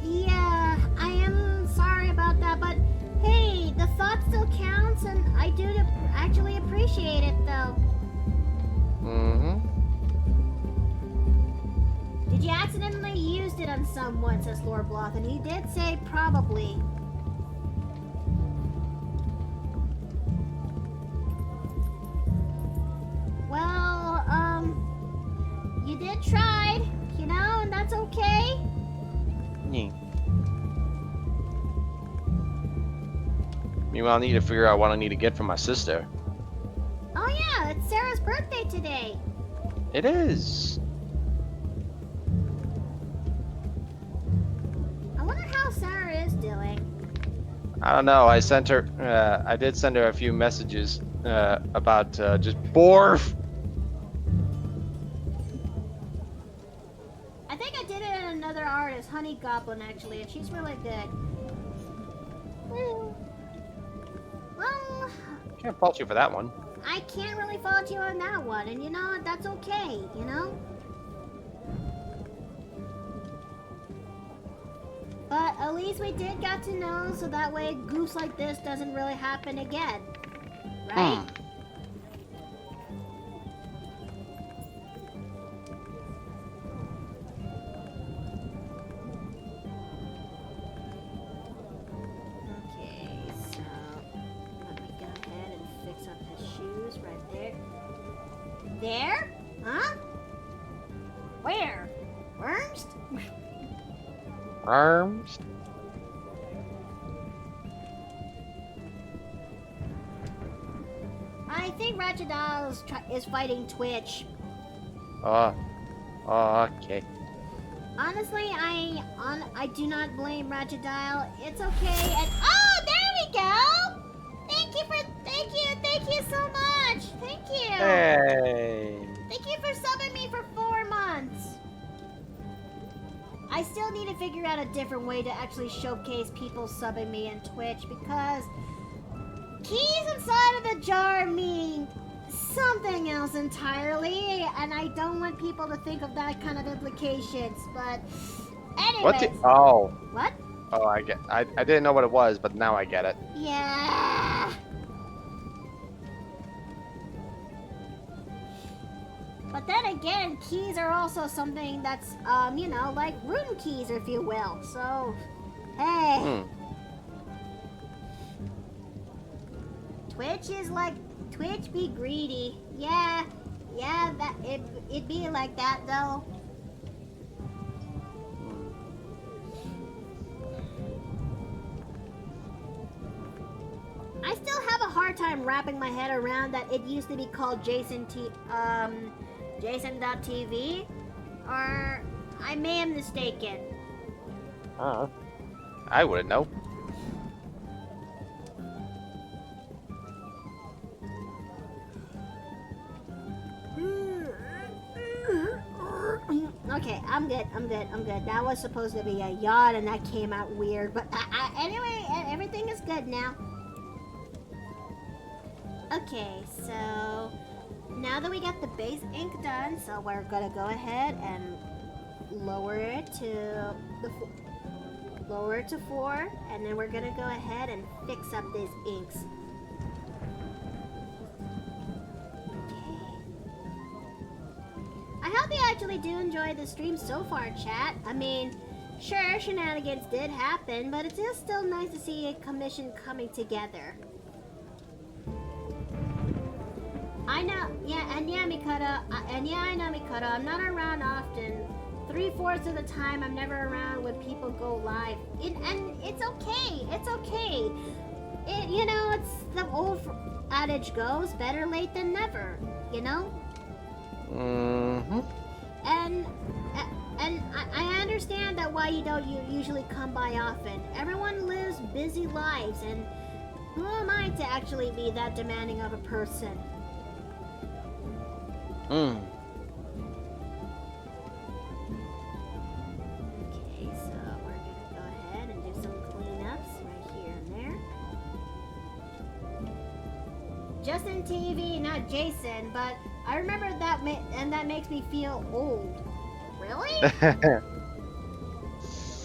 Yeah, I am sorry about that, but hey, the thought still counts, and I do actually appreciate it, though. Mm-hmm. Did you accidentally use it on someone, says Lord Bloth, and he did say probably. Well, you did try, you know, and that's okay. Yeah. Meanwhile, I need to figure out what I need to get for my sister. Oh yeah, it's Sarah's birthday today. It is. I wonder how Sarah is doing. I don't know. I sent her. I did send her a few messages about just Borf. I think I did it in another artist, Honey Goblin, actually, and she's really good. Well, Can't fault you for that one. I can't really fault you on that one, and you know, that's okay, you know? But at least we did get to know, so that way goofs like this doesn't really happen again. Right? Okay, so let me go ahead and fix up his shoes right there. There? Huh? Where? Worms? Arms. I think Ratchetile is fighting Twitch. Okay. Honestly, I do not blame Ratchetile. It's okay. And oh, there we go. Thank you so much. Thank you. Hey. Thank you for subbing me for 4 months. I still need to figure out a different way to actually showcase people subbing me in Twitch because keys inside of the jar mean something else entirely, and I don't want people to think of that kind of implications. But anyways, what? Oh, I didn't know what it was, but now I get it. Yeah. But then again, keys are also something that's, you know, like room keys, if you will. So, hey. Twitch is like, Twitch be greedy. Yeah, that it be like that though. I still have a hard time wrapping my head around that it used to be called Jason.TV, or I may have mistaken. I wouldn't know. Okay, I'm good. That was supposed to be a yawn and that came out weird, but anyway, everything is good now. Okay, so now that we got the base ink done, so we're gonna go ahead and lower it to 4, and then we're gonna go ahead and fix up these inks. I hope you actually do enjoy the stream so far, chat. I mean, sure, shenanigans did happen, but it is still nice to see a commission coming together. I know, yeah, I know, Mikado, I'm not around often 3/4 of the time, I'm never around when people go live. And it's okay. It's okay. It's the old adage goes, better late than never, you know? Mm-hmm. And I understand that why you don't usually come by often. Everyone lives busy lives, and who am I to actually be that demanding of a person? Mm. Okay, so we're gonna go ahead and do some cleanups right here and there. Justin TV, not Jason, but I remember that, and that makes me feel old. Really?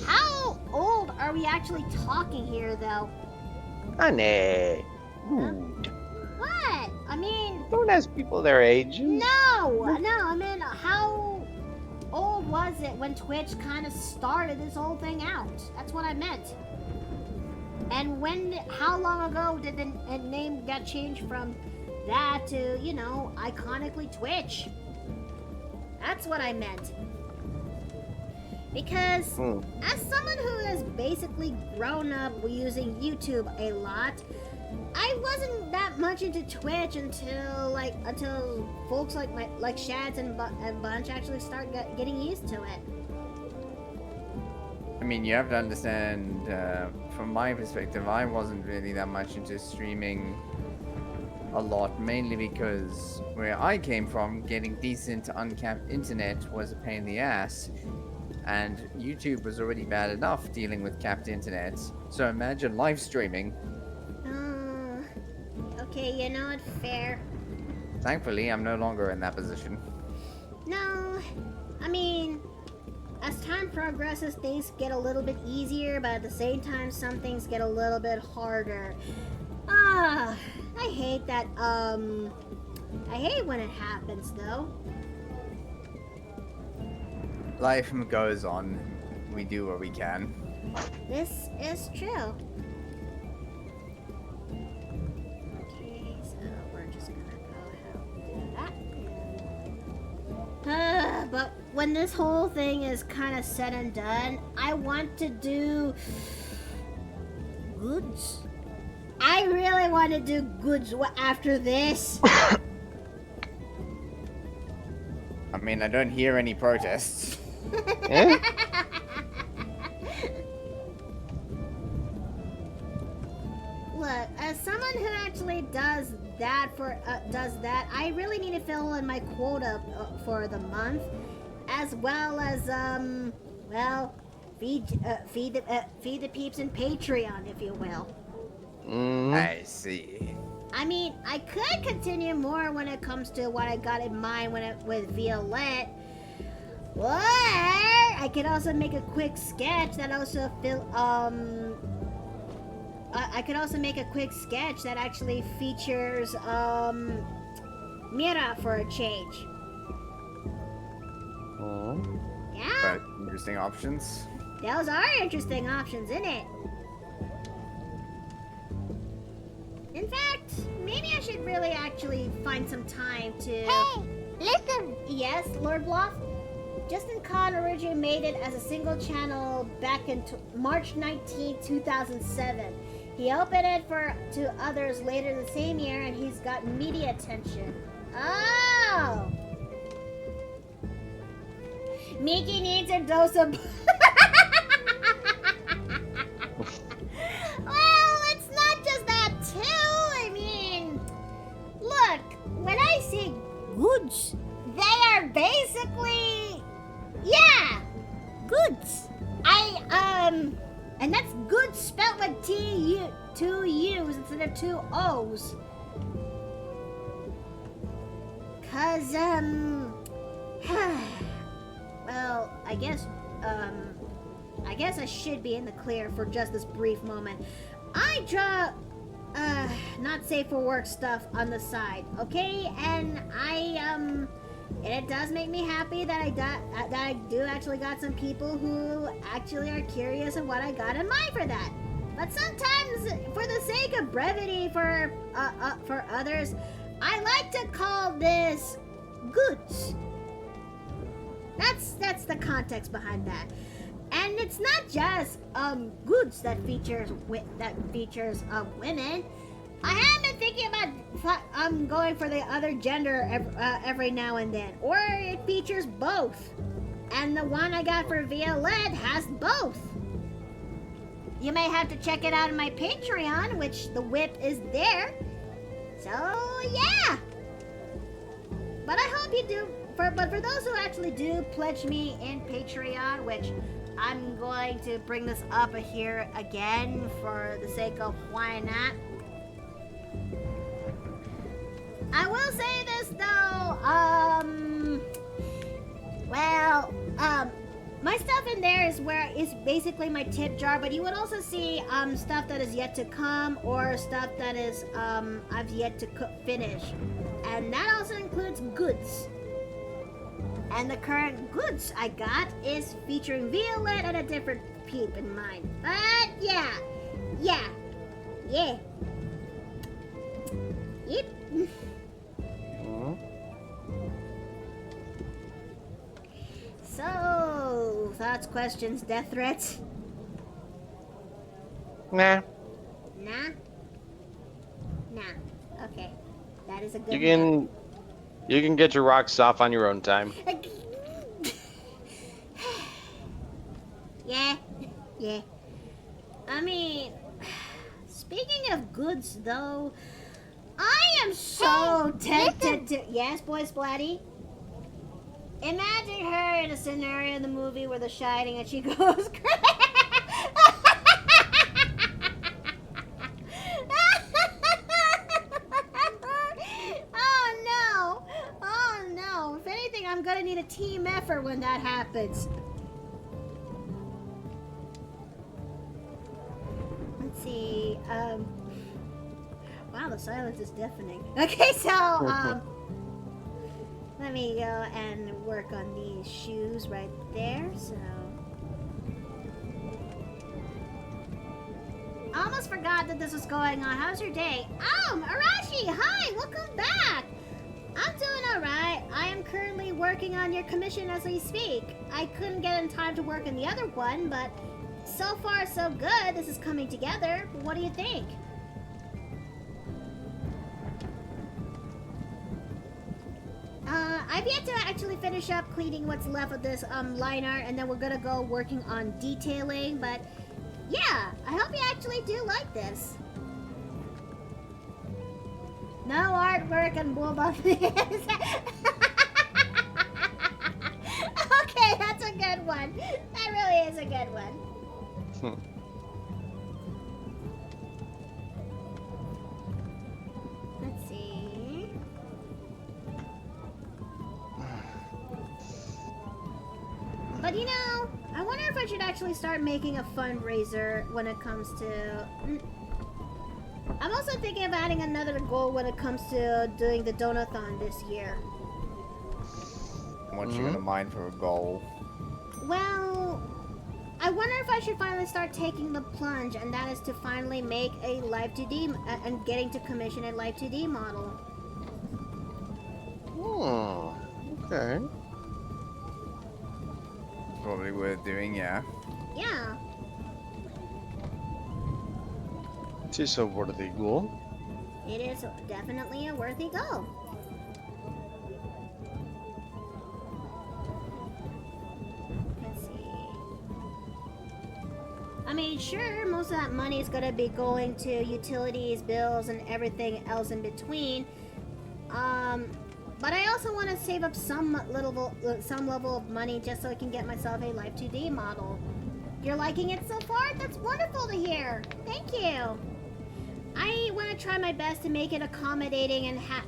How old are we actually talking here, though? Honey. Rude. What? I mean, Don't ask people their ages. no. I mean, how old was it when Twitch kind of started this whole thing out? That's what I meant. And how long ago did the name get changed from that to, iconically Twitch? That's what I meant. Because as someone who has basically grown up using YouTube a lot, I wasn't that much into Twitch until folks like Shads and Bunch actually start getting used to it. I mean, you have to understand, from my perspective, I wasn't really that much into streaming a lot, mainly because where I came from, getting decent uncapped internet was a pain in the ass. And YouTube was already bad enough dealing with capped internet. So imagine live streaming. Okay, it's fair. Thankfully, I'm no longer in that position. No, I mean, as time progresses, things get a little bit easier, but at the same time, some things get a little bit harder. I hate that, I hate when it happens, though. Life goes on. We do what we can. This is true. Okay, so we're just gonna go ahead and do that. But when this whole thing is kind of said and done, I want to do goods. I really want to do goods after this. I mean, I don't hear any protests. Eh? Look, as someone who actually does that, I really need to fill in my quota for the month, as well as feed the peeps in Patreon, if you will. I see. I mean, I could continue more when it comes to what I got in mind with Violette. Or I could also make a quick sketch that also I could also make a quick sketch that actually features Mira for a change. Yeah. But interesting options. Those are interesting options, isn't it? In fact, maybe I should really actually find some time to... Hey, listen! Yes, Lord Bluff? Justin Khan originally made it as a single channel back in March 19, 2007. He opened it to others later the same year, and he's got media attention. Oh! Mickey needs a dose of... Well, it's not just that, too. I mean, look, when I say goods, they are basically... Yeah, goods. And that's good spelled with two U's instead of two O's. Cause, well, I guess I should be in the clear for just this brief moment. I draw, not safe for work stuff on the side, okay? And and it does make me happy that I do actually got some people who actually are curious of what I got in mind for that. But sometimes, for the sake of brevity for others, I like to call this goods. That's the context behind that. And it's not just goods that features women. I have been thinking about going for the other gender every now and then, or it features both. And the one I got for Violette has both. You may have to check it out on my Patreon, which the whip is there. So yeah. But I hope you do. But for those who actually do pledge me in Patreon, which I'm going to bring this up here again for the sake of why not. I will say this though, my stuff in there is basically my tip jar, but you would also see stuff that is yet to come or stuff that is I've yet to finish, and that also includes goods. And the current goods I got is featuring Violet and a different peep in mind. But yeah. Yep. So, thoughts, questions, death threats? Nah. Nah? Okay. That is a good You can get your rocks off on your own time. Yeah. I mean, speaking of goods, though, I am so tempted to... Yes, boy Splatty? Imagine her in a scenario in the movie where The Shining and she goes... Oh no. If anything, I'm gonna need a team effort when that happens. Let's see. Wow, the silence is deafening. Okay, so let me go and work on these shoes right there. So I almost forgot that this was going on. How's your day? Arashi, hi, welcome back. I'm doing alright. I am currently working on your commission as we speak. I couldn't get in time to work on the other one, but so far so good. This is coming together. What do you think? I've yet to actually finish up cleaning what's left of this line art, and then we're gonna go working on detailing, but yeah, I hope you actually do like this. No artwork and bullbuff. Okay, that's a good one. That really is a good one. Let's see. But you know, I wonder if I should actually start making a fundraiser when it comes to... I'm also thinking of adding another goal when it comes to doing the Donathon this year. What you gonna mind for a goal? Well, I wonder if I should finally start taking the plunge, and that is to finally make a Live 2D and getting to commission a Live 2D model. Oh, okay. Probably worth doing, yeah. Yeah. It is a worthy goal. It is definitely a worthy goal. Let's see. I mean, sure, most of that money is going to be going to utilities, bills, and everything else in between. But I also want to save up some level of money just so I can get myself a Live 2D model. You're liking it so far? That's wonderful to hear. Thank you. I want to try my best to make it accommodating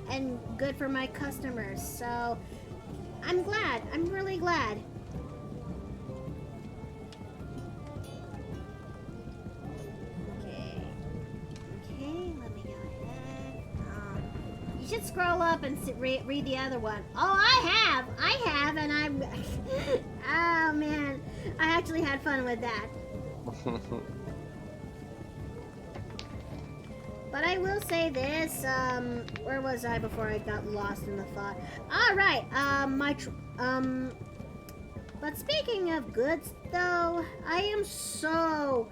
and good for my customers. So I'm glad. I'm really glad. Okay, let me go ahead. You should scroll up and read the other one. Oh, I have, and I'm... Oh, man. I actually had fun with that. But I will say this, where was I before I got lost in the thought? Alright, But speaking of goods, though, I am so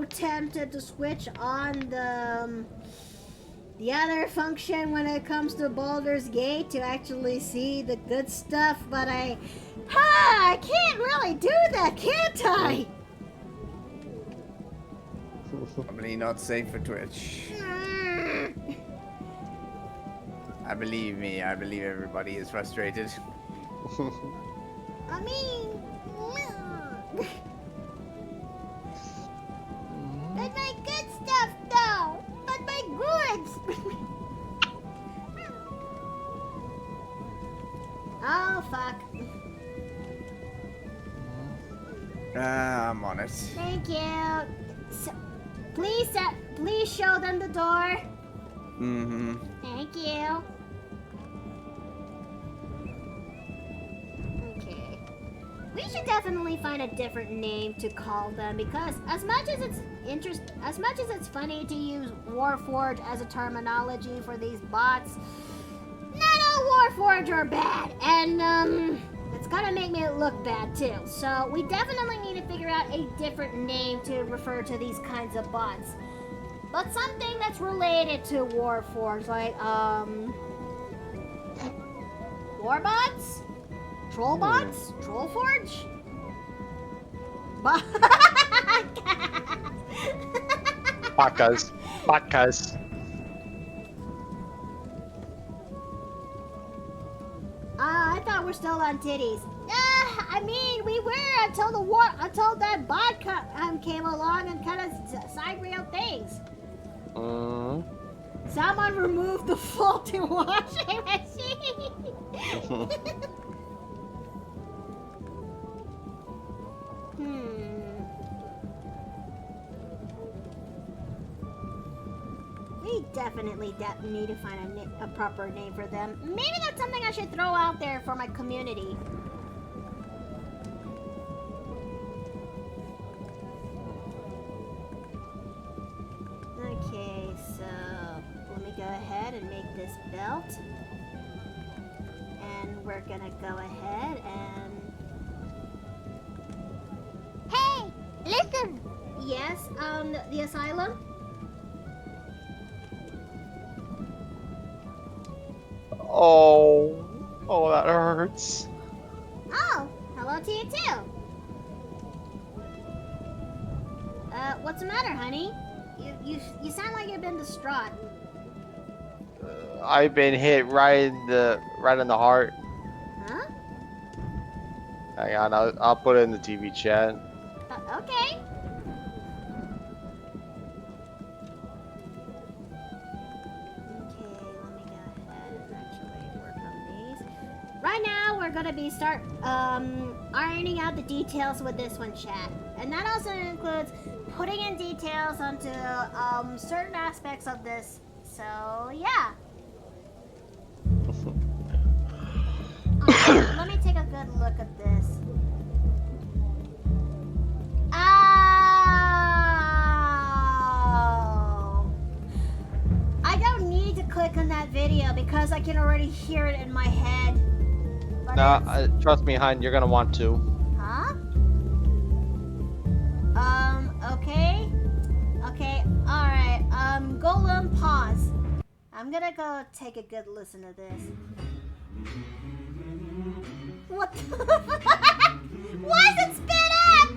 tempted to switch on the other function when it comes to Baldur's Gate to actually see the good stuff, but I can't really do that, can't I? Probably not safe for Twitch. I believe me, I believe everybody is frustrated. I mean, but my good stuff, though. But my goods. Oh fuck. I'm on it. Thank you. So, please show them the door. Mm-hmm. Thank you. Okay. We should definitely find a different name to call them because as much as it's funny to use Warforged as a terminology for these bots, not all Warforged are bad, and it's gonna make me look bad too. So we definitely need to figure out a different name to refer to these kinds of bots. But something that's related to Warforged, like Warbots? Trollbots? Trollforge? Bacchus. I thought we're still on titties. I mean, we were until that bot came along and kind of side railed things. Someone removed the faulty washing machine. We definitely need to find a proper name for them. Maybe that's something I should throw out there for my community. Okay, so let me go ahead and make this belt. And we're gonna go ahead and... Hey, listen. Yes, the asylum? Oh, that hurts. Oh, hello to you too. What's the matter, honey? You sound like you've been distraught. I've been hit right in the heart. Huh? Hang on, I'll put it in the TV chat. Okay. Right now, we're gonna be ironing out the details with this one, chat, and that also includes putting in details onto certain aspects of this. So yeah. Let me take a good look at this. Oh, I don't need to click on that video because I can already hear it in my head. No, trust me, Hein, you're gonna want to. Huh? Okay. Okay, alright. Golem, pause. I'm gonna go take a good listen to this. What the Why is it spit up?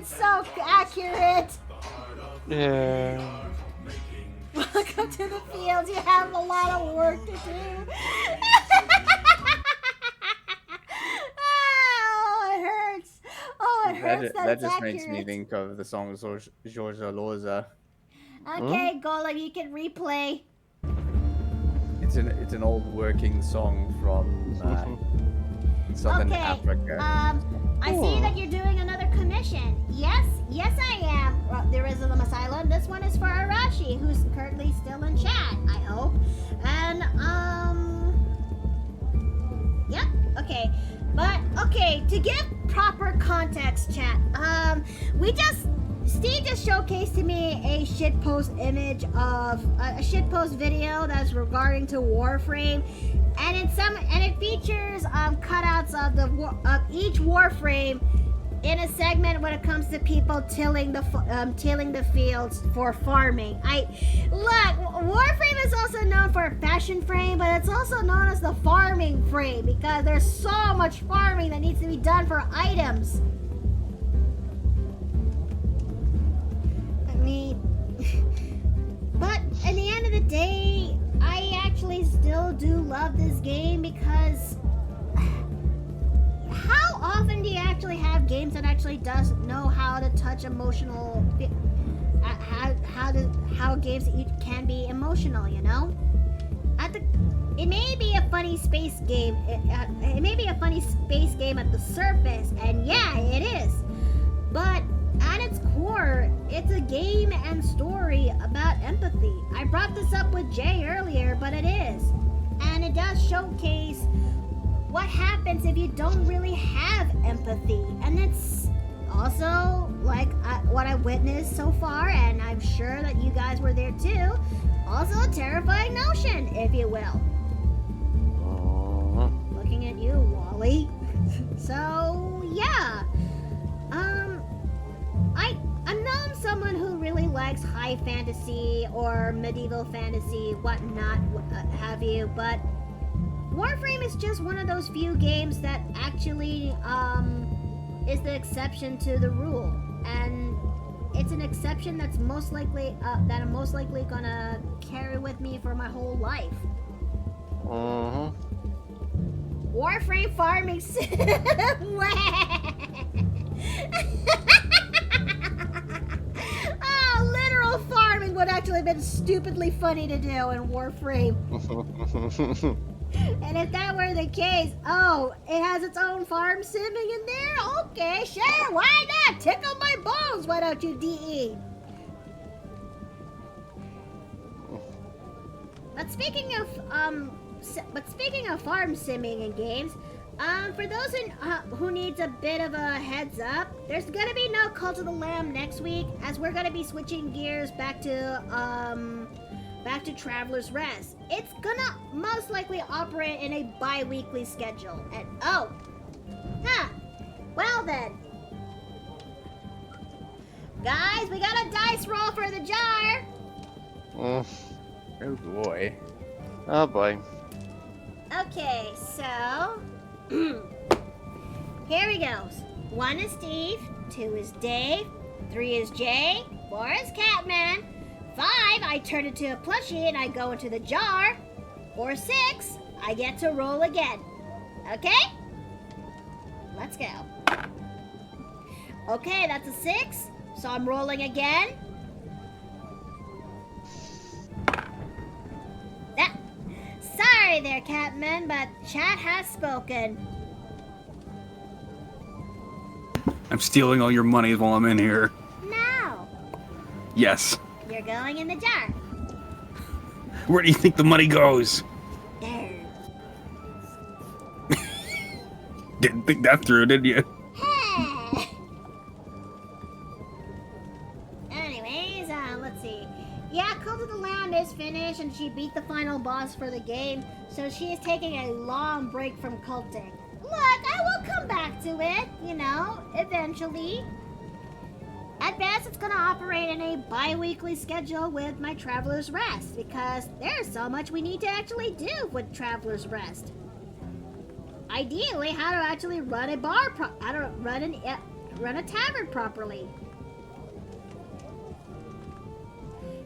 So accurate. Yeah. Welcome to the fields. You have a lot of work to do. Oh, it hurts. Oh, it hurts. That just makes me think of the song Georgia Loza. Okay, Golem, you can replay. It's an old working song from Southern Africa. I see that you're doing another commission. Yes, I am. There is an asylum. This one is for Arashi, who's currently still in chat, I hope. And, yep, okay. But okay, to give proper context, chat. Steve just showcased to me a shitpost image of a shitpost video that's regarding to Warframe, and it features cutouts of each Warframe in a segment when it comes to people tilling the fields for farming. Warframe is also known for a fashion frame, but it's also known as the farming frame because there's so much farming that needs to be done for items. But at the end of the day, I actually still do love this game because how often do you actually have games that actually does know how to touch emotional, how games can be emotional, you know? It may be a funny space game. It may be a funny space game at the surface, and yeah, it is. But at its core, it's a game and story about empathy. I brought this up with Jay earlier, but it is. And it does showcase what happens if you don't really have empathy. And it's also, like what I witnessed so far, and I'm sure that you guys were there too, also a terrifying notion, if you will. Looking at you, Wally. So, yeah. I'm someone who really likes high fantasy or medieval fantasy, whatnot, have you, but Warframe is just one of those few games that actually is the exception to the rule, and it's an exception that's most likely that I'm most likely gonna carry with me for my whole life. Warframe farming literal farming would actually have been stupidly funny to do in Warframe. And if that were the case, it has its own farm simming in there? Okay, sure, why not? Tickle my bones, why don't you, DE? But speaking of farm simming in games, for those who needs a bit of a heads up, there's gonna be no Cult of the Lamb next week, as we're gonna be switching gears back to Traveler's Rest. It's gonna most likely operate in a bi-weekly schedule. And well then, guys, we got a dice roll for the jar. Oh boy. Oh boy. Okay, so here we go. 1 is Steve, 2 is Dave, 3 is Jay, 4 is Catman, 5 I turn into a plushie and I go into the jar, or 6 I get to roll again. Okay? Let's go. Okay, that's a 6, so I'm rolling again. Sorry there, Catman, but chat has spoken. I'm stealing all your money while I'm in here. No. Yes. You're going in the jar. Where do you think the money goes? There. Didn't think that through, did you? Hey. Anyways, let's see. Yeah, Cult of the Lamb is finished, and she beat the final boss for the game, so she is taking a long break from culting. Look, I will come back to it, eventually. At best, it's gonna operate in a bi-weekly schedule with my Traveler's Rest, because there's so much we need to actually do with Traveler's Rest. Ideally, how to actually run a bar, how to run a tavern properly.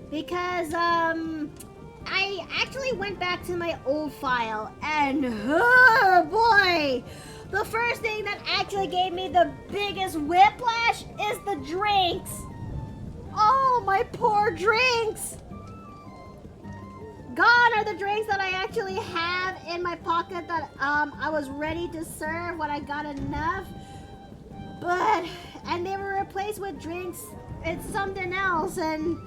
Because, I actually went back to my old file, and oh boy, the first thing that actually gave me the biggest whiplash is the drinks. Oh, my poor drinks. Gone are the drinks that I actually have in my pocket that I was ready to serve when I got enough. And they were replaced with drinks. It's something else, and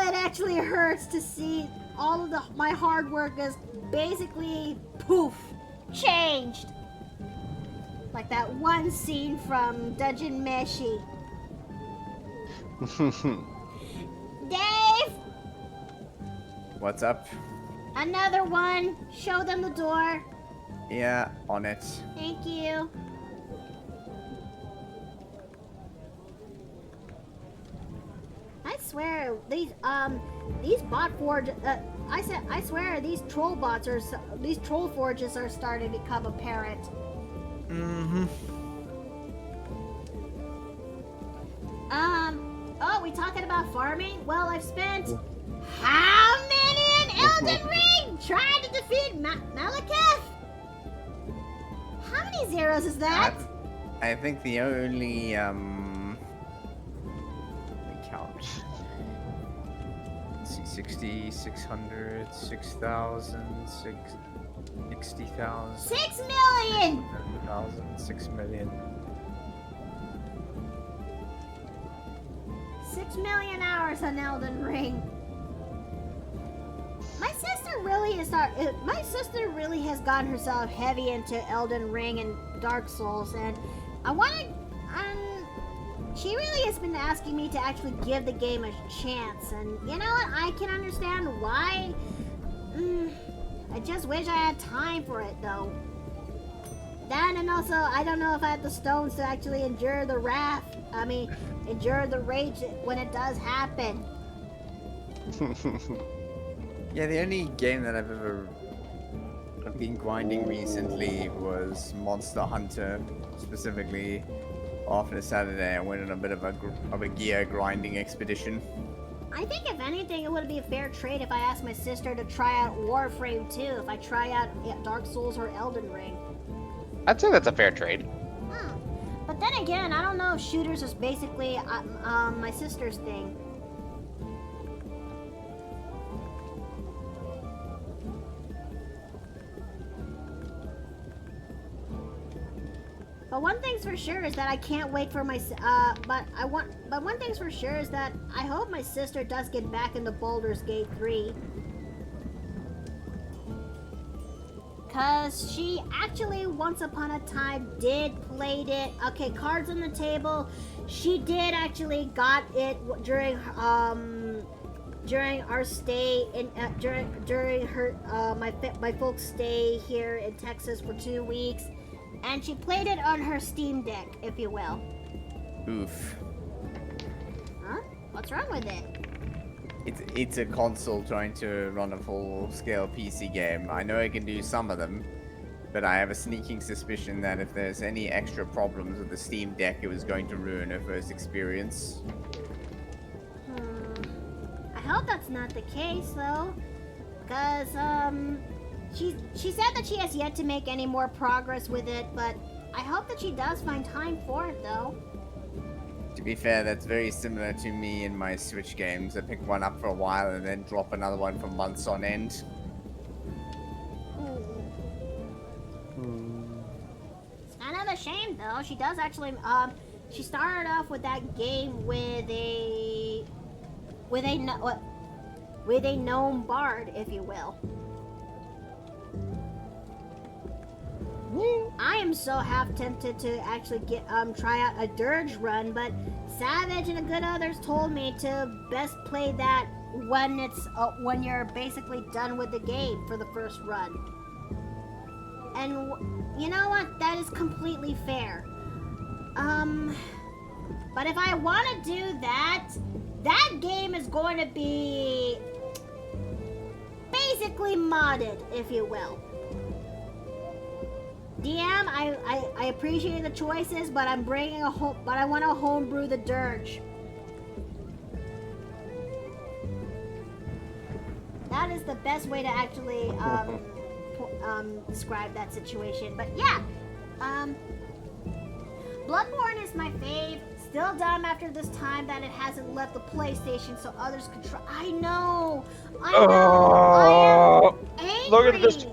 it actually hurts to see all of my hard work is basically poof, changed. Like that one scene from Dungeon Meshi. Dave! What's up? Another one. Show them the door. Yeah, on it. Thank you. I swear these bot forge. I swear these troll bots are these troll forges are starting to become apparent. Mm-hmm. Oh, we talking about farming? Well, I've spent how many in Elden Ring trying to defeat Malekith? How many zeros is that? I think the only let me count. Let's see, 60, 600, 6,000, 60,000. 6 million! 6 million. 6 million hours on Elden Ring. My sister really has gotten herself heavy into Elden Ring and Dark Souls, and she really has been asking me to actually give the game a chance, and you know what? I can understand why. I just wish I had time for it, though. That, and also, I don't know if I have the stones to actually endure the wrath. Endure the rage when it does happen. Yeah, the only game that I've ever been grinding recently was Monster Hunter, specifically after Saturday. I went on a bit of a gear grinding expedition. I think if anything, it would be a fair trade if I asked my sister to try out Warframe 2, if I try out Dark Souls or Elden Ring. I'd say that's a fair trade. But then again, I don't know if shooters is basically my sister's thing. But one thing's for sure is that I can't wait for my but one thing's for sure is that I hope my sister does get back into Baldur's Gate 3. Cause she actually once upon a time did played it. Okay, cards on the table. She did actually got it during our stay in during her my folks' stay here in Texas for 2 weeks. And she played it on her Steam Deck, if you will. Oof. Huh? What's wrong with it? It's a console trying to run a full-scale PC game. I know I can do some of them, but I have a sneaking suspicion that if there's any extra problems with the Steam Deck, it was going to ruin her first experience. I hope that's not the case, though. Because, she said that she has yet to make any more progress with it, but I hope that she does find time for it, though. To be fair, that's very similar to me in my Switch games. I pick one up for a while and then drop another one for months on end. It's kind of a shame, though. She does actually, she started off with that game with a gnome bard, if you will. I am so half tempted to actually try out a dirge run, but Savage and the good others told me to best play that when you're basically done with the game for the first run. And you know what? That is completely fair. But if I want to do that, that game is going to be basically modded, if you will. DM, I appreciate the choices, but I'm bringing I want to homebrew the dirge. That is the best way to actually describe that situation. But yeah, Bloodborne is my fave. Still dumb after this time that it hasn't left the PlayStation so others can try. I know. I am angry. Look at this.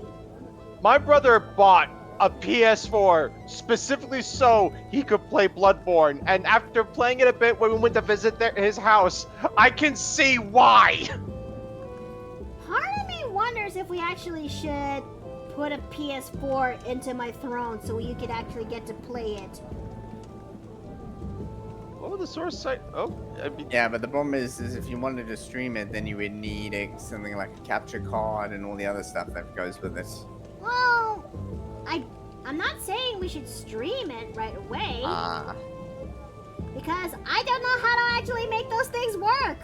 My brother bought a PS4 specifically so he could play Bloodborne, and after playing it a bit when we went to visit his house, I can see why. Part of me wonders if we actually should put a PS4 into my throne so you could actually get to play it. Oh, the source site. Oh, Yeah, but the problem is if you wanted to stream it, then you would need something like a capture card and all the other stuff that goes with it. Well, I'm not saying we should stream it right away. Because I don't know how to actually make those things work.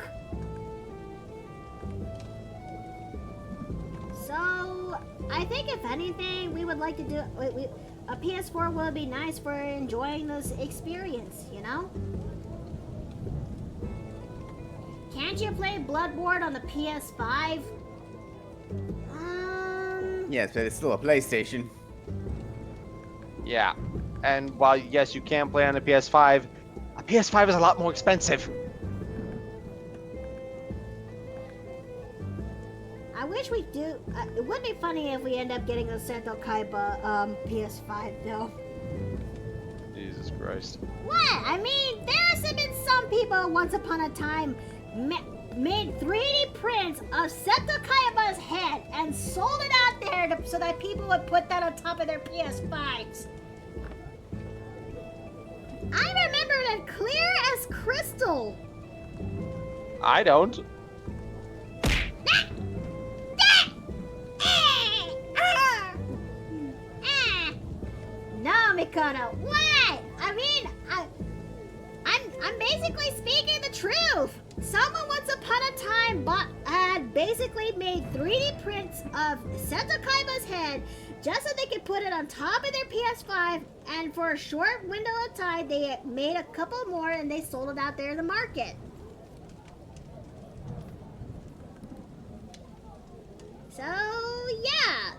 So, I think if anything, we would like to do a PS4 would be nice for enjoying this experience, you know? Can't you play Bloodborne on the PS5? Yes, but it's still a PlayStation. yeah. And while yes, you can play on the PS5, a PS5 is a lot more expensive. I wish we do. It would be funny if we end up getting a Seto Kaiba PS5 though. Jesus Christ. What? I mean, there's been some people once upon a time made 3D prints of Seto Kaiba's head and sold it out there so that people would put that on top of their PS5s. I remember it clear as crystal. I don't. No, Mikoto, what? I mean, I'm basically speaking the truth. Someone once upon a time had basically made 3D prints of Seto Kaiba's head just so they could put it on top of their PS5, and for a short window of time, they made a couple more and they sold it out there in the market. So, yeah.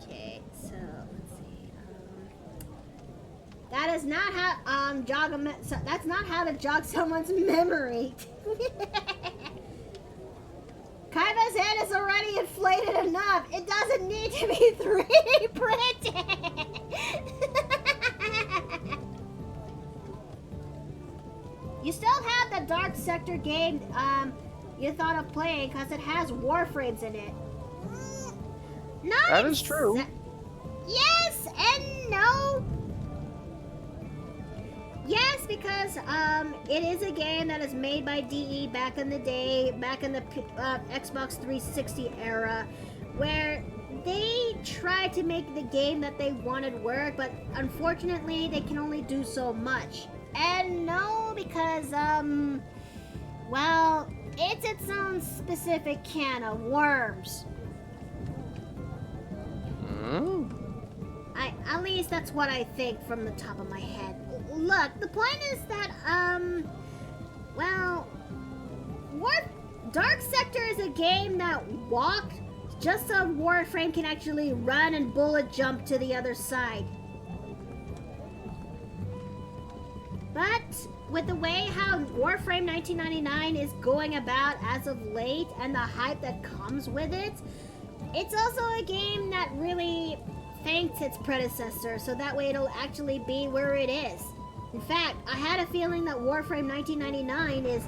Okay, so let's see. That is not how that's not how to jog someone's memory. Kaiba's head is already inflated enough. It doesn't need to be 3D printed. You still have the Dark Sector game you thought of playing because it has warframes in it. No, That is true. Yes and no. Yes, because it is a game that is made by DE back in the day, back in the Xbox 360 era, where they tried to make the game that they wanted work, but unfortunately they can only do so much. And no, because well, it's its own specific can of worms. At least that's what I think from the top of my head. Look, the point is that, well, Dark Sector is a game that walked just so Warframe can actually run and bullet jump to the other side. But with the way how Warframe 1999 is going about as of late and the hype that comes with it, it's also a game that really thanked its predecessor, so that way it'll actually be where it is. In fact, I had a feeling that Warframe 1999 is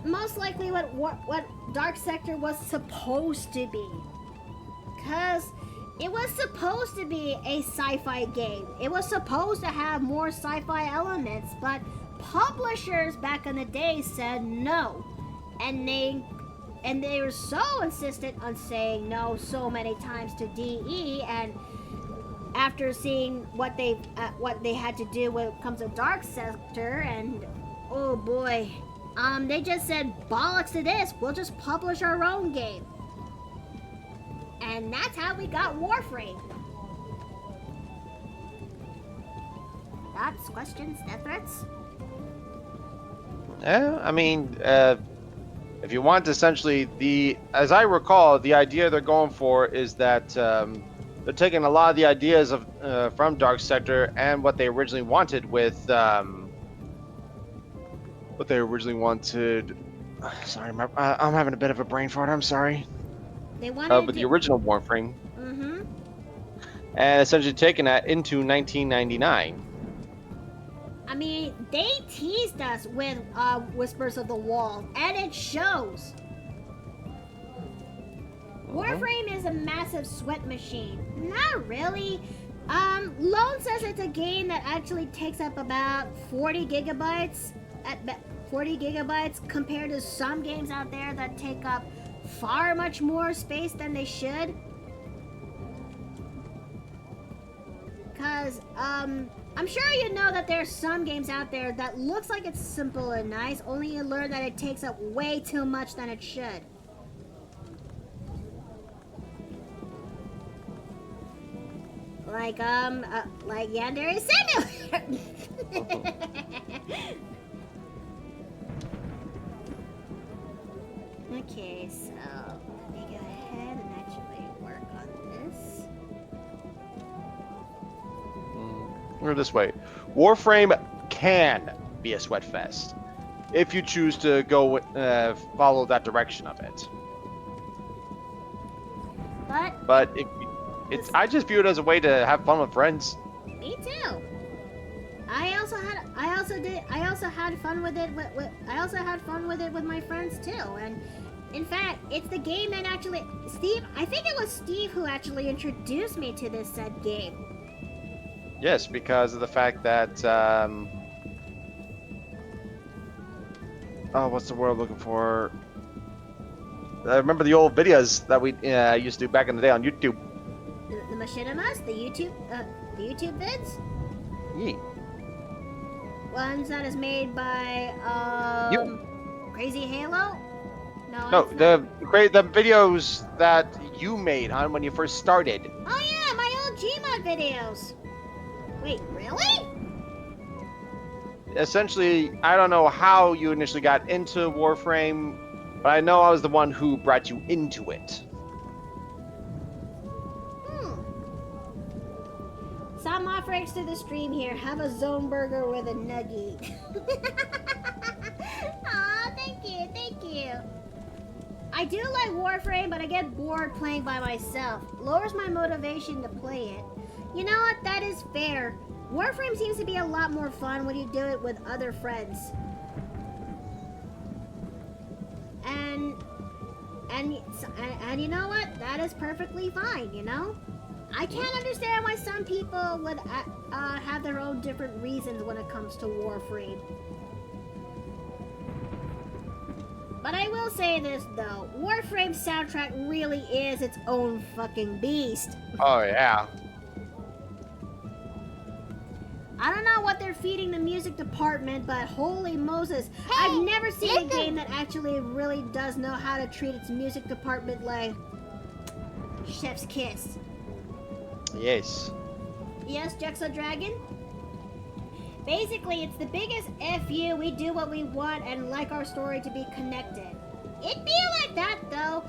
most likely what Dark Sector was supposed to be. Because it was supposed to be a sci-fi game. It was supposed to have more sci-fi elements, but publishers back in the day said no. And they were so insistent on saying no so many times to DE, and after seeing what they had to do when it comes to Dark Sector, and oh boy, they just said bollocks to this, we'll just publish our own game. And that's how we got Warframe. Thoughts, questions, death threats? Yeah, I mean, if you want essentially as I recall, the idea they're going for is that they're taking a lot of the ideas of from Dark Sector and what they originally wanted with what they originally wanted. Sorry, I'm having a bit of a brain fart. I'm sorry. They wanted with the original Warframe. Mm-hmm. And essentially taking that into 1999. I mean, they teased us with Whispers of the Wall, and it shows. Warframe is a massive sweat machine. Not really. Lone says it's a game that actually takes up about 40 gigabytes. 40 gigabytes compared to some games out there that take up far much more space than they should. Cause, I'm sure you know that there's some games out there that looks like it's simple and nice, only you learn that it takes up way too much than it should. Like Yandere Simulator. Okay, so let me go ahead and actually work on this. Or this way. Warframe can be a sweat fest if you choose to go follow that direction of it. But it's I just view it as a way to have fun with friends. Me too. I also had fun with it. I also had fun with it with my friends too. And in fact, it's the game that actually I think it was Steve who actually introduced me to this said game. Yes, because of the fact that what's the word I'm looking for? I remember the old videos that we used to do back in the day on YouTube. The machinimas, the YouTube vids. Yeah. Ones that is made by Crazy Halo. No, the videos that you made on when you first started. Oh yeah, my old Gmod videos. Wait, really? Essentially, I don't know how you initially got into Warframe, but I know I was the one who brought you into it. Some offerings to the stream here. Have a zone burger with a nugget. Aw, thank you. I do like Warframe, but I get bored playing by myself. Lowers my motivation to play it. You know what? That is fair. Warframe seems to be a lot more fun when you do it with other friends. And you know what? That is perfectly fine, you know? I can't understand why some people would have their own different reasons when it comes to Warframe. But I will say this, though. Warframe's soundtrack really is its own fucking beast. Oh, yeah. I don't know what they're feeding the music department, but holy Moses. I've never seen a game that actually really does know how to treat its music department like chef's kiss. Yes. Yes, Jexo Dragon? Basically, it's the biggest FU. We do what we want and like our story to be connected. It be like that, though.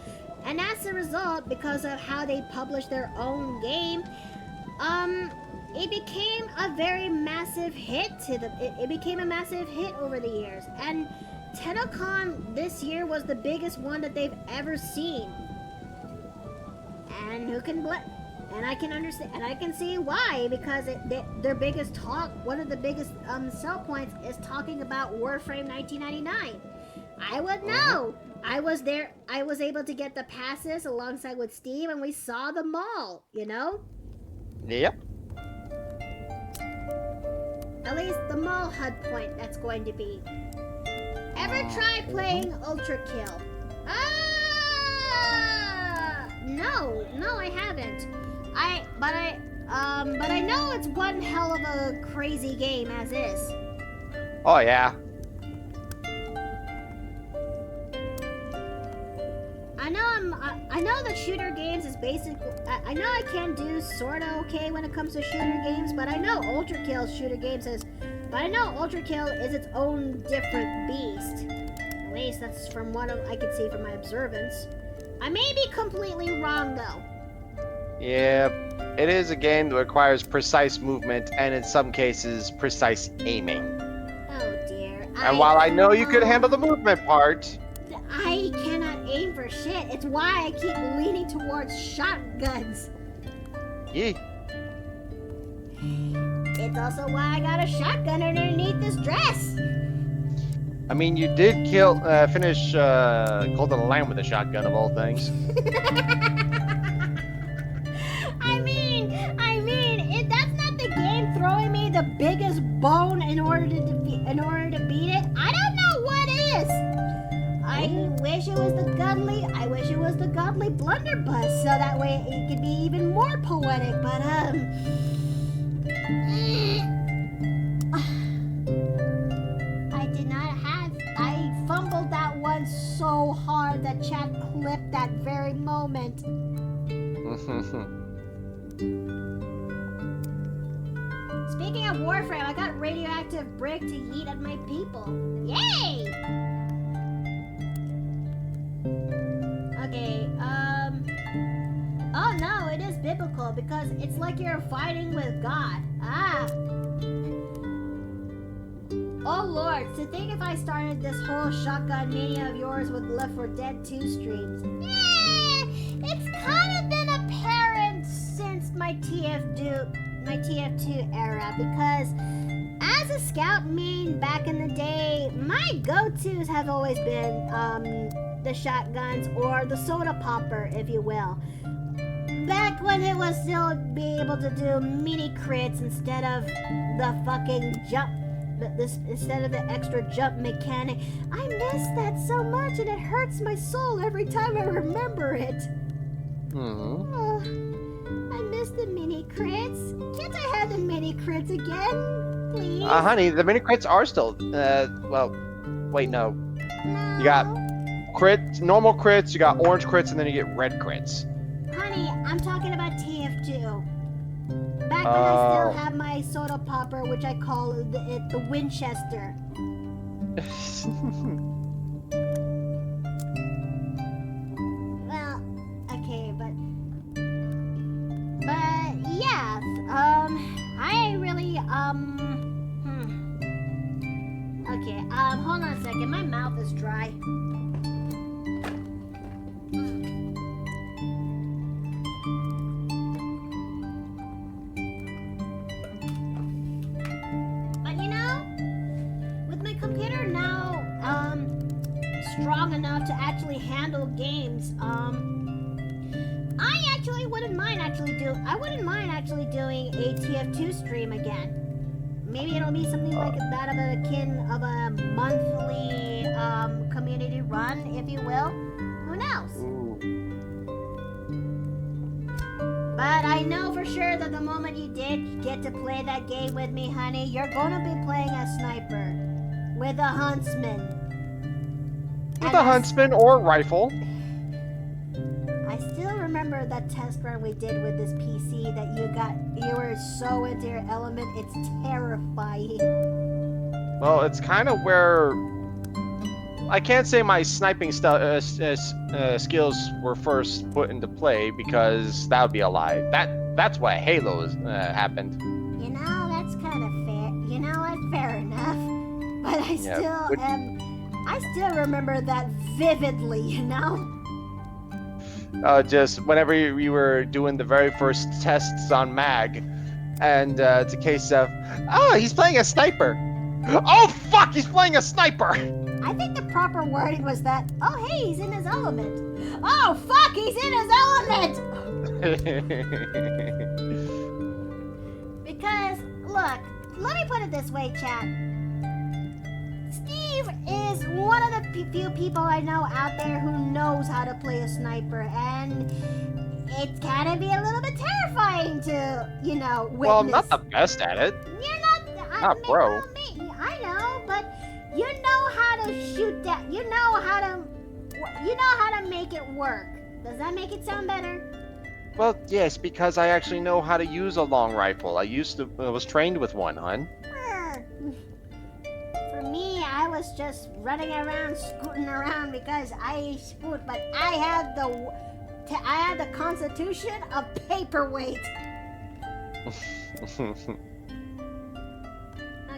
And that's the result because of how they publish their own game. It became a very massive hit it became a massive hit over the years. And TennoCon this year was the biggest one that they've ever seen. And who can blame? And I can understand, and I can see why, because their biggest one of the biggest sell points is talking about Warframe 1999. I would know. I was there. I was able to get the passes alongside with Steve, and we saw them all. You know. Yep. At least the mall HUD point that's going to be. Ever try playing Ultra Kill? No, I haven't. But I know it's one hell of a crazy game as is. Oh yeah. I know that shooter games is basically. I know I can do sorta okay when it comes to shooter games, but I know Ultra Kill shooter games is. But I know Ultra Kill is its own different beast. At least that's from what I could see from my observance. I may be completely wrong though. Yeah, it is a game that requires precise movement and in some cases precise aiming. Oh dear. And while I know you could handle the movement part, I cannot aim for shit. It's why I keep leaning towards shotguns. yeah. It's also why I got a shotgun underneath this dress. I mean, you did finish Cult of the Lamb with a shotgun of all things. bone in order to beat it? I don't know what is. I wish it was the godly. I wish it was the godly blunderbuss, so that way it could be even more poetic. But I did not have. I fumbled that one so hard that chat clipped that very moment. Speaking of Warframe, I got radioactive brick to yeet at my people. Yay! Okay, oh no, it is biblical because it's like you're fighting with God. Ah. Oh Lord, to think if I started this whole shotgun mania of yours with Left 4 Dead 2 streams. Yeah, it's kind of been apparent since my TF2 era because as a scout main back in the day, my go-tos have always been the shotguns or the soda popper, if you will. Back when it was still be able to do mini crits instead of the fucking jump, instead of the extra jump mechanic. I miss that so much and it hurts my soul every time I remember it. Oh, I miss the mini crits. Can't I have the mini crits again, please? Honey, the mini crits are still, well, wait, no. You got crits, normal crits, you got orange crits, and then you get red crits. Honey, I'm talking about TF2. Back when I still have my soda popper, which I call it the Winchester. Well, okay, but yeah, I really, okay, hold on a second, my mouth is dry. Strong enough to actually handle games. I wouldn't mind actually doing a TF2 stream again. Maybe it'll be something like that of a monthly community run, if you will. Who knows? But I know for sure that the moment you did get to play that game with me, honey, you're gonna be playing a sniper with a huntsman. With a huntsman or rifle. I still remember that test run we did with this PC that you were so into your element, it's terrifying. Well, it's kind of where I can't say my sniping skills were first put into play because that would be a lie. That's why Halo happened. You know, that's kind of fair. You know what? Fair enough. But I still remember that vividly, you know? Just whenever you were doing the very first tests on Mag, and it's a case of, oh, he's playing a sniper. Oh, fuck, he's playing a sniper. I think the proper wording was that, oh, hey, he's in his element. Oh, fuck, he's in his element. Because, look, let me put it this way, chat. Steve is one of the few people I know out there who knows how to play a sniper, and it can be a little bit terrifying to, witness. Well, I'm not the best at it. You're not. Not pro. I know, but you know how to shoot that. You know how to make it work. Does that make it sound better? Well, yes, because I actually know how to use a long rifle. I was trained with one, hon. For me, I was just running around, scooting around because I scoot, but I had the constitution of paperweight.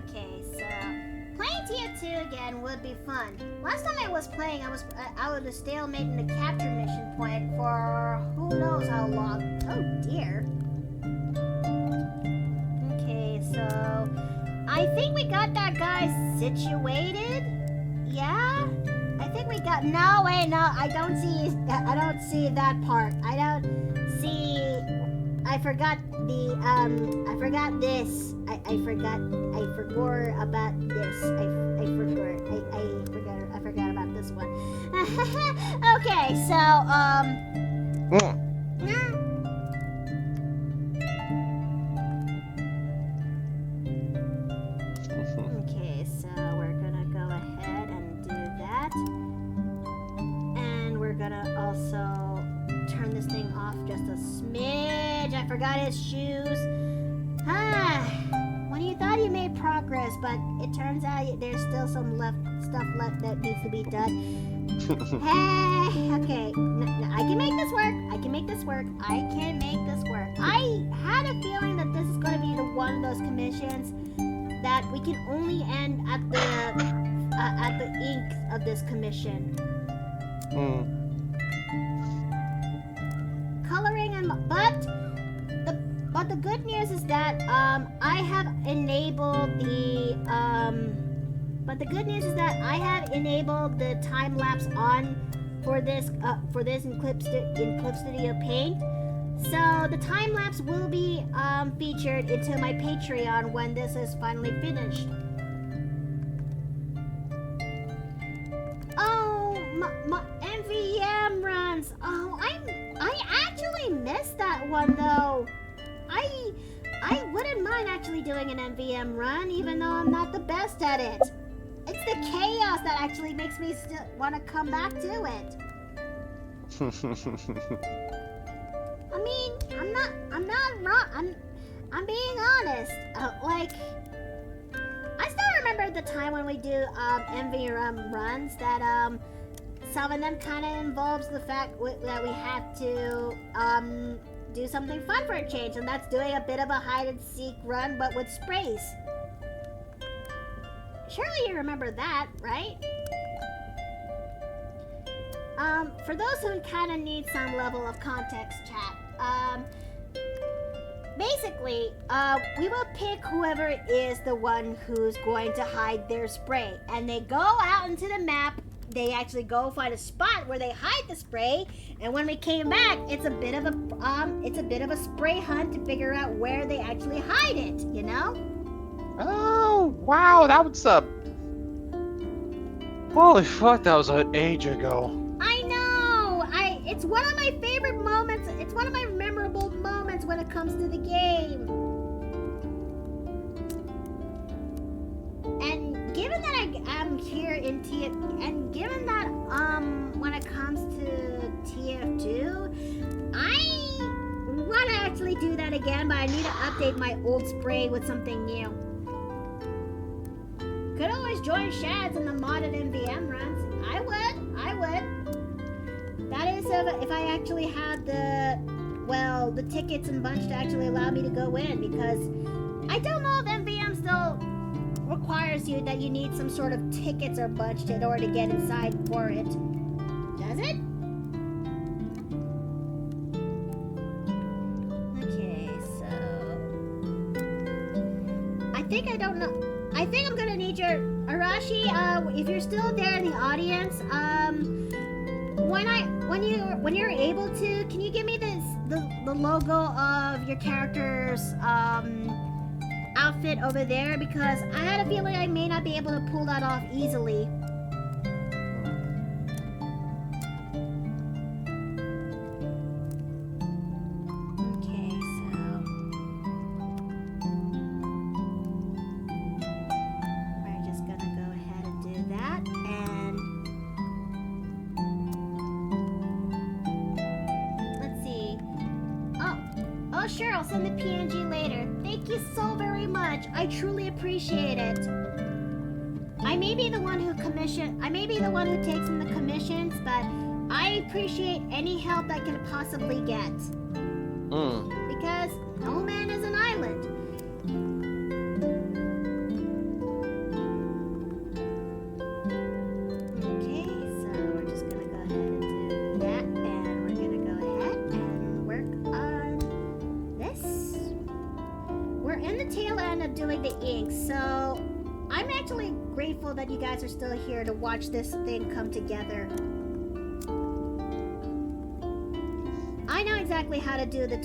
Okay, so playing TF2 again would be fun. Last time I was playing, I was a stalemate in the capture mission point for who knows how long. Oh dear. Okay, so I think we got that guy situated. Yeah, I think we got. No, wait, no, I don't see that part. I I forgot the I forgot this. I forgot about this. I forgot about this one. Okay, so okay, so we're gonna go ahead and do that. And we're gonna also turn this thing off just a smidge. I forgot his shoes. When you thought you made progress, but it turns out there's still some stuff left that needs to be done. Hey, okay, I can make this work. I can make this work. I had a feeling that this is going to be one of those commissions that we can only end at the ink of this commission. Coloring and but the good news is that I have enabled the time lapse on for this in Clip Studio Paint. So the time lapse will be featured into my Patreon when this is finally finished. Oh, my MVM runs. Oh, I actually missed that one though. I wouldn't mind actually doing an MVM run, even though I'm not the best at it. It's the chaos that actually makes me still want to come back to it. I mean, I'm not wrong. I'm being honest. Like, I still remember the time when we do MVM runs that some of them kind of involves the fact that we have to do something fun for a change, and that's doing a bit of a hide and seek run, but with sprays. Surely you remember that, right? For those who kind of need some level of context, chat, basically, we will pick whoever is the one who's going to hide their spray, and they go out into the map. They actually go find a spot where they hide the spray, and when we came back, it's a bit of a spray hunt to figure out where they actually hide it. You know? Oh wow, that was holy fuck, that was an age ago. I know. It's one of my favorite moments. It's one of my memorable moments when it comes to the game. And given that I'm here in and given that when it comes to TF2, I want to actually do that again, but I need to update my old spray with something new. Could always join Shads in the modded MVM runs. I would. That is if I actually had the tickets and bunch to actually allow me to go in, because I don't know if MVM still requires you that you need some sort of tickets or bunch in order to get inside for it. Does it? Okay, so I think I'm gonna need your Arashi. If you're still there in the audience, when you're able to, can you give me the logo of your character's outfit over there, because I had a feeling I may not be able to pull that off easily. Okay, so we're just gonna go ahead and do that, and let's see. Oh sure, I'll send the PNG later. Thank you so very much. I truly appreciate it. I may be the one who takes in the commissions, but I appreciate any help I can possibly get. Because no man is an island. Okay, so we're just gonna go ahead and do that, and we're gonna go ahead and work on this. We're in the tail end of doing the ink, so I'm actually grateful that you guys are still here to watch this thing come together. I know exactly exactly how to do the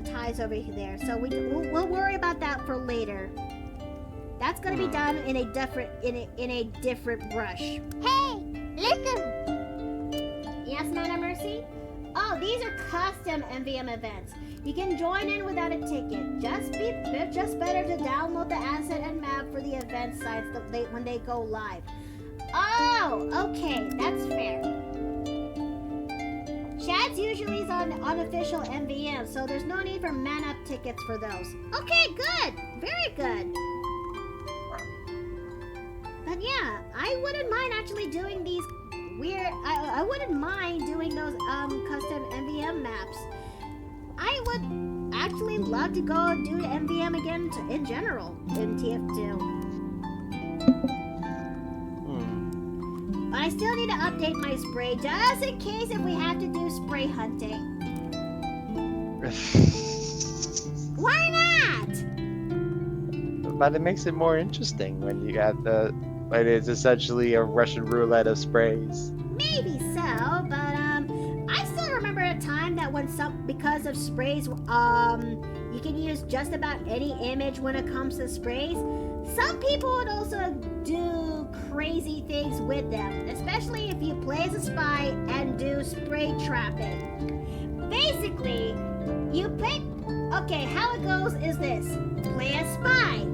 ties over there, so we'll worry about that for later. That's gonna be done in a different brush. Hey, listen. Yes, Madam Mercy? Oh, these are custom MVM events. You can join in without a ticket. Just better to download the asset and map for the event sites when they go live. Oh, okay, that's fair. Chad's usually is on unofficial MVM, so there's no need for man-up tickets for those. Okay, good. Very good. But yeah, I wouldn't mind actually doing these weird... I wouldn't mind doing those custom MVM maps. I would actually love to go do MVM again in general in TF2. But I still need to update my spray just in case if we have to do spray hunting. Why not? But it makes it more interesting when you got when it's essentially a Russian roulette of sprays. Maybe so, but I still remember a time that because of sprays, you can use just about any image when it comes to sprays. Some people would also do crazy things with them, especially if you play as a spy and do spray trapping. Basically, you pick... Okay, how it goes is this. Play as spy.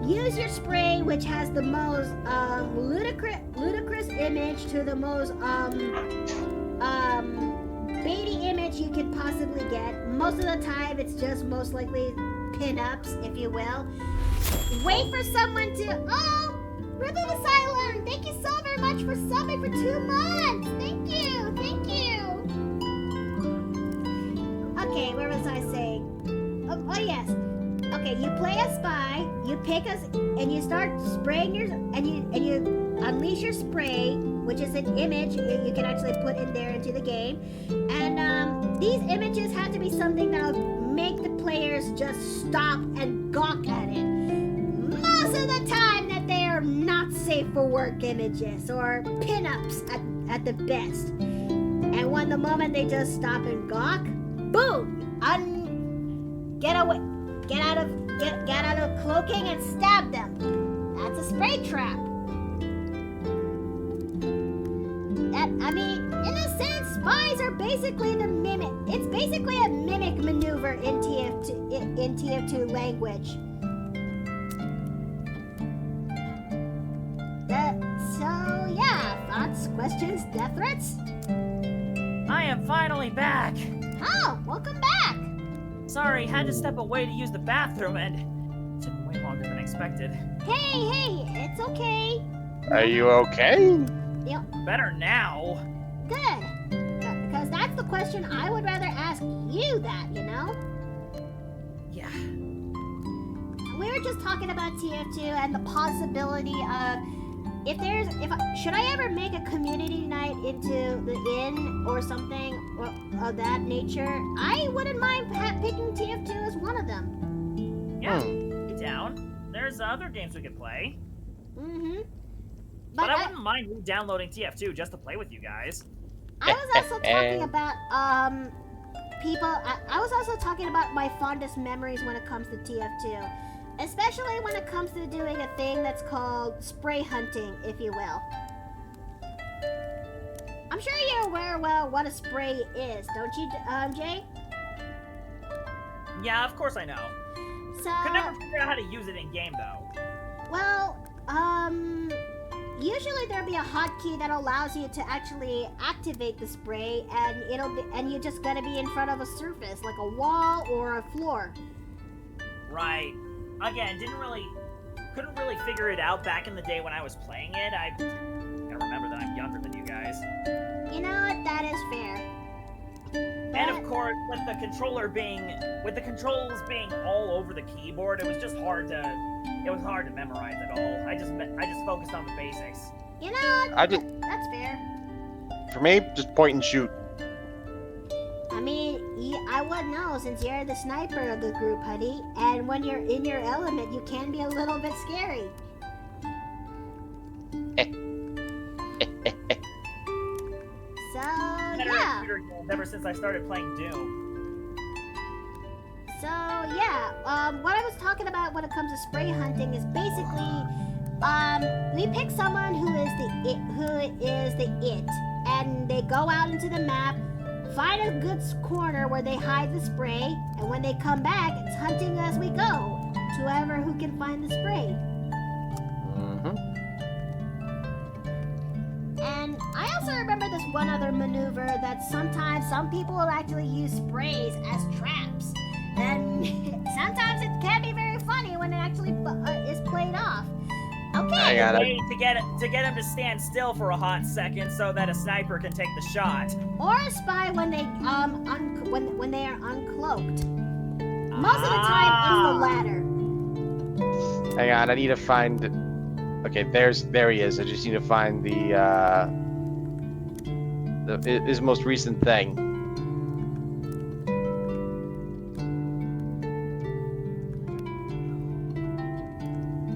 Use your spray, which has the most ludicrous image to the most baity image you could possibly get. Most of the time, it's just most likely pin-ups, if you will. Wait for someone to... Oh! Rhythm Asylum! Thank you so very much for subbing for 2 months! Thank you! Thank you! Okay, where was I saying? Oh yes. Okay, you play a spy, you pick us, and you start spraying and you unleash your spray, which is an image you can actually put in there into the game. And these images have to be something that will make the players just stop and gawk at it. Most of the time that they are not safe for work images or pin-ups at the best. And when the moment they just stop and gawk, boom! Get away. Get out of cloaking and stab them. That's a spray trap. I mean, in a sense, spies are basically the mimic. It's basically a mimic maneuver in TF2 language. So yeah, thoughts, questions, death threats? I am finally back. Oh, welcome back. Sorry, had to step away to use the bathroom and it took way longer than expected. Hey, it's okay. Are you okay? Yep. Better now. Good. Because that's the question I would rather ask you that, you know? Yeah. We were just talking about TF2 and the possibility of should I ever make a community night into the inn or something of that nature? I wouldn't mind picking TF2 as one of them. Yeah, be down. There's other games we could play. Mm-hmm. But I wouldn't mind re-downloading TF2 just to play with you guys. I was also talking about I was also talking about my fondest memories when it comes to TF2. Especially when it comes to doing a thing that's called spray hunting, if you will. I'm sure you're aware, well, what a spray is, don't you, Jay? Yeah, of course I know. So... Could never figure out how to use it in game, though. Well, usually there'll be a hotkey that allows you to actually activate the spray, and you just gotta be in front of a surface, like a wall or a floor. Right. Again, couldn't really figure it out back in the day when I was playing it. I gotta remember that I'm younger than you guys. You know what? That is fair. And of course, with the controls being all over the keyboard, it was just hard to memorize it all. I just focused on the basics. You know what? That's fair. For me, just point and shoot. I mean, I would know since you're the sniper of the group, Huddy. And when you're in your element, you can be a little bit scary. So, yeah. Ever since I started playing Doom. what I was talking about when it comes to spray hunting is basically, we pick someone who is the it, and they go out into the map, find a good corner where they hide the spray, and when they come back, it's hunting as we go. To whoever who can find the spray. And I also remember this one other maneuver that sometimes some people will actually use sprays as traps. And sometimes it can be very funny when it actually is played off. Okay. Wait to get him to stand still for a hot second so that a sniper can take the shot. Or a spy when they when they are uncloaked. Most of the time it's the latter. Hang on, I need to find. Okay, there he is. I just need to find his most recent thing.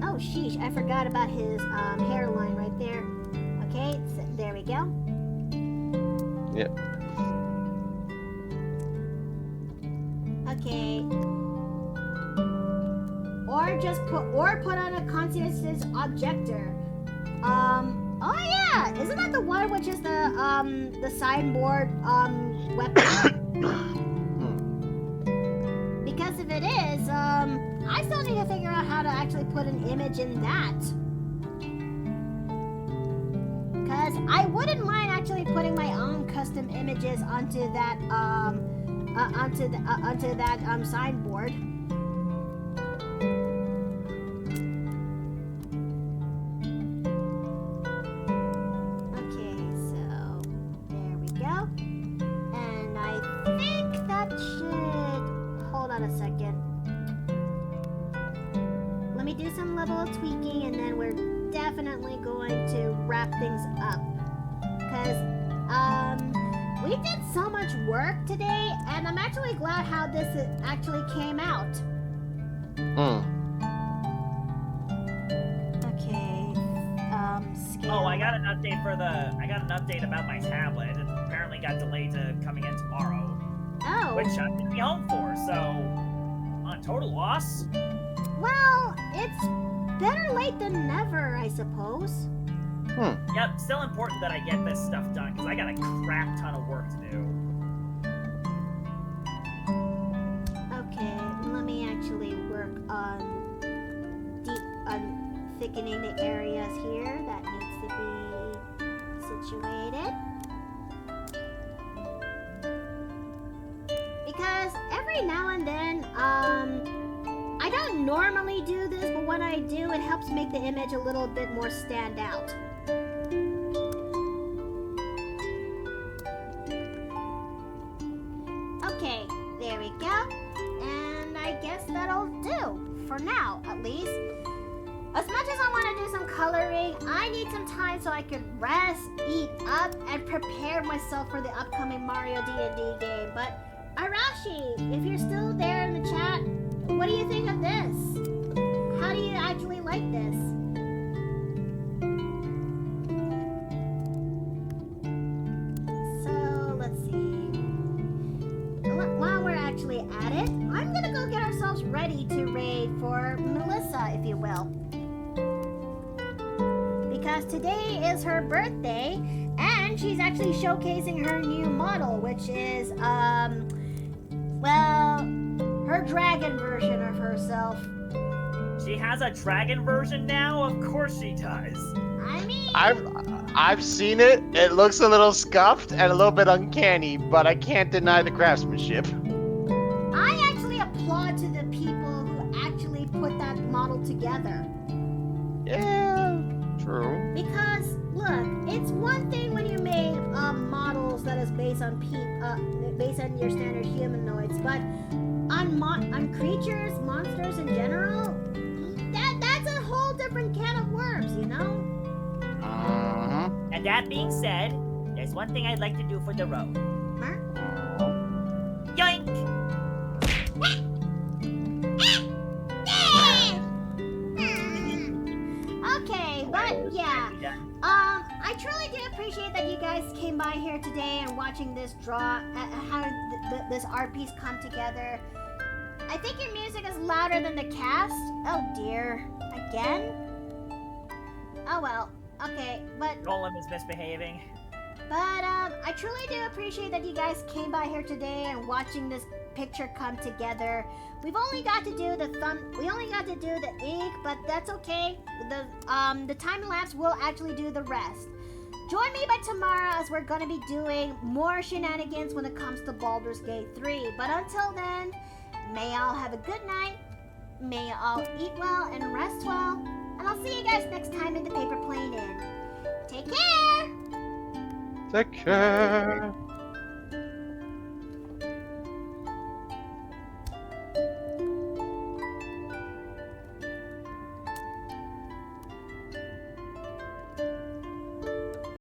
Oh sheesh, I forgot about his hairline right there. Okay, so there we go. Yep. Okay. Or put on a conscientious objector. Oh yeah, isn't that the one which is the signboard weapon? Because if it is, I still need to figure out how to actually put an image in that. Because I wouldn't mind actually putting my own custom images onto that signboard. Tweaking, and then we're definitely going to wrap things up because we did so much work today, and I'm actually glad how this actually came out. Okay. Scale. Oh, I got an update about my tablet. It apparently got delayed to coming in tomorrow. Oh. Which I'm gonna be home for. So, on total loss. Well, it's better late than never, I suppose. Yep, still important that I get this stuff done, because I got a crap ton of work to do. Okay, let me actually work on thickening the areas here that needs to be situated. Because every now and then, I don't normally do this, but when I do, it helps make the image a little bit more stand out. Okay, there we go. And I guess that'll do, for now, at least. As much as I want to do some coloring, I need some time so I could rest, eat up, and prepare myself for the upcoming Mario D&D game. But, Arashi, if you're still there in the chat, what do you think of this? How do you actually like this? So, let's see. While we're actually at it, I'm gonna go get ourselves ready to raid for Melissa, if you will. Because today is her birthday, and she's actually showcasing her new model, which is, well, her dragon version of herself. She has a dragon version now? Of course she does. I mean, I've seen it. It looks a little scuffed and a little bit uncanny, but I can't deny the craftsmanship. I actually applaud to the people who actually put that model together. Yeah, true. Because look, it's one thing when you make models that is based on your standard humanoids, but on creatures, monsters in general, that's a whole different can of worms, you know? And that being said, there's one thing I'd like to do for the road. Huh? Yoink! Okay, but yeah. I truly do appreciate that you guys came by here today and watching this draw, how this art piece come together. I think your music is louder than the cast. Oh dear. Again? Oh well. Okay, but Golem is misbehaving. I truly do appreciate that you guys came by here today and watching this picture come together. We've only got to do we only got to do the ink, but that's okay. The time lapse will actually do the rest. Join me by tomorrow as we're gonna be doing more shenanigans when it comes to Baldur's Gate 3. But until then, may y'all have a good night. May y'all eat well and rest well. And I'll see you guys next time in the Paper Plane Inn. Take care! Take care.